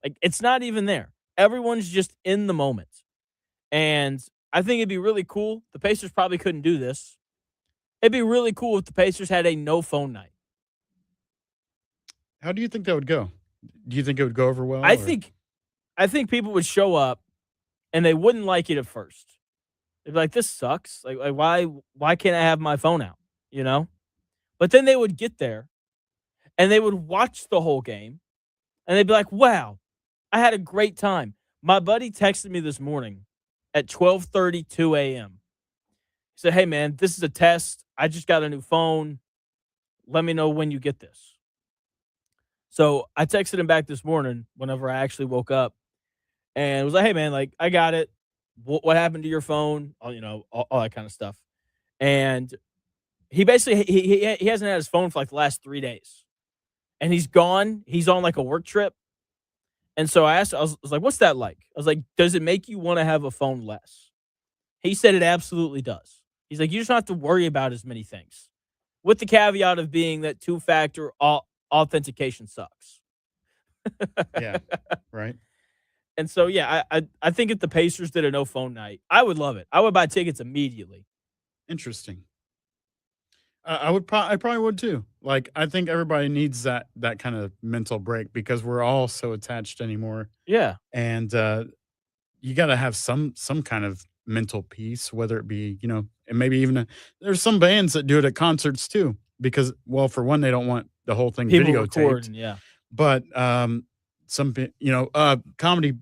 like, it's not even there. Everyone's just in the moment. And I think it'd be really cool. The Pacers probably couldn't do this. It'd be really cool if the Pacers had a no phone night. How do you think that would go? Do you think it would go over well? I or- think people would show up and they wouldn't like it at first. They'd be like, "This sucks. Like why can't I have my phone out?" You know? But then they would get there and they would watch the whole game and they'd be like, "Wow, I had a great time." My buddy texted me this morning at 12:32 a.m. He said, "Hey man, this is a test. I just got a new phone. Let me know when you get this." So I texted him back this morning whenever I actually woke up and was like, "Hey man, like I got it. What happened to your phone?" All that kind of stuff. And he basically he hasn't had his phone for like the last 3 days, and he's gone. He's on like a work trip, and so I was like, "What's that like?" I was like, "Does it make you want to have a phone less?" He said it absolutely does. He's like, "You just don't have to worry about as many things," with the caveat of being that two-factor authentication sucks. Yeah, right. And so, yeah, I think if the Pacers did a no phone night, I would love it. I would buy tickets immediately. Interesting. I probably would too. Like, I think everybody needs that kind of mental break because we're all so attached anymore, Yeah. and you got to have some kind of mental peace, whether it be and maybe even there's some bands that do it at concerts too because, well, for one, they don't want the whole thing People videotaped, recording, yeah. but comedy,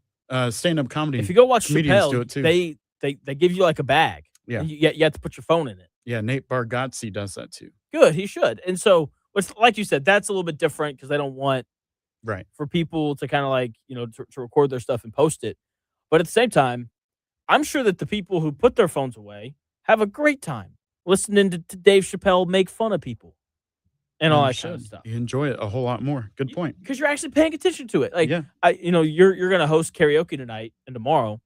stand-up comedy. If you go watch comedians Chappelle, do it too. they give you like a bag. Yeah. And you have to put your phone in it. Yeah, Nate Bargatze does that too. Good, he should. And so, like you said, that's a little bit different because they don't want Right. for people to kind of like, to record their stuff and post it. But at the same time, I'm sure that the people who put their phones away have a great time listening to Dave Chappelle make fun of people and all that kind of stuff. You enjoy it a whole lot more. Good point. Because you're actually paying attention to it. Like, Yeah. You're going to host karaoke tonight and tomorrow.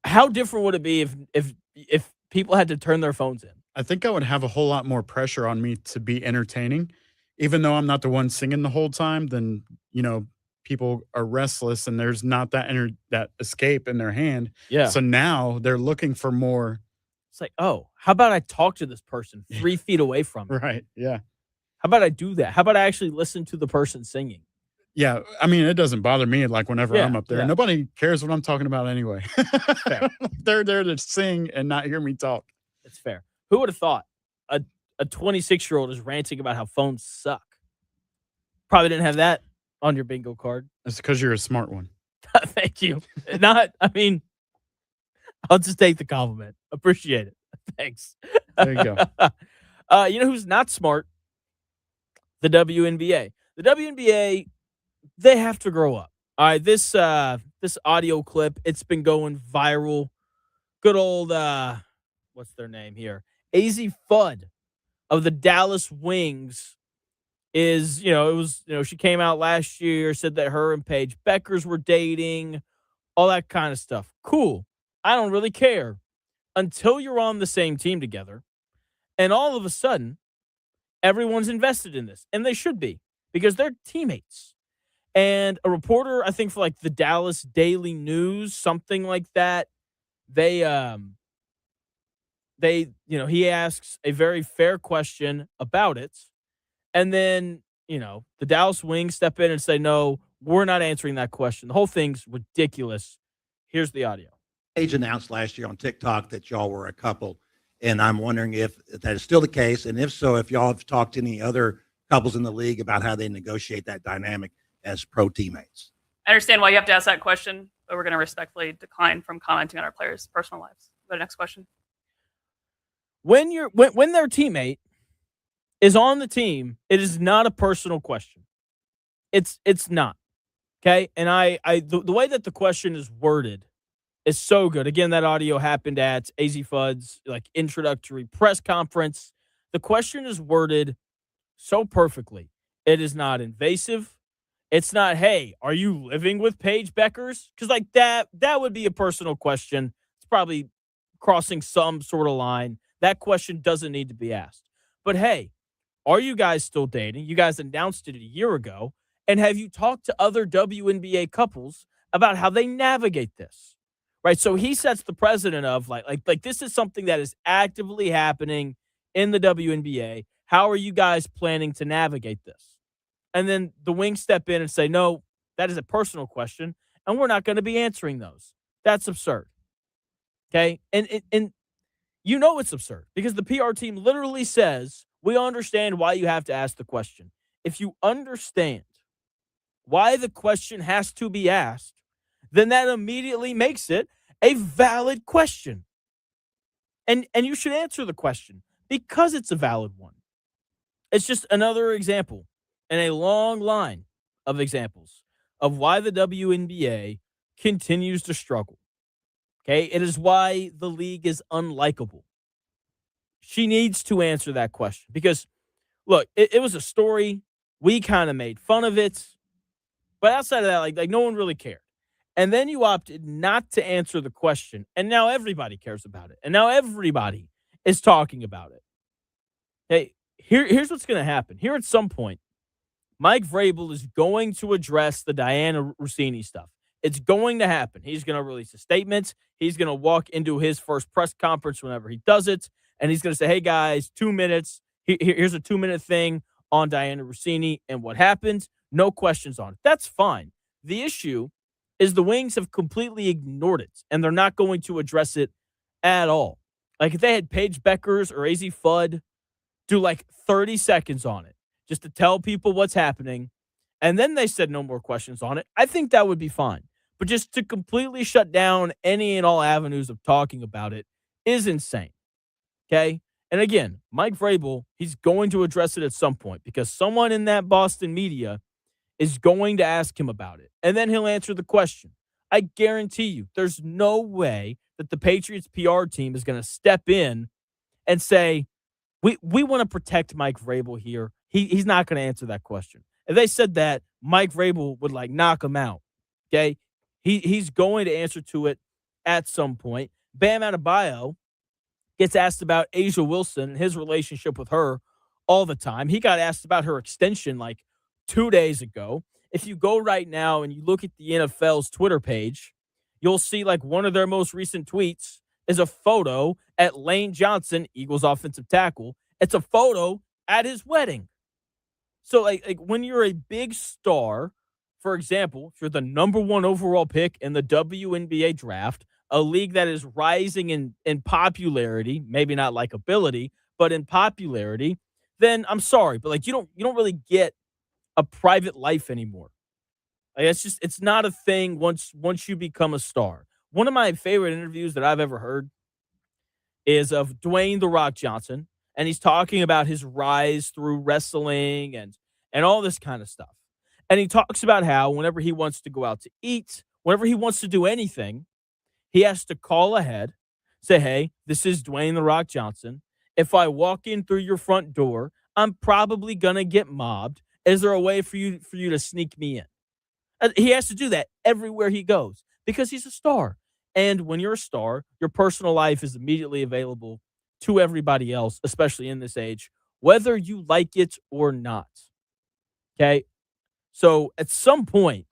How different would it be if people had to turn their phones in? I think I would have a whole lot more pressure on me to be entertaining, even though I'm not the one singing the whole time. Then people are restless and there's not that escape in their hand. Yeah. So now they're looking for more. It's like, oh, how about I talk to this person 3 feet away from me? Right. Yeah. How about I do that? How about I actually listen to the person singing? Yeah. I mean, it doesn't bother me. Like whenever Yeah, I'm up there, yeah. nobody cares what I'm talking about anyway. They're there to sing and not hear me talk. It's fair. Who would have thought a 26-year-old is ranting about how phones suck? Probably didn't have that on your bingo card. That's because you're a smart one. Thank you. I'll just take the compliment. Appreciate it. Thanks. There you go. You know who's not smart? The WNBA. The WNBA, they have to grow up. All right, this audio clip, it's been going viral. Good old what's their name here? AZ Fudd of the Dallas Wings is, she came out last year, said that her and Paige Beckers were dating, all that kind of stuff. Cool. I don't really care until you're on the same team together. And all of a sudden, everyone's invested in this. And they should be because they're teammates. And a reporter, I think for like the Dallas Daily News, something like that, he asks a very fair question about it. And then, the Dallas Wings step in and say, no, we're not answering that question. The whole thing's ridiculous. Here's the audio. Paige announced last year on TikTok that y'all were a couple, and I'm wondering if that is still the case, and if so, if y'all have talked to any other couples in the league about how they negotiate that dynamic as pro teammates. I understand why you have to ask that question, but we're going to respectfully decline from commenting on our players' personal lives. Go to the next question. When their teammate is on the team, it is not a personal question. It's not. Okay? And the way that the question is worded is so good. Again, that audio happened at AZ Fudd's introductory press conference. The question is worded so perfectly. It is not invasive. It's not, hey, are you living with Paige Beckers? Because that would be a personal question. It's probably crossing some sort of line. That question doesn't need to be asked. But hey, are you guys still dating? You guys announced it a year ago. And have you talked to other WNBA couples about how they navigate this? Right? So he sets the precedent of like this is something that is actively happening in the WNBA. How are you guys planning to navigate this? And then the Wings step in and say, no, that is a personal question, and we're not going to be answering those. That's absurd. Okay? And you know it's absurd because the PR team literally says, we understand why you have to ask the question. If you understand why the question has to be asked, then that immediately makes it a valid question. And you should answer the question because it's a valid one. It's just another example in a long line of examples of why the WNBA continues to struggle. Okay? It is why the league is unlikable. She needs to answer that question because, look, it was a story. We kind of made fun of it. But outside of that, like no one really cared. And then you opted not to answer the question. And now everybody cares about it. And now everybody is talking about it. Hey, here's what's going to happen. Here at some point, Mike Vrabel is going to address the Diana Russini stuff. It's going to happen. He's going to release a statement. He's going to walk into his first press conference whenever he does it. And he's going to say, hey, guys, 2 minutes. Here's a 2-minute thing on Diana Russini and what happened. No questions on it. That's fine. The issue is the Wings have completely ignored it, and they're not going to address it at all. Like if they had Paige Beckers or AZ Fudd do like 30 seconds on it just to tell people what's happening, and then they said no more questions on it, I think that would be fine. But just to completely shut down any and all avenues of talking about it is insane. Okay? And again, Mike Vrabel, he's going to address it at some point because someone in that Boston media is going to ask him about it. And then he'll answer the question. I guarantee you, there's no way that the Patriots PR team is going to step in and say, we want to protect Mike Vrabel here. He's not going to answer that question. If they said that, Mike Vrabel would like knock him out. Okay? He's going to answer to it at some point. Bam Adebayo gets asked about Asia Wilson and his relationship with her all the time. He got asked about her extension like 2 days ago. If you go right now and you look at the NFL's Twitter page, you'll see like one of their most recent tweets is a photo at Lane Johnson, Eagles offensive tackle. It's a photo at his wedding. So like when you're a big star, for example, if you're the number 1 overall pick in the WNBA draft, a league that is rising in popularity, maybe not likability, but in popularity, then I'm sorry, but like you don't really get a private life anymore. Like it's not a thing once you become a star. One of my favorite interviews that I've ever heard is of Dwayne The Rock Johnson, and he's talking about his rise through wrestling and all this kind of stuff. And he talks about how whenever he wants to go out to eat, whenever he wants to do anything, he has to call ahead, say, hey, this is Dwayne The Rock Johnson. If I walk in through your front door, I'm probably going to get mobbed. Is there a way for you to sneak me in? He has to do that everywhere he goes because he's a star. And when you're a star, your personal life is immediately available to everybody else, especially in this age, whether you like it or not. Okay? So at some point,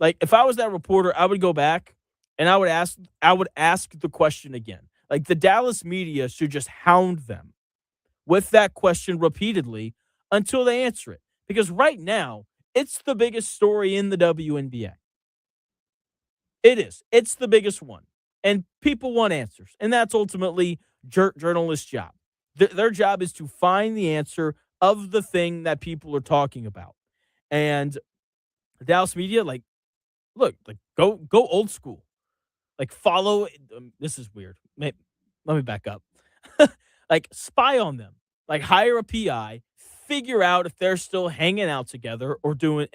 like if I was that reporter, I would go back and I would ask the question again. Like the Dallas media should just hound them with that question repeatedly until they answer it. Because right now, it's the biggest story in the WNBA. It is. It's the biggest one. And people want answers. And that's ultimately journalists' job. Their job is to find the answer of the thing that people are talking about. And the Dallas media, like, look, like go old school. Like follow. This is weird. Let me back up. Like spy on them. Like hire a PI. Figure out if they're still hanging out together or doing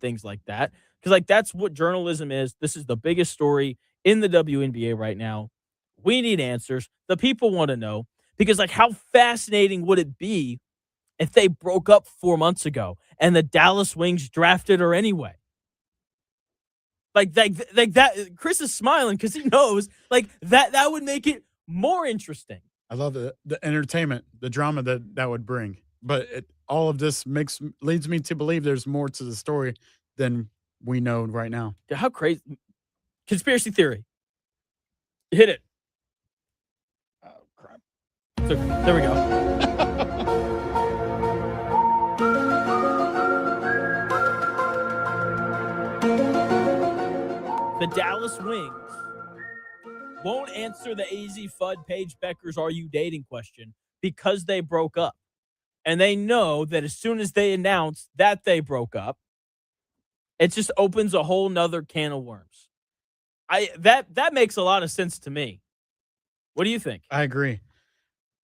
things like that. Because like that's what journalism is. This is the biggest story in the WNBA right now. We need answers. The people want to know. Because like how fascinating would it be if they broke up 4 months ago and the Dallas Wings drafted her anyway? Like that Chris is smiling because he knows like that would make it more interesting. I love the entertainment, the drama that would bring. But all of this leads me to believe there's more to the story than we know right now. How crazy. Conspiracy theory. Hit it. Oh, crap. So, there we go. the Dallas Wings won't answer the AZ Fudd Paige Becker's "Are you dating?" question because they broke up. And they know that as soon as they announce that they broke up, it just opens a whole nother can of worms. That makes a lot of sense to me. What do you think? I agree.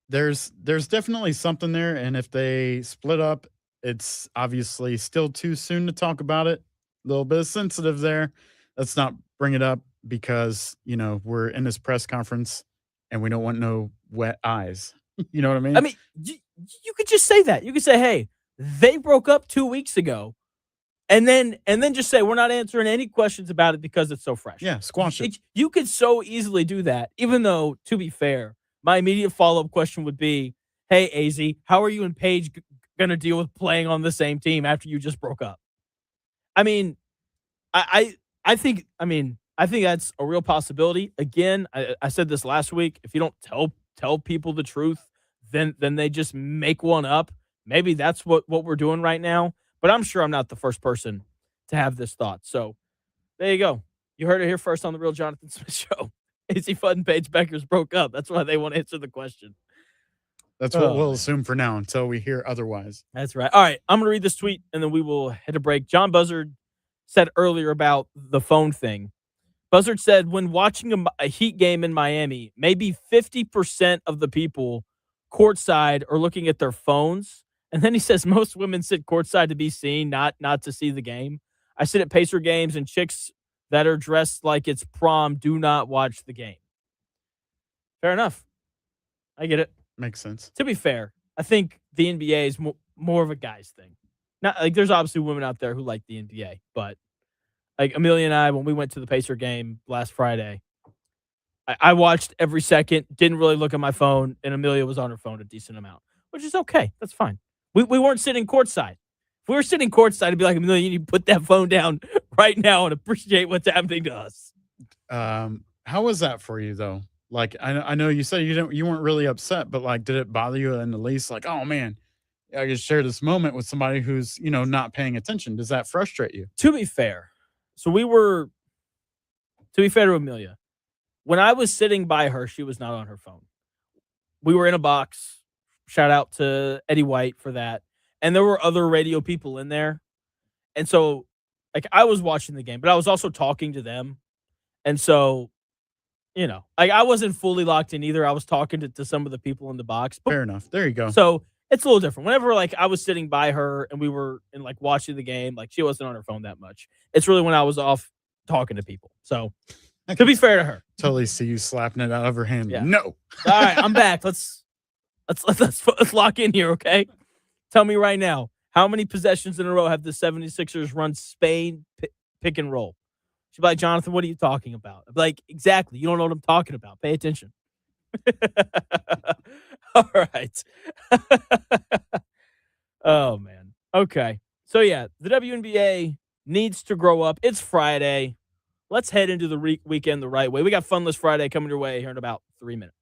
There's definitely something there, and if they split up, it's obviously still too soon to talk about it. A little bit sensitive there. Let's not bring it up because, we're in this press conference and we don't want no wet eyes. You know what I mean? I mean, you could just say that. You could say, "Hey, they broke up 2 weeks ago." And then just say, "We're not answering any questions about it because it's so fresh." Yeah, squash it. You could so easily do that, even though, to be fair, my immediate follow-up question would be, "Hey, AZ, how are you and Paige going to deal with playing on the same team after you just broke up?" I mean, I think that's a real possibility. Again, I said this last week. If you don't tell people the truth, then they just make one up. Maybe that's what we're doing right now. But I'm sure I'm not the first person to have this thought. So there you go. You heard it here first on the Real Jonathan Smith Show. AZ Fudd and Paige Becker's broke up. That's why they want to answer the question. That's what we'll assume for now until we hear otherwise. That's right. All right. I'm going to read this tweet, and then we will hit a break. John Buzzard said earlier about the phone thing. Buzzard said, when watching a Heat game in Miami, maybe 50% of the people courtside are looking at their phones. And then he says most women sit courtside to be seen, not to see the game. I sit at Pacer games, and chicks that are dressed like it's prom do not watch the game. Fair enough. I get it. Makes sense. To be fair, I think the NBA is more of a guy's thing. Not like there's obviously women out there who like the NBA, but like Amelia and I, when we went to the Pacer game last Friday, I watched every second, didn't really look at my phone, and Amelia was on her phone a decent amount, which is okay. That's fine. We weren't sitting courtside. If we were sitting courtside, I'd be like, Amelia, you need to put that phone down right now and appreciate what's happening to us. How was that for you though? Like, I know you said you weren't really upset, but like, did it bother you in the least? Like, oh man, I could share this moment with somebody who's, not paying attention. Does that frustrate you? To be fair, to be fair to Amelia, when I was sitting by her, she was not on her phone. We were in a box. Shout out to Eddie White for that. And there were other radio people in there. And so, like, I was watching the game, but I was also talking to them. And so, like, I wasn't fully locked in either. I was talking to some of the people in the box. Fair enough. There you go. So it's a little different. Whenever, like, I was sitting by her and we were in, like, watching the game, like, she wasn't on her phone that much. It's really when I was off talking to people. So, to be fair to her. Totally see you slapping it out of her hand. Yeah. No. All right, I'm back. Let's lock in here, okay? Tell me right now, how many possessions in a row have the 76ers run Spain pick and roll? She'd be like, Jonathan, what are you talking about? I'd be like, exactly. You don't know what I'm talking about. Pay attention. All right. Oh, man. Okay. So, yeah, the WNBA needs to grow up. It's Friday. Let's head into the weekend the right way. We got Funless Friday coming your way here in about 3 minutes.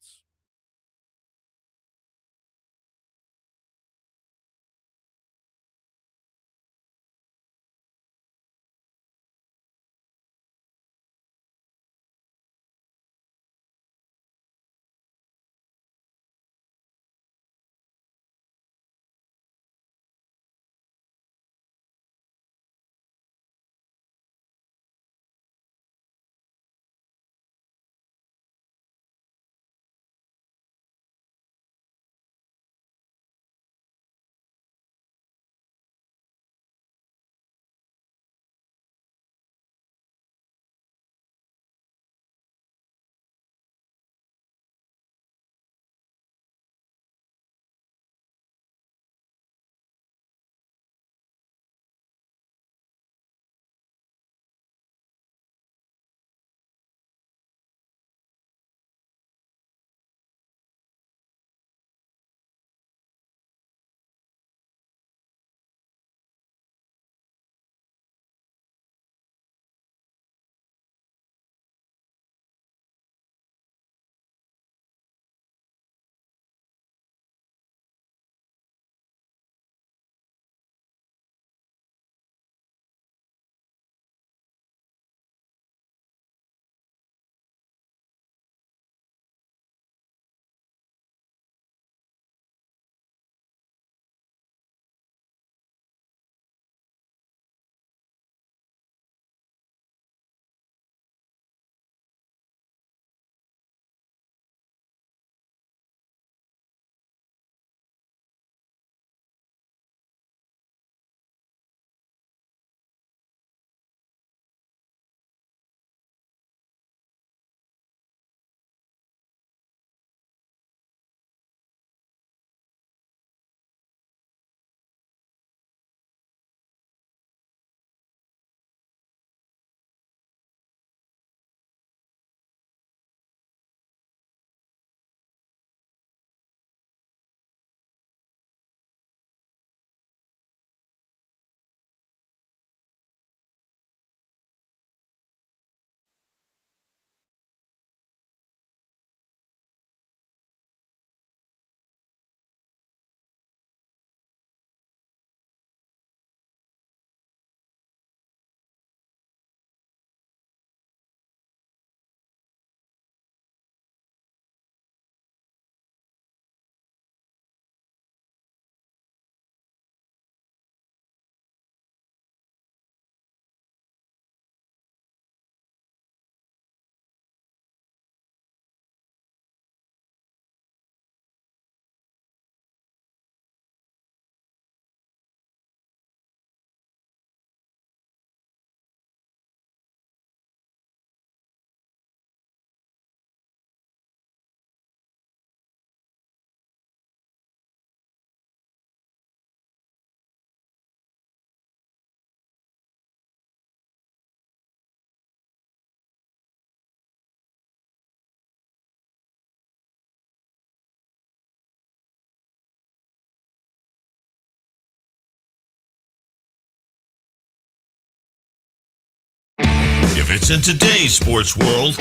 It's in today's sports world.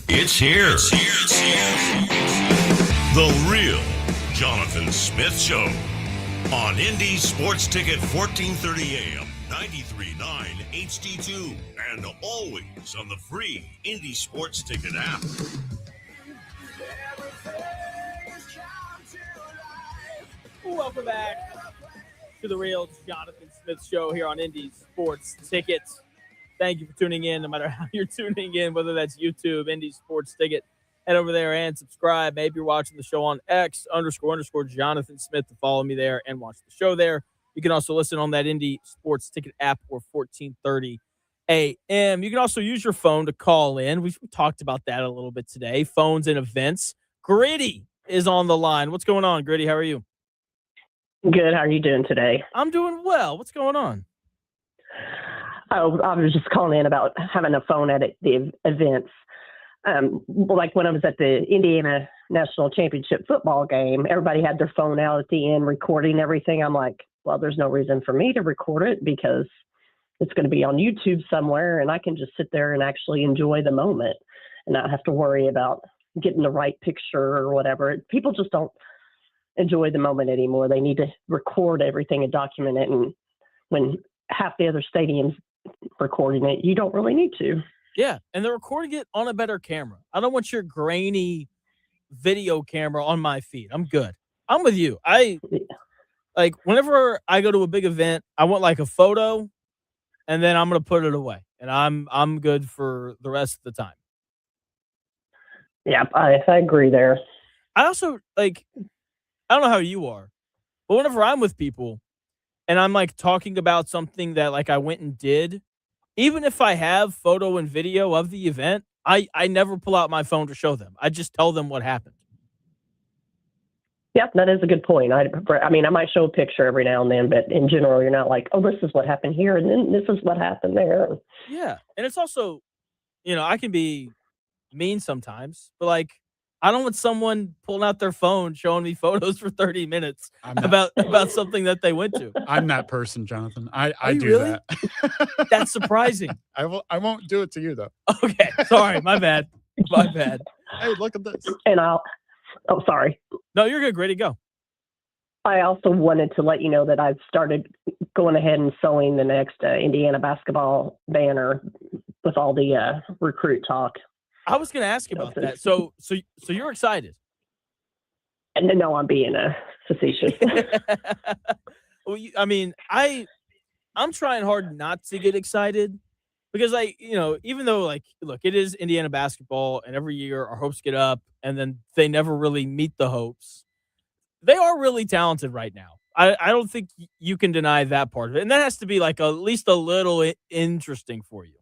It's here. The Real Jonathan Smith Show on Indy Sports Ticket 1430 AM, 93.9 HD2, and always on the free Indy Sports Ticket app. Welcome back to the Real Jonathan Smith Show here on Indy Sports Ticket. Thank you for tuning in, no matter how you're tuning in, whether that's YouTube, Indy Sports Ticket. Head over there and subscribe. Maybe you're watching the show on X__Jonathan Smith to follow me there and watch the show there. You can also listen on that Indy Sports Ticket app or 1430 a.m. You can also use your phone to call in. We've talked about that a little bit today. Phones and events. Gritty is on the line. What's going on, Gritty? How are you? Good. How are you doing today? I'm doing well. What's going on? Oh, I was just calling in about having a phone at the events. Like when I was at the Indiana National Championship football game, everybody had their phone out at the end recording everything. I'm like, well, there's no reason for me to record it because it's going to be on YouTube somewhere and I can just sit there and actually enjoy the moment and not have to worry about getting the right picture or whatever. People just don't enjoy the moment anymore. They need to record everything and document it. And when half the other stadiums recording it, you don't really need to. Yeah, and they're recording it on a better camera. I don't want your grainy video camera on my feed. I'm good. I'm with you. Like whenever I go to a big event, I want like a photo and then I'm going to put it away and I'm good for the rest of the time. Yeah, I agree there. I also I don't know how you are, but whenever I'm with people and I'm like talking about something that like I went and did, even if I have photo and video of the event, I never pull out my phone to show them. I just tell them what happened. Yep, that is a good point. I mean, I might show a picture every now and then, but in general, you're not like, oh, this is what happened here, and then this is what happened there. Yeah, and it's also, I can be mean sometimes, but like, I don't want someone pulling out their phone showing me photos for 30 minutes about something that they went to. I'm that person, Jonathan. I do really? that. That's surprising. I won't do it to you though. Okay, sorry, my bad. My bad. Hey, look at this. And sorry. No, you're good. Ready to go. I also wanted to let you know that I've started going ahead and sewing the next Indiana basketball banner with all the recruit talk. I was going to ask about that. So you're excited? And no, I'm being facetious. Well, I'm trying hard not to get excited because even though look, it is Indiana basketball and every year our hopes get up and then they never really meet the hopes. They are really talented right now. I don't think you can deny that part of it. And that has to be like at least a little interesting for you.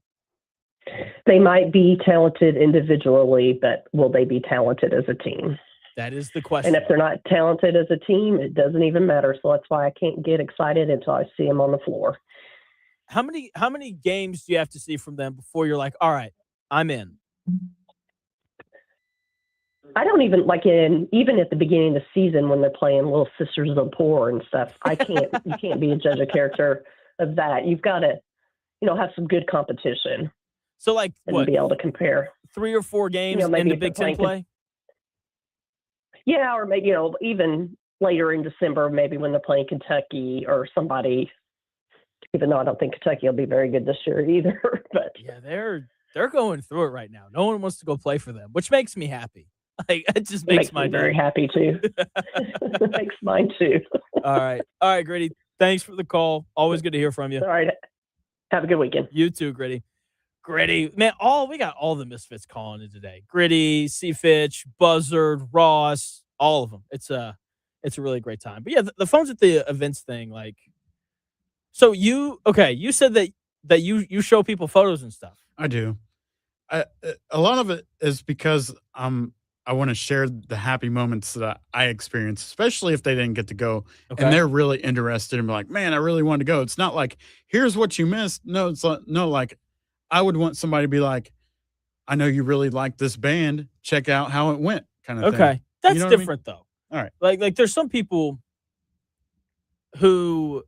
They might be talented individually, but will they be talented as a team? That is the question. And if they're not talented as a team, it doesn't even matter. So that's why I can't get excited until I see them on the floor. How many games do you have to see from them before you're like, all right, I'm in? I don't even even at the beginning of the season when they're playing Little Sisters of the Poor and stuff. You can't be a judge of character of that. You've got to, have some good competition. So and be able to compare 3 or 4 games into Big Ten play. Yeah, or maybe even later in December, maybe when they're playing Kentucky or somebody. Even though I don't think Kentucky will be very good this year either. But yeah, they're going through it right now. No one wants to go play for them, which makes me happy. It just makes my me very happy too. It makes mine too. All right, Gritty. Thanks for the call. Always good to hear from you. All right. Have a good weekend. You too, Gritty. Gritty, man. We got all the misfits calling in today. Gritty, C. Fitch, Buzzard, Ross, all of them. It's a really great time. But yeah, the phones at the events thing, like. So you said that you show people photos and stuff. I do. A lot of it is because I want to share the happy moments that I experience, especially if they didn't get to go and they're really interested and be like, man, I really want to go. It's not like, here's what you missed. No, it's like I would want somebody to be like, I know you really like this band. Check out how it went kind of thing. Okay. That's different though. All right. Like there's some people who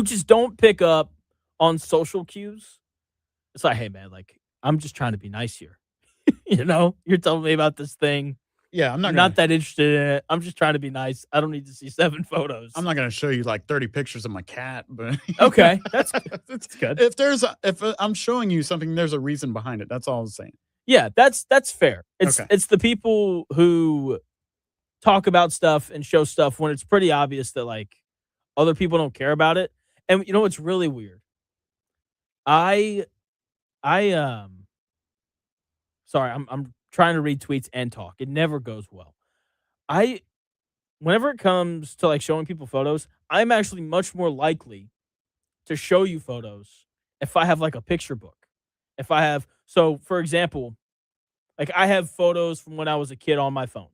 just don't pick up on social cues. It's like, hey man, like I'm just trying to be nice here. You're telling me about this thing. Yeah, I'm not that interested in it. I'm just trying to be nice. I don't need to see 7 photos. I'm not going to show you like 30 pictures of my cat, but okay, that's good. If I'm showing you something, there's a reason behind it. That's all I'm saying. Yeah, that's fair. It's Okay. it's the people who talk about stuff and show stuff when it's pretty obvious that like other people don't care about it. And you know what's really weird? I sorry, I'm trying to read tweets and talk. It never goes well. Whenever it comes to like showing people photos, I'm actually much more likely to show you photos if I have like a picture book. So for example, like I have photos from when I was a kid on my phone.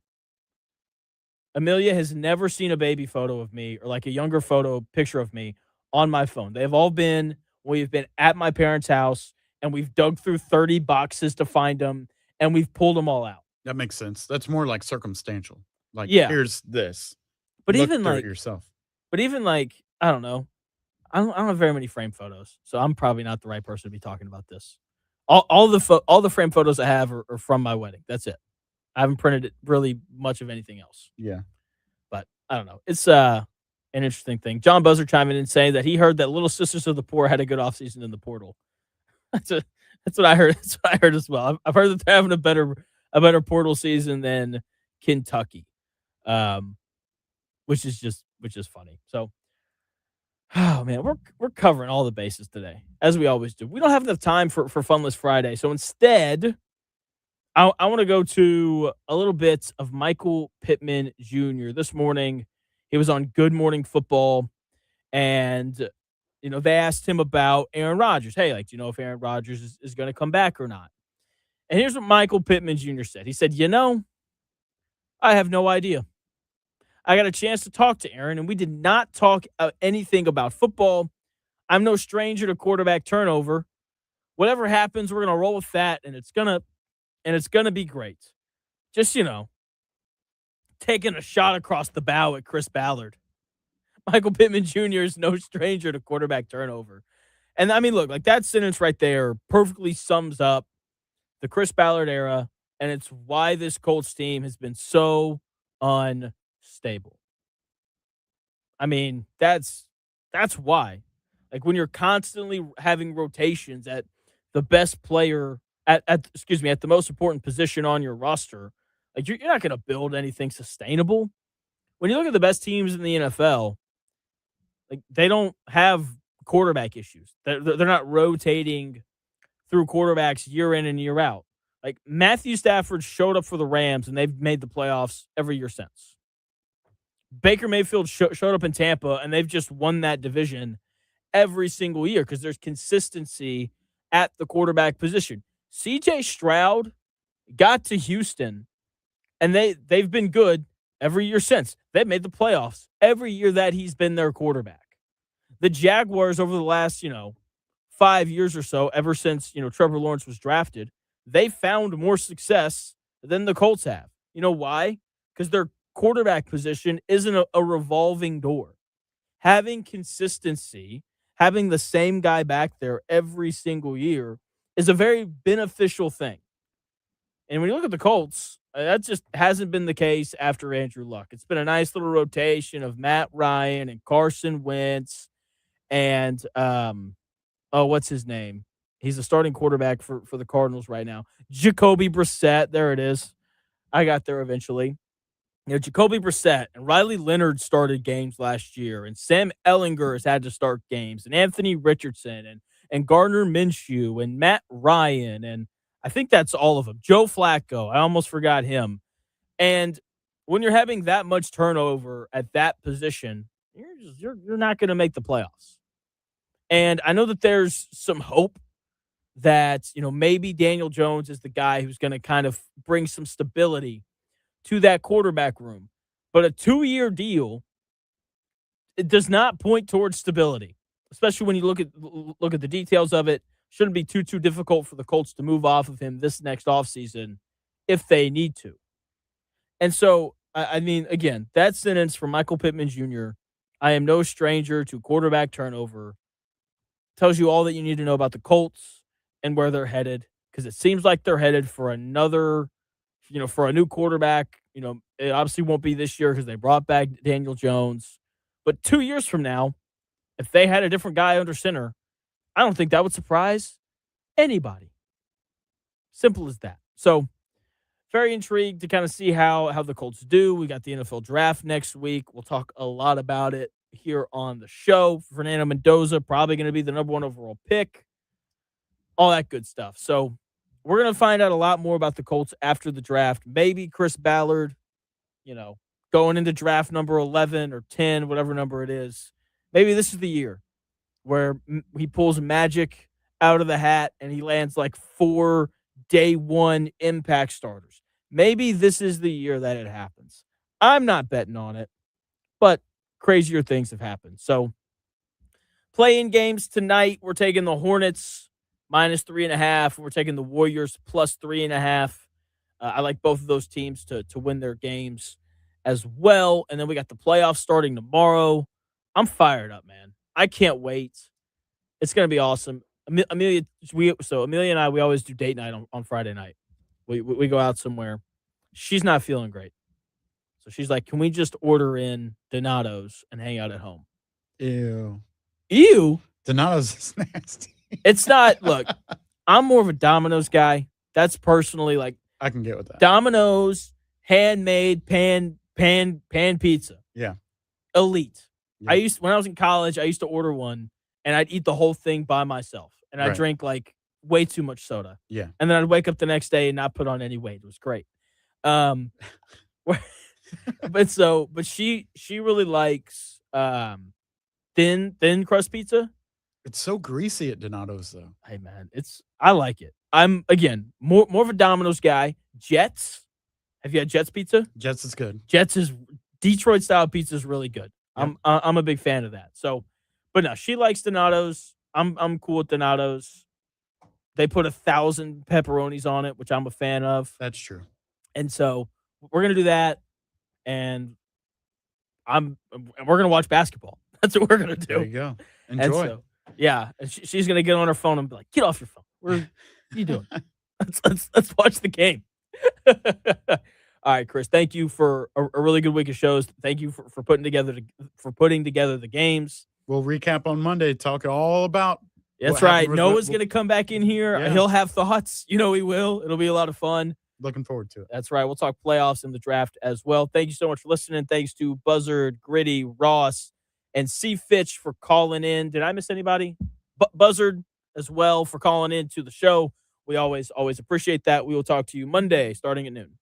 Amelia has never seen a baby photo of me or like a younger picture of me on my phone. They have all been, we've been at my parents' house and we've dug through 30 boxes to find them and we've pulled them all out. That makes sense. That's more like circumstantial. Like, Yeah. here's this. But Look even through it like yourself. But even like, I don't know. I don't have very many frame photos, so I'm probably not the right person to be talking about this. All the frame photos I have are from my wedding. That's it. I haven't printed really much of anything else. Yeah. But I don't know. It's an interesting thing. John Buzzer chiming in saying that he heard that Little Sisters of the Poor had a good offseason in the portal. That's what I heard. That's what I heard as well. I've heard that they're having a better portal season than Kentucky, which is funny. So, oh man, we're covering all the bases today, as we always do. We don't have enough time for Funless Friday, so instead, I want to go to a little bit of Michael Pittman Jr. This morning, he was on Good Morning Football, and they asked him about Aaron Rodgers. Hey, like, do you know if Aaron Rodgers is going to come back or not? And here's what Michael Pittman Jr. said. He said, I have no idea. I got a chance to talk to Aaron, and we did not talk anything about football. I'm no stranger to quarterback turnover. Whatever happens, we're going to roll with that, and it's gonna be great. Just, taking a shot across the bow at Chris Ballard. Michael Pittman Jr. is no stranger to quarterback turnover. And I mean, look, like that sentence right there perfectly sums up the Chris Ballard era, and it's why this Colts team has been so unstable. I mean, that's why. Like when you're constantly having rotations at the best player at the most important position on your roster, like you're not going to build anything sustainable. When you look at the best teams in the NFL, like they don't have quarterback issues. They're not rotating through quarterbacks year in and year out. Like Matthew Stafford showed up for the Rams and they've made the playoffs every year since. Baker Mayfield showed up in Tampa and they've just won that division every single year because there's consistency at the quarterback position. CJ Stroud got to Houston and they've been good every year since. They've made the playoffs every year that he's been their quarterback. The Jaguars over the last, 5 years or so, ever since, Trevor Lawrence was drafted, they found more success than the Colts have. You know why? Because their quarterback position isn't a revolving door. Having consistency, having the same guy back there every single year is a very beneficial thing. And when you look at the Colts, that just hasn't been the case after Andrew Luck. It's been a nice little rotation of Matt Ryan and Carson Wentz and, what's his name? He's a starting quarterback for the Cardinals right now. Jacoby Brissett. There it is. I got there eventually. Jacoby Brissett and Riley Leonard started games last year, and Sam Ehlinger has had to start games, and Anthony Richardson and Gardner Minshew and Matt Ryan, and I think that's all of them. Joe Flacco. I almost forgot him. And when you're having that much turnover at that position, you're not going to make the playoffs. And I know that there's some hope that, maybe Daniel Jones is the guy who's going to kind of bring some stability to that quarterback room. But a 2-year deal, it does not point towards stability, especially when you look at the details of it. Shouldn't be too difficult for the Colts to move off of him this next offseason if they need to. And so, I mean, again, that sentence from Michael Pittman Jr., I am no stranger to quarterback turnover, tells you all that you need to know about the Colts and where they're headed, because it seems like they're headed for another, for a new quarterback. It obviously won't be this year because they brought back Daniel Jones. But 2 years from now, if they had a different guy under center, I don't think that would surprise anybody. Simple as that. So very intrigued to kind of see how the Colts do. We got the NFL draft next week. We'll talk a lot about it here on the show. Fernando Mendoza probably going to be the number 1 overall pick. All that good stuff. So we're going to find out a lot more about the Colts after the draft. Maybe Chris Ballard, going into draft number 11 or 10, whatever number it is. Maybe this is the year where he pulls magic out of the hat and he lands like 4 day 1 impact starters. Maybe this is the year that it happens. I'm not betting on it, but crazier things have happened. So playing games tonight, we're taking the Hornets -3.5. We're taking the Warriors +3.5. I like both of those teams to win their games as well. And then we got the playoffs starting tomorrow. I'm fired up, man. I can't wait. It's going to be awesome. Amelia and I, we always do date night on Friday night. We go out somewhere. She's not feeling great. So she's like, can we just order in Donato's and hang out at home? Ew. Donato's is nasty. It's not. Look, I'm more of a Domino's guy. That's personally like I can get with that. Domino's handmade pan pizza. Yeah. Elite. Yeah. When I was in college, I used to order one and I'd eat the whole thing by myself. And I'd Right. drink like way too much soda. Yeah. And then I'd wake up the next day and not put on any weight. It was great. But she really likes thin crust pizza. It's so greasy at Donato's though. Hey man, I like it. I'm again more of a Domino's guy. Jets. Have you had Jets pizza? Jets is good. Jets is Detroit style pizza is really good. Yep. I'm a big fan of that. So, but no, she likes Donato's. I'm cool with Donato's. They put 1,000 pepperonis on it, which I'm a fan of. That's true. And so we're gonna do that, and we're gonna watch basketball. That's what we're gonna do. There you go. And Enjoy. so, yeah, and she's gonna get on her phone and be like, "Get off your phone. What are you doing? let's watch the game." All right, Chris. Thank you for a really good week of shows. Thank you for putting together the games. We'll recap on Monday. Talk all about. That's right. Noah's gonna come back in here. Yeah. He'll have thoughts. He will. It'll be a lot of fun. Looking forward to it. That's right. We'll talk playoffs and the draft as well. Thank you so much for listening. Thanks to Buzzard, Gritty, Ross, and C. Fitch for calling in. Did I miss anybody? Buzzard as well for calling in to the show. We always appreciate that. We will talk to you Monday starting at noon.